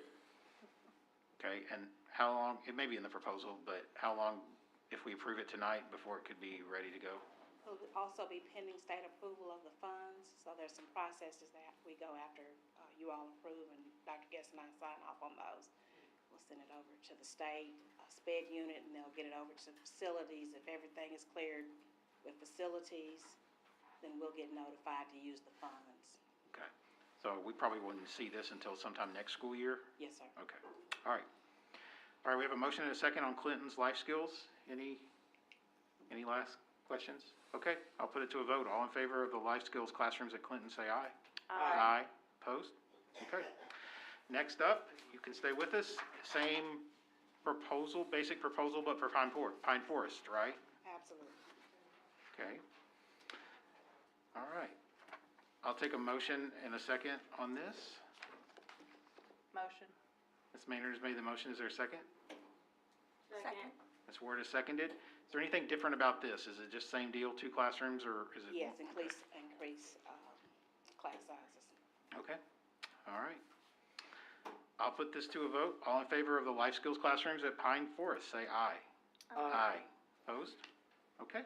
Okay, and how long, it may be in the proposal, but how long, if we approve it tonight, before it could be ready to go? It'll also be pending state approval of the funds, so there's some processes that we go after you all approve, and Dr. Guest and I sign off on those. We'll send it over to the state sped unit, and they'll get it over to facilities. If everything is cleared with facilities, then we'll get notified to use the funds. Okay, so we probably wouldn't see this until sometime next school year? Yes, sir. Okay, all right. All right, we have a motion and a second on Clinton's life skills. Any last questions? Okay, I'll put it to a vote. All in favor of the life skills classrooms at Clinton, say aye. Aye. Opposed? Okay. Next up, you can stay with us. Same proposal, basic proposal, but for Pine Forest, right? Absolutely. Okay. All right. I'll take a motion and a second on this. Motion. Ms. Maynard has made the motion. Is there a second? Second. Ms. Ward has seconded. Is there anything different about this? Is it just same deal, 2 classrooms, or is it? Yes, increase, class sizes. Okay, all right. I'll put this to a vote. All in favor of the life skills classrooms at Pine Forest, say aye. Aye. Opposed? Okay,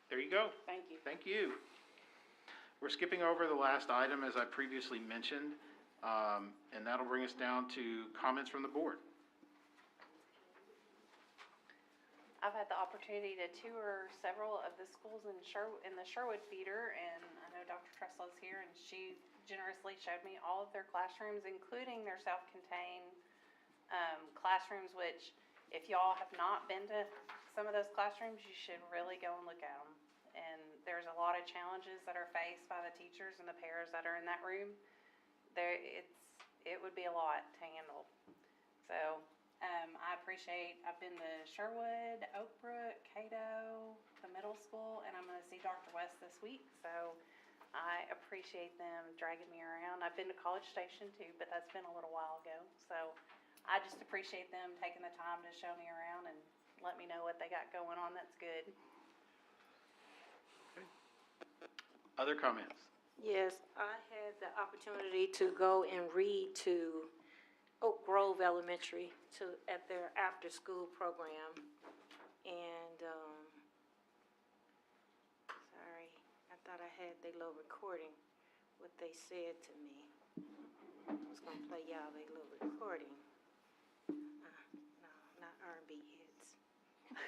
there you go. Thank you. Thank you. We're skipping over the last item, as I previously mentioned, and that'll bring us down to comments from the board. I've had the opportunity to tour several of the schools in the Sherwood feeder, and I know Dr. Tressla's here, and she generously showed me all of their classrooms, including their self-contained classrooms, which if y'all have not been to some of those classrooms, you should really go and look at them. And there's a lot of challenges that are faced by the teachers and the pairs that are in that room. It would be a lot to handle. So I've been to Sherwood, Oakbrook, Cato, the middle school, and I'm going to see Dr. West this week. So I appreciate them dragging me around. I've been to College Station too, but that's been a little while ago. So I just appreciate them taking the time to show me around and let me know what they got going on. That's good. Other comments? Yes, I had the opportunity to go and read to Oak Grove Elementary at their after-school program. And, sorry, I thought I had their little recording, what they said to me. I was gonna play y'all their little recording. No, not R&B hits. I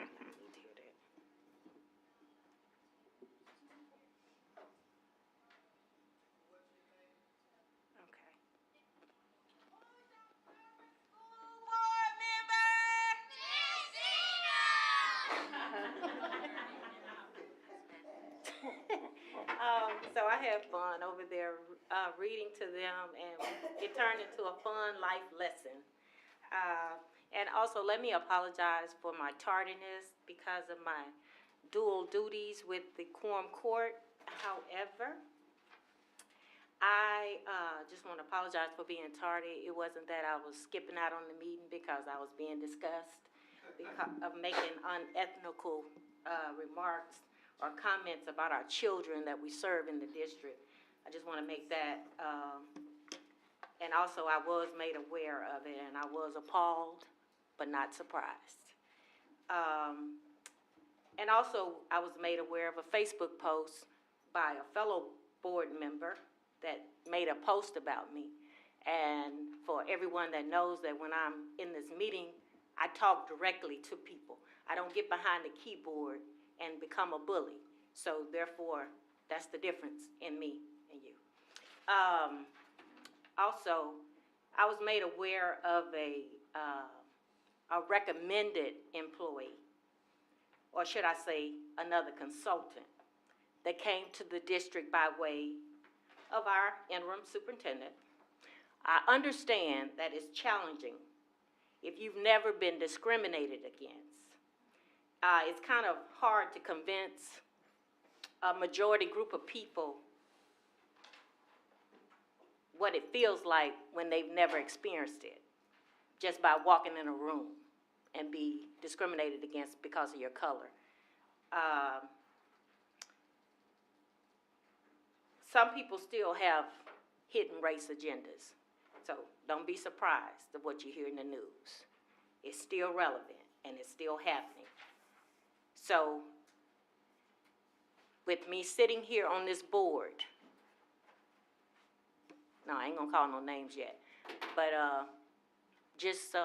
need to hear that. Okay. So I had fun over there reading to them, and it turned into a fun life lesson. And also, let me apologize for my tardiness because of my dual duties with the quorum court. However, I just want to apologize for being tardy. It wasn't that I was skipping out on the meeting because I was being discussed of making unethical remarks or comments about our children that we serve in the district. I just want to make that, and also I was made aware of it, and I was appalled, but not surprised. And also, I was made aware of a Facebook post by a fellow board member that made a post about me. And for everyone that knows that when I'm in this meeting, I talk directly to people. I don't get behind the keyboard and become a bully. So therefore, that's the difference in me and you. Also, I was made aware of a recommended employee, or should I say another consultant, that came to the district by way of our interim superintendent. I understand that it's challenging if you've never been discriminated against. It's kind of hard to convince a majority group of people what it feels like when they've never experienced it, just by walking in a room and be discriminated against because of your color. Some people still have hidden race agendas, so don't be surprised at what you hear in the news. It's still relevant and it's still happening. So, with me sitting here on this board, no, I ain't gonna call no names yet, but just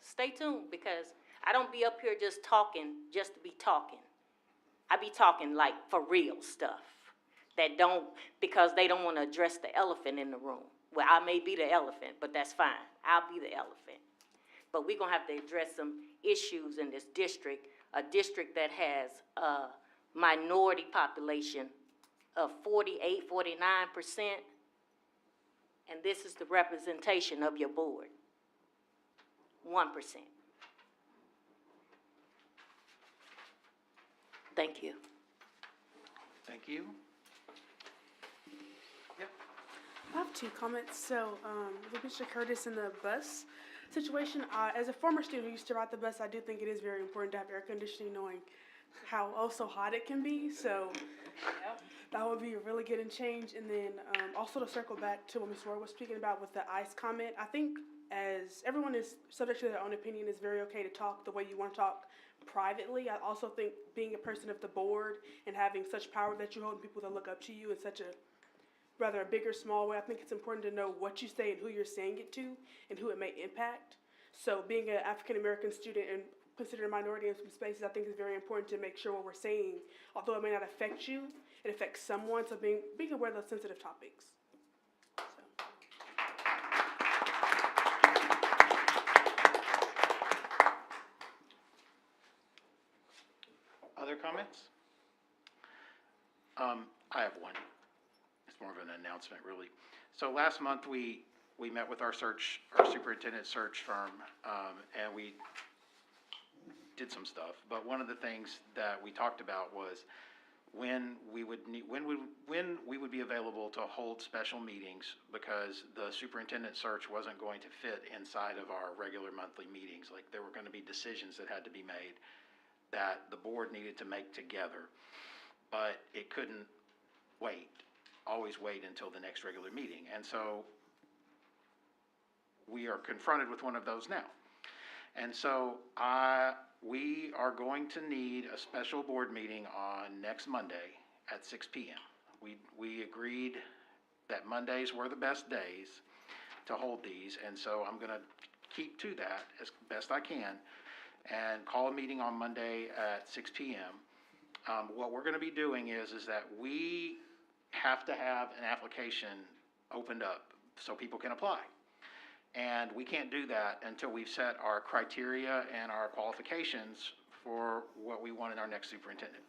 stay tuned, because I don't be up here just talking just to be talking. I be talking like for real stuff that don't, because they don't want to address the elephant in the room. Well, I may be the elephant, but that's fine. I'll be the elephant. But we're gonna have to address some issues in this district, a district that has a minority population of 48, 49%, and this is the representation of your board, 1%. Thank you. Thank you. I have 2 comments. So, with Mr. Curtis in the bus, situation, as a former student who used to ride the bus, I do think it is very important to have air conditioning, knowing how so hot it can be. So that would be a really good change. And then also to circle back to what Ms. Roy was speaking about with the ICE comment, I think as everyone is subject to their own opinion, it's very okay to talk the way you want to talk privately. I also think being a person of the board and having such power that you hold people that look up to you in such a rather a big or small way, I think it's important to know what you say and who you're saying it to and who it may impact. So being an African American student and considered a minority in some spaces, I think is very important to make sure what we're saying, although it may not affect you, it affects someone. So being aware of those sensitive topics. Other comments? I have one. It's more of an announcement, really. So last month, we met with our superintendent search firm, and we did some stuff. But one of the things that we talked about was when we would be available to hold special meetings, because the superintendent search wasn't going to fit inside of our regular monthly meetings. Like, there were going to be decisions that had to be made that the board needed to make together, but it couldn't always wait until the next regular meeting. And so we are confronted with one of those now. And so we are going to need a special board meeting on next Monday at 6 p.m. We agreed that Mondays were the best days to hold these, and so I'm going to keep to that as best I can and call a meeting on Monday at 6 p.m. What we're going to be doing is that we have to have an application opened up so people can apply. And we can't do that until we've set our criteria and our qualifications for what we want in our next superintendent.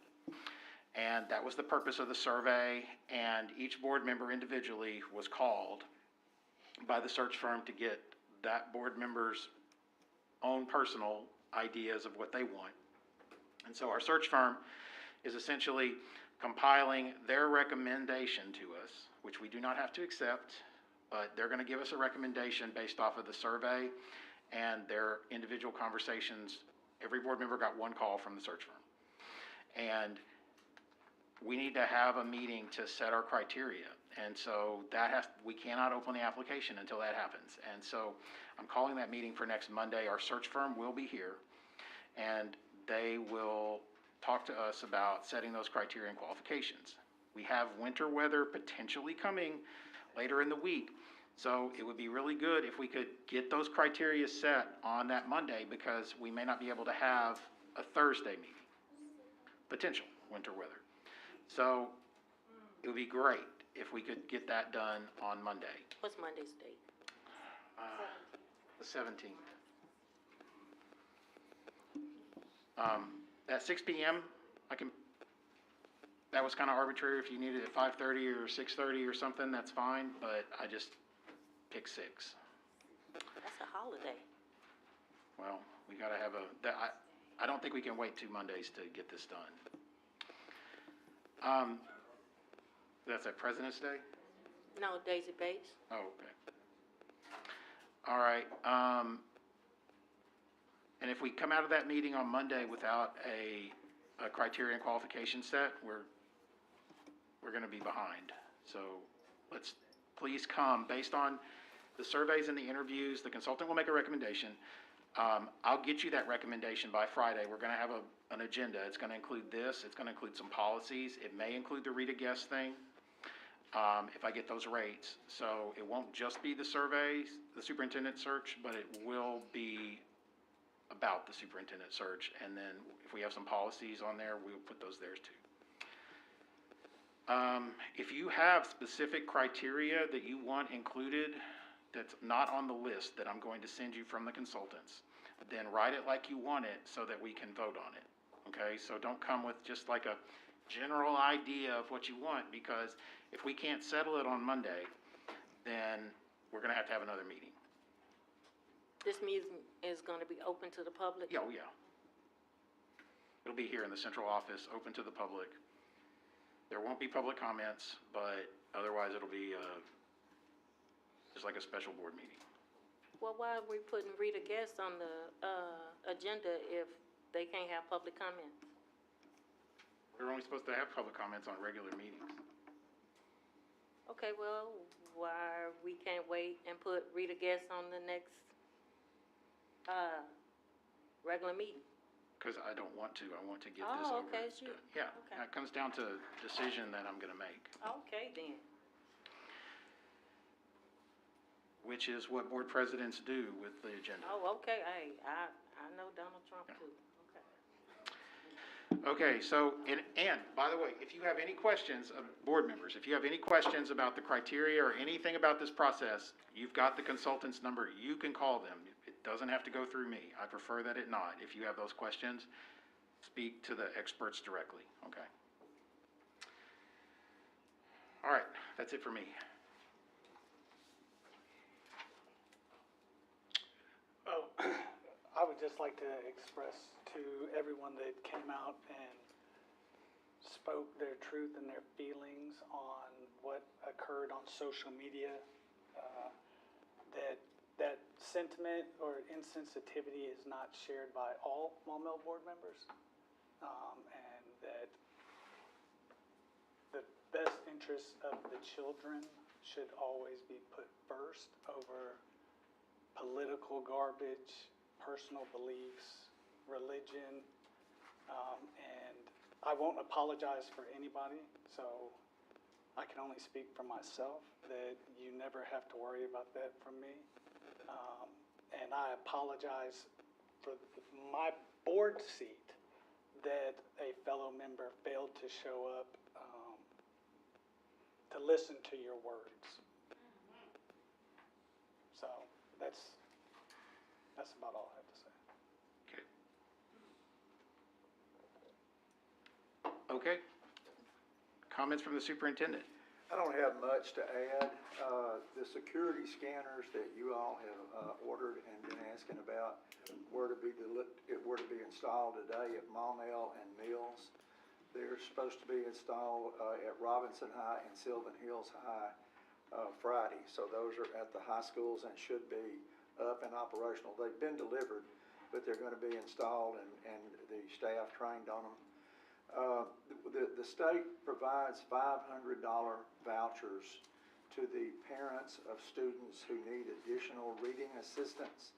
And that was the purpose of the survey, and each board member individually was called by the search firm to get that board member's own personal ideas of what they want. And so our search firm is essentially compiling their recommendation to us, which we do not have to accept, but they're going to give us a recommendation based off of the survey and their individual conversations. Every board member got one call from the search firm. And we need to have a meeting to set our criteria. And so we cannot open the application until that happens. And so I'm calling that meeting for next Monday. Our search firm will be here, and they will talk to us about setting those criteria and qualifications. We have winter weather potentially coming later in the week, so it would be really good if we could get those criteria set on that Monday, because we may not be able to have a Thursday meeting. Potential winter weather. So it would be great if we could get that done on Monday. What's Monday's date? The 17th. At 6 p.m., that was kind of arbitrary. If you needed it at 5:30 or 6:30 or something, that's fine, but I just picked 6. That's a holiday. Well, we got to have I don't think we can wait 2 Mondays to get this done. That's at President's Day? No, Daisy Bates. Oh, okay. All right. And if we come out of that meeting on Monday without a criteria and qualification set, we're going to be behind. So let's please come. Based on the surveys and the interviews, the consultant will make a recommendation. I'll get you that recommendation by Friday. We're going to have an agenda. It's going to include this. It's going to include some policies. It may include the read a guest thing, if I get those rates. So it won't just be the surveys, the superintendent search, but it will be about the superintendent search. And then if we have some policies on there, we'll put those there too. If you have specific criteria that you want included that's not on the list that I'm going to send you from the consultants, then write it like you want it so that we can vote on it. Okay, so don't come with just like a general idea of what you want, because if we can't settle it on Monday, then we're going to have another meeting. This meeting is going to be open to the public? Yeah, oh yeah. It'll be here in the central office, open to the public. There won't be public comments, but otherwise it'll be just like a special board meeting. Well, why are we putting Rita Guest on the, agenda if they can't have public comments? We're only supposed to have public comments on regular meetings. Okay, well, why we can't wait and put Rita Guest on the next, regular meeting? Because I don't want to. I want to get this over. Oh, okay, sure. Yeah, Okay. it comes down to a decision that I'm gonna make, Okay, then. which is what board presidents do with the agenda. Oh, okay, hey, I know Donald Trump too, okay. Okay, so, and by the way, if you have any questions, board members, if you have any questions about the criteria or anything about this process, you've got the consultant's number, you can call them. It doesn't have to go through me. I prefer that it not. If you have those questions, speak to the experts directly, okay? All right, that's it for me. Oh, I would just like to express to everyone that came out and spoke their truth and their feelings on what occurred on social media, that sentiment or insensitivity is not shared by all Maumelle board members, and that the best interests of the children should always be put first over political garbage, personal beliefs, religion, and I won't apologize for anybody, so I can only speak for myself, that you never have to worry about that from me. And I apologize for my board seat that a fellow member failed to show up to listen to your words. So that's about all I have to say. Okay. Comments from the superintendent? I don't have much to add. The security scanners that you all have ordered and been asking about were to be installed today at Maumelle and Mills. They're supposed to be installed at Robinson High and Sylvan Hills High Friday. So those are at the high schools and should be up and operational. They've been delivered, but they're going to be installed and the staff trained on them. The state provides $500 vouchers to the parents of students who need additional reading assistance.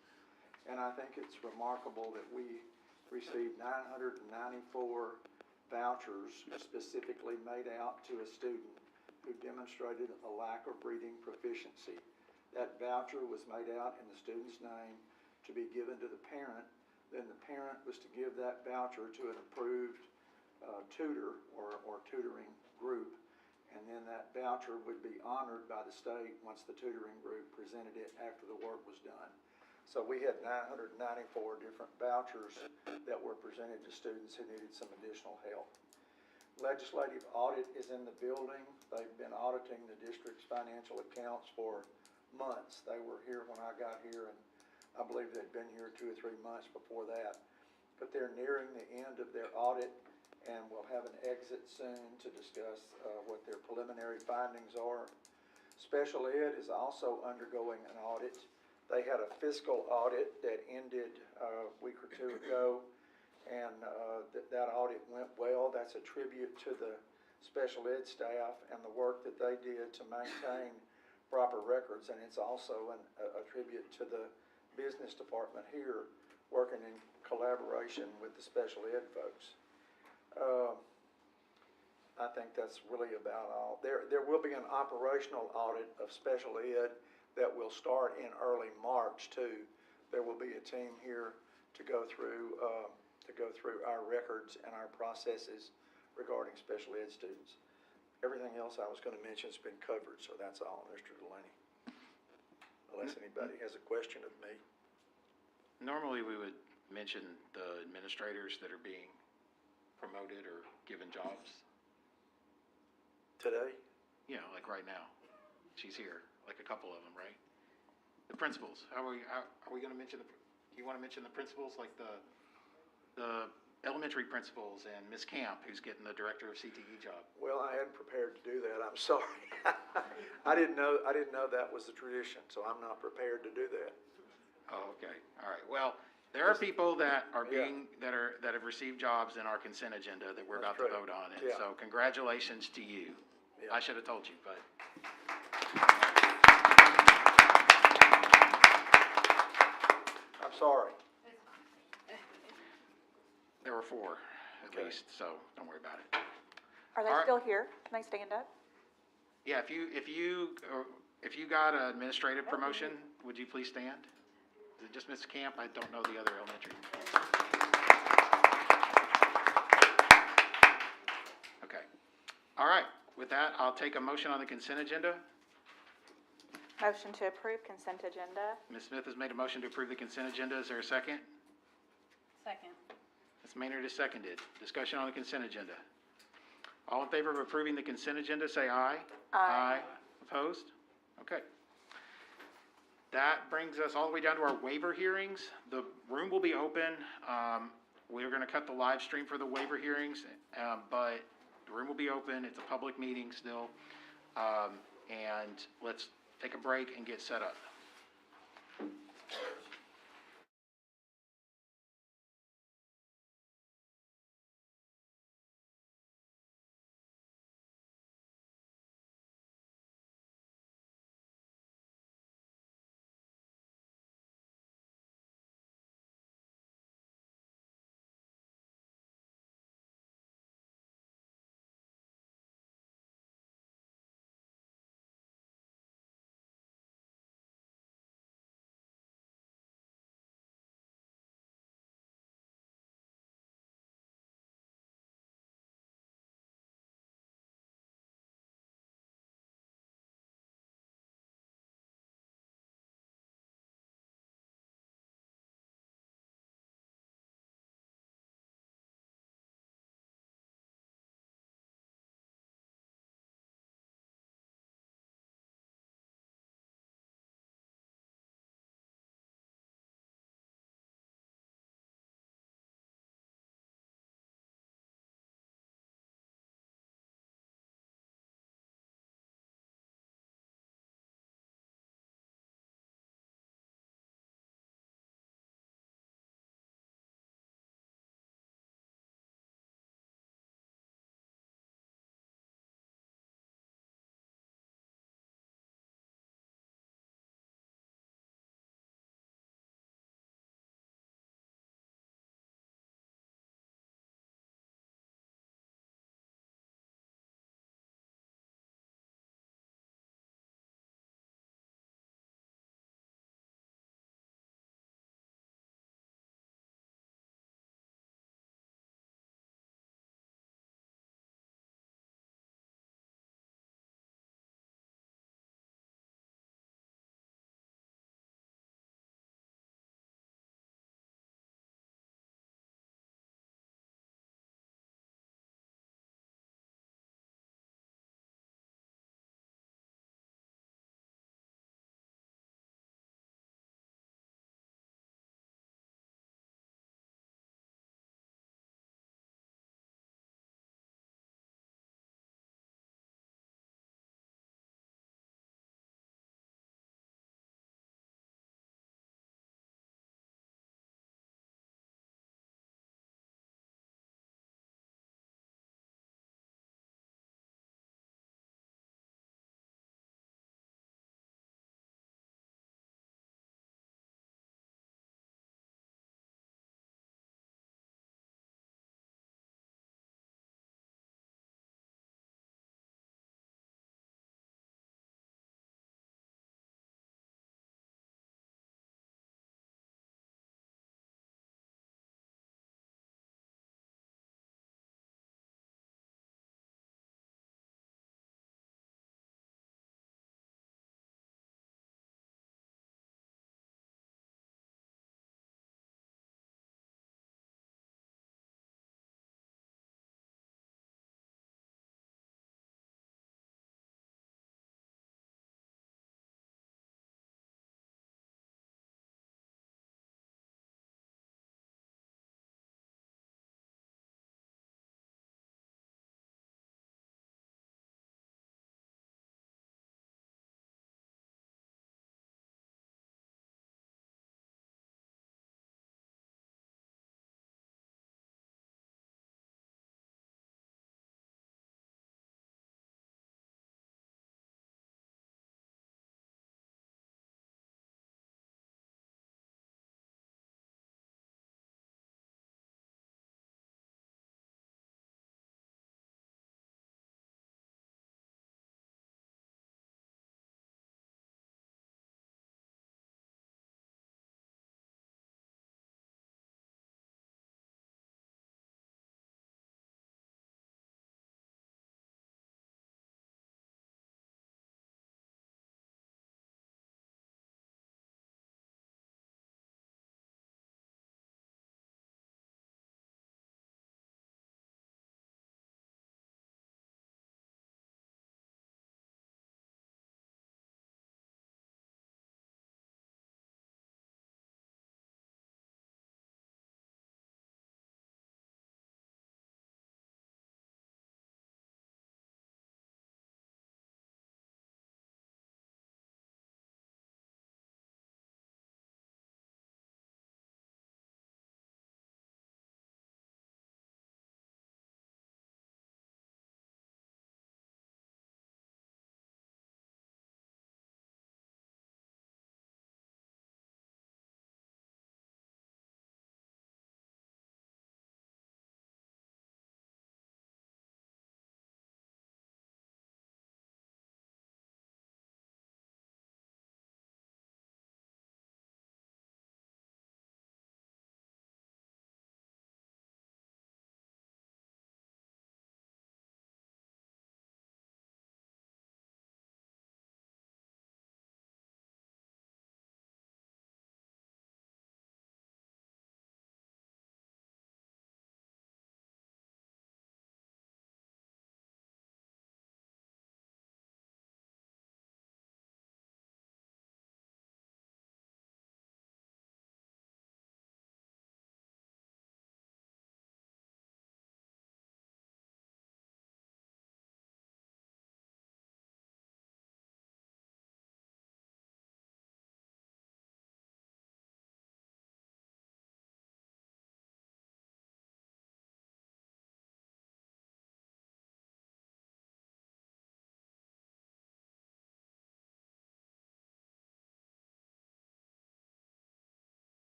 And I think it's remarkable that we received 994 vouchers specifically made out to a student who demonstrated a lack of reading proficiency. That voucher was made out in the student's name to be given to the parent. Then the parent was to give that voucher to an approved tutor or tutoring group, and then that voucher would be honored by the state once the tutoring group presented it after the work was done. So we had 994 different vouchers that were presented to students who needed some additional help. Legislative audit is in the building. They've been auditing the district's financial accounts for months. They were here when I got here, and I believe they'd been here 2 or 3 months before that. But they're nearing the end of their audit, and we'll have an exit soon to discuss what their preliminary findings are. Special Ed is also undergoing an audit. They had a fiscal audit that ended a week or 2 ago, and that audit went well. That's a tribute to the Special Ed staff and the work that they did to maintain proper records, and it's also a tribute to the business department here working in collaboration with the Special Ed folks. I think that's really about all. There will be an operational audit of Special Ed that will start in early March too. There will be a team here to go through our records and our processes regarding Special Ed students. Everything else I was going to mention has been covered, so that's all, Mr. Delaney. Unless anybody has a question of me. Normally, we would mention the administrators that are being promoted or given jobs. Today? You know, like right now. She's here, like a couple of them, right? The principals. Are we going to mention do you want to mention the principals, like the elementary principals and Miss Camp, who's getting the director of CTE job? Well, I hadn't prepared to do that. I'm sorry. I didn't know that was the tradition, so I'm not prepared to do that. Oh, okay, all right. Well, there are people that are that have received jobs in our consent agenda that we're about to vote on, and so congratulations to you. I should have told you, but. I'm sorry. There were 4, at least, so don't worry about it. Are they All right. still here? Can they stand up? Yeah, if you got an administrative promotion, would you please stand? Is it just Ms. Camp? I don't know the other elementary. Okay. All right. With that, I'll take a motion on the consent agenda. Motion to approve consent agenda. Ms. Smith has made a motion to approve the consent agenda. Is there a second? Second. Ms. Maynard is seconded. Discussion on the consent agenda. All in favor of approving the consent agenda, say aye. Aye. Opposed? Okay. That brings us all the way down to our waiver hearings. The room will be open. We're going to cut the live stream for the waiver hearings, but the room will be open. It's a public meeting still. And let's take a break and get set up.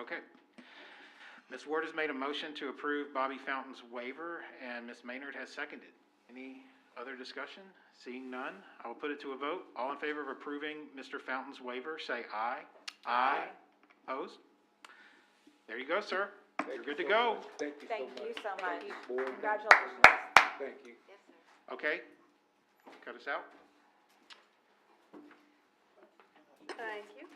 Okay. Ms. Ward has made a motion to approve Bobby Fountain's waiver, and Ms. Maynard has seconded. Any other discussion? Seeing none, I will put it to a vote. All in favor of approving Mr. Fountain's waiver, say aye. Aye. Opposed? There you go, sir. You're good to go. Thank you so much. Board. Congratulations. Thank you. Yes, sir. Okay. Cut us out. Thank you.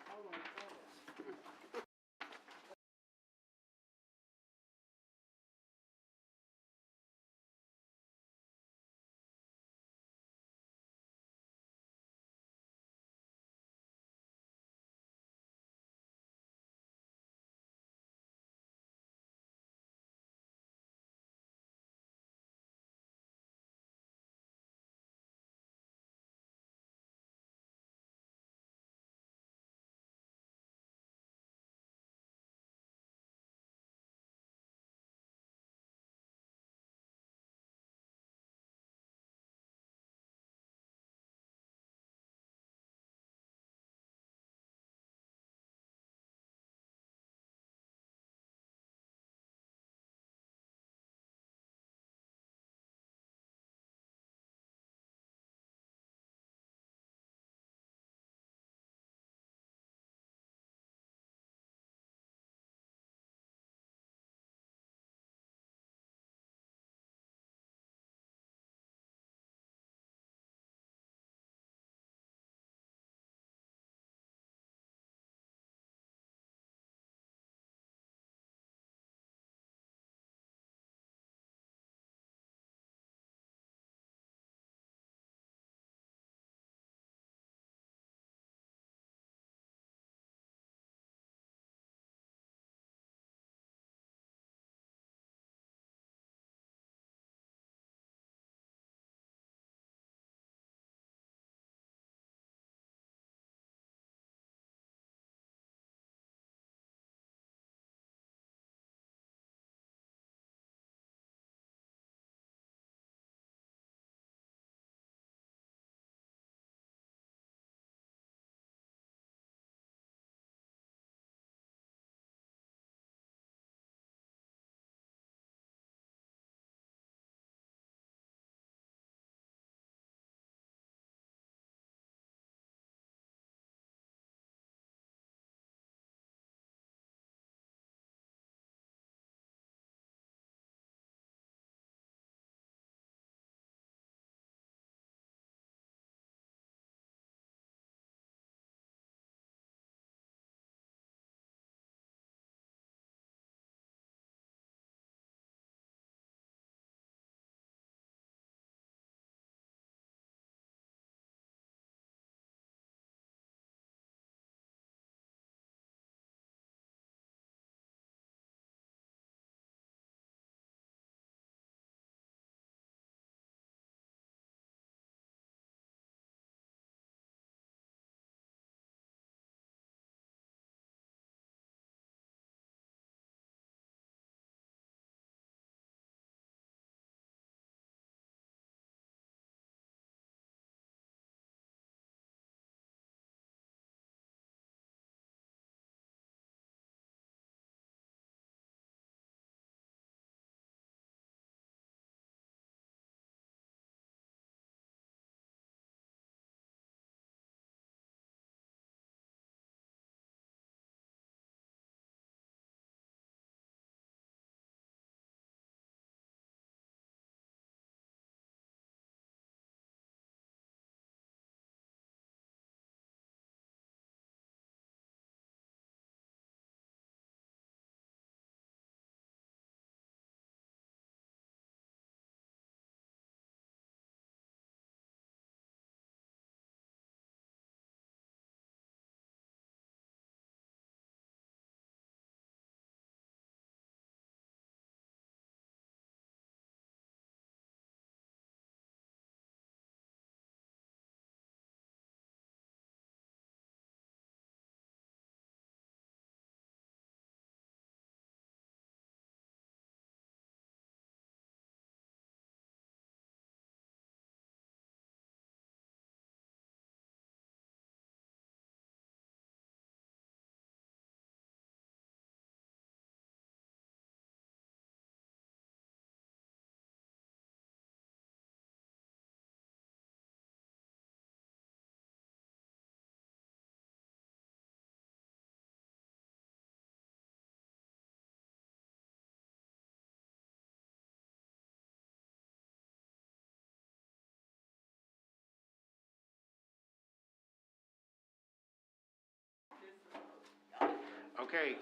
Okay,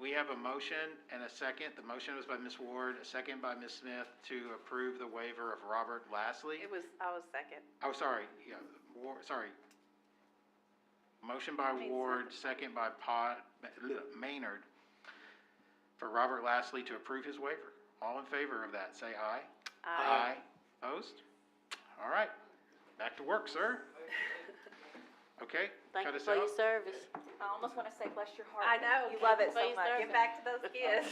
we have a motion and a second. The motion was by Ms. Ward, a second by Ms. Smith to approve the waiver of Robert Lastly. I was second. Oh, sorry, yeah, sorry. Motion by Ward, second by Maynard for Robert Lastly to approve his waiver. All in favor of that, say aye. Aye. Opposed? All right, back to work, sir. Okay, Thank cut you us for your out. service. I almost want to say, bless your heart. I know, You love love it so Please much. serve Get it. back to those kids.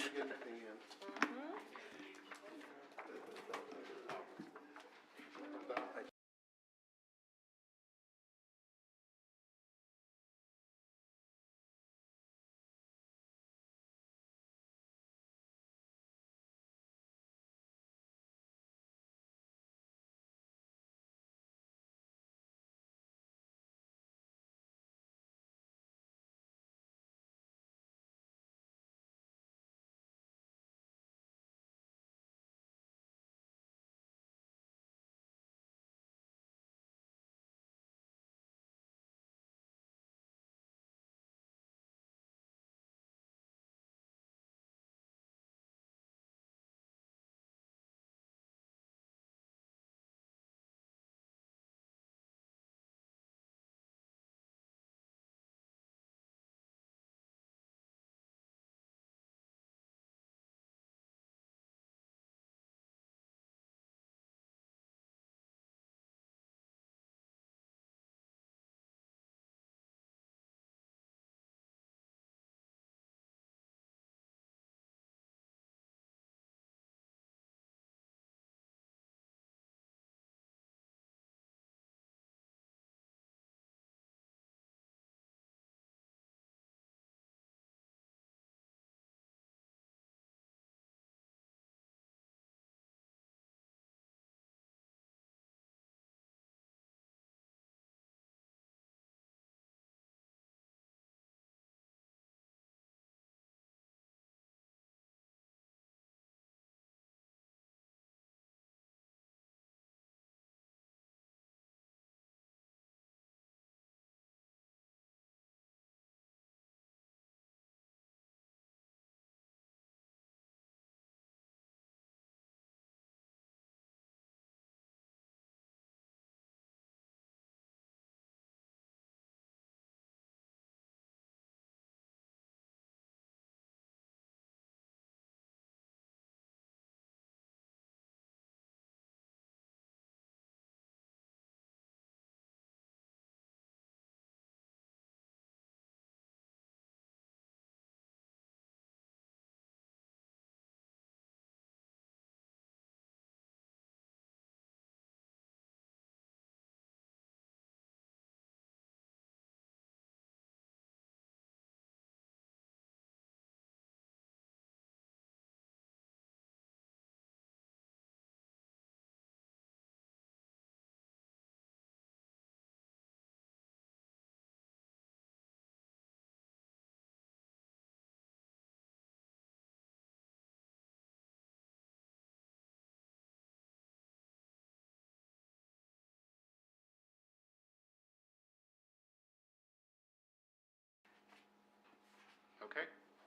Okay,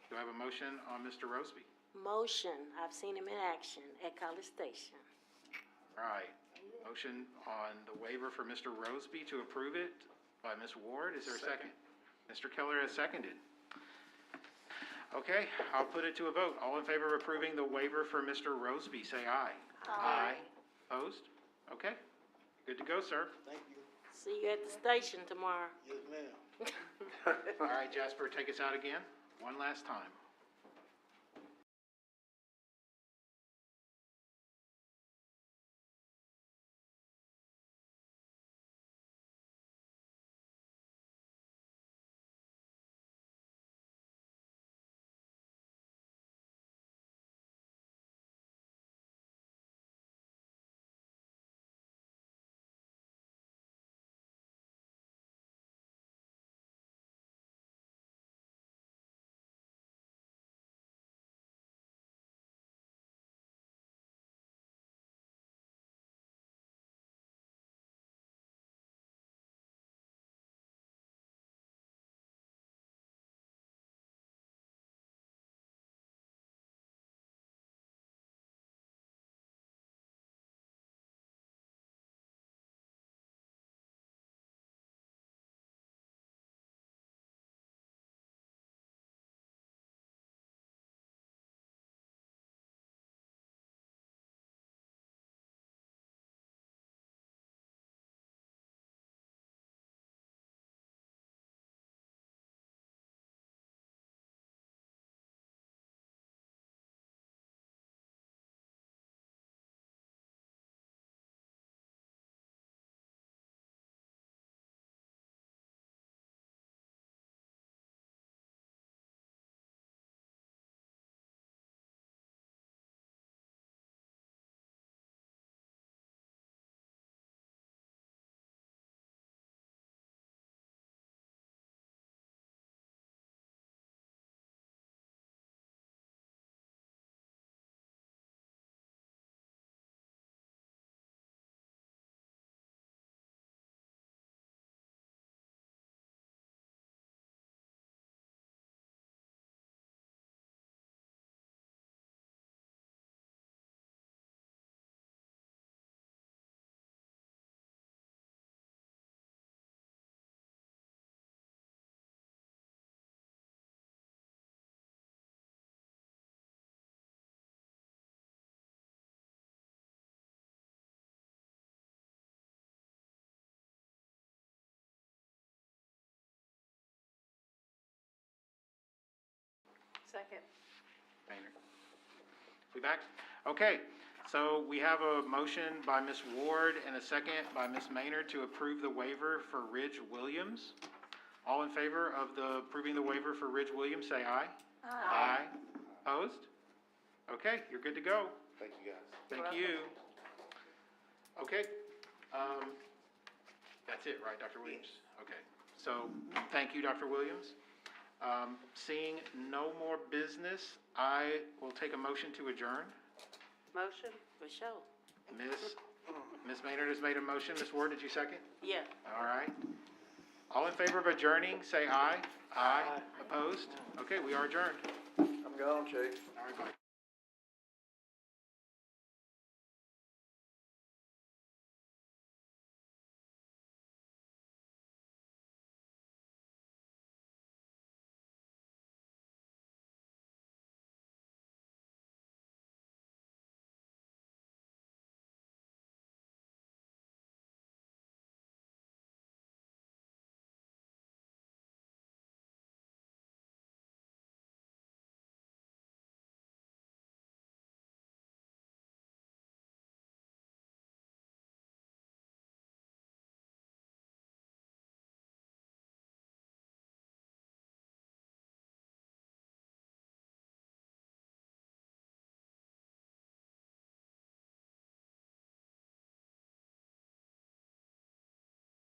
do I have a motion on Mr. Roseby? Motion, I've seen him in action at College Station. All right, motion on the waiver for Mr. Roseby to approve it by Ms. Ward. Is there a second? Mr. Keller has seconded. Okay, I'll put it to a vote. All in favor of approving the waiver for Mr. Roseby, say aye. Aye. Opposed? Okay, good to go, sir. Thank you. See you at the station tomorrow. Yes, ma'am. All right, Jasper, take us out again, one last time. Second. Maynard. We back? Okay, so we have a motion by Ms. Ward and a second by Ms. Maynard to approve the waiver for Ridge Williams. All in favor of approving the waiver for Ridge Williams, say aye. Aye. Opposed? Okay, you're good to go. Thank you, guys. Thank you. Okay, that's it, right, Dr. Williams? Okay, so, thank you, Dr. Williams. Seeing no more business, I will take a motion to adjourn. Motion? For sure. Ms. Maynard has made a motion. Ms. Ward, did you second? Yeah. All right. All in favor of adjourning, say aye. Aye. Opposed? Okay, we are adjourned. I'm gone, Chief. All right, bye.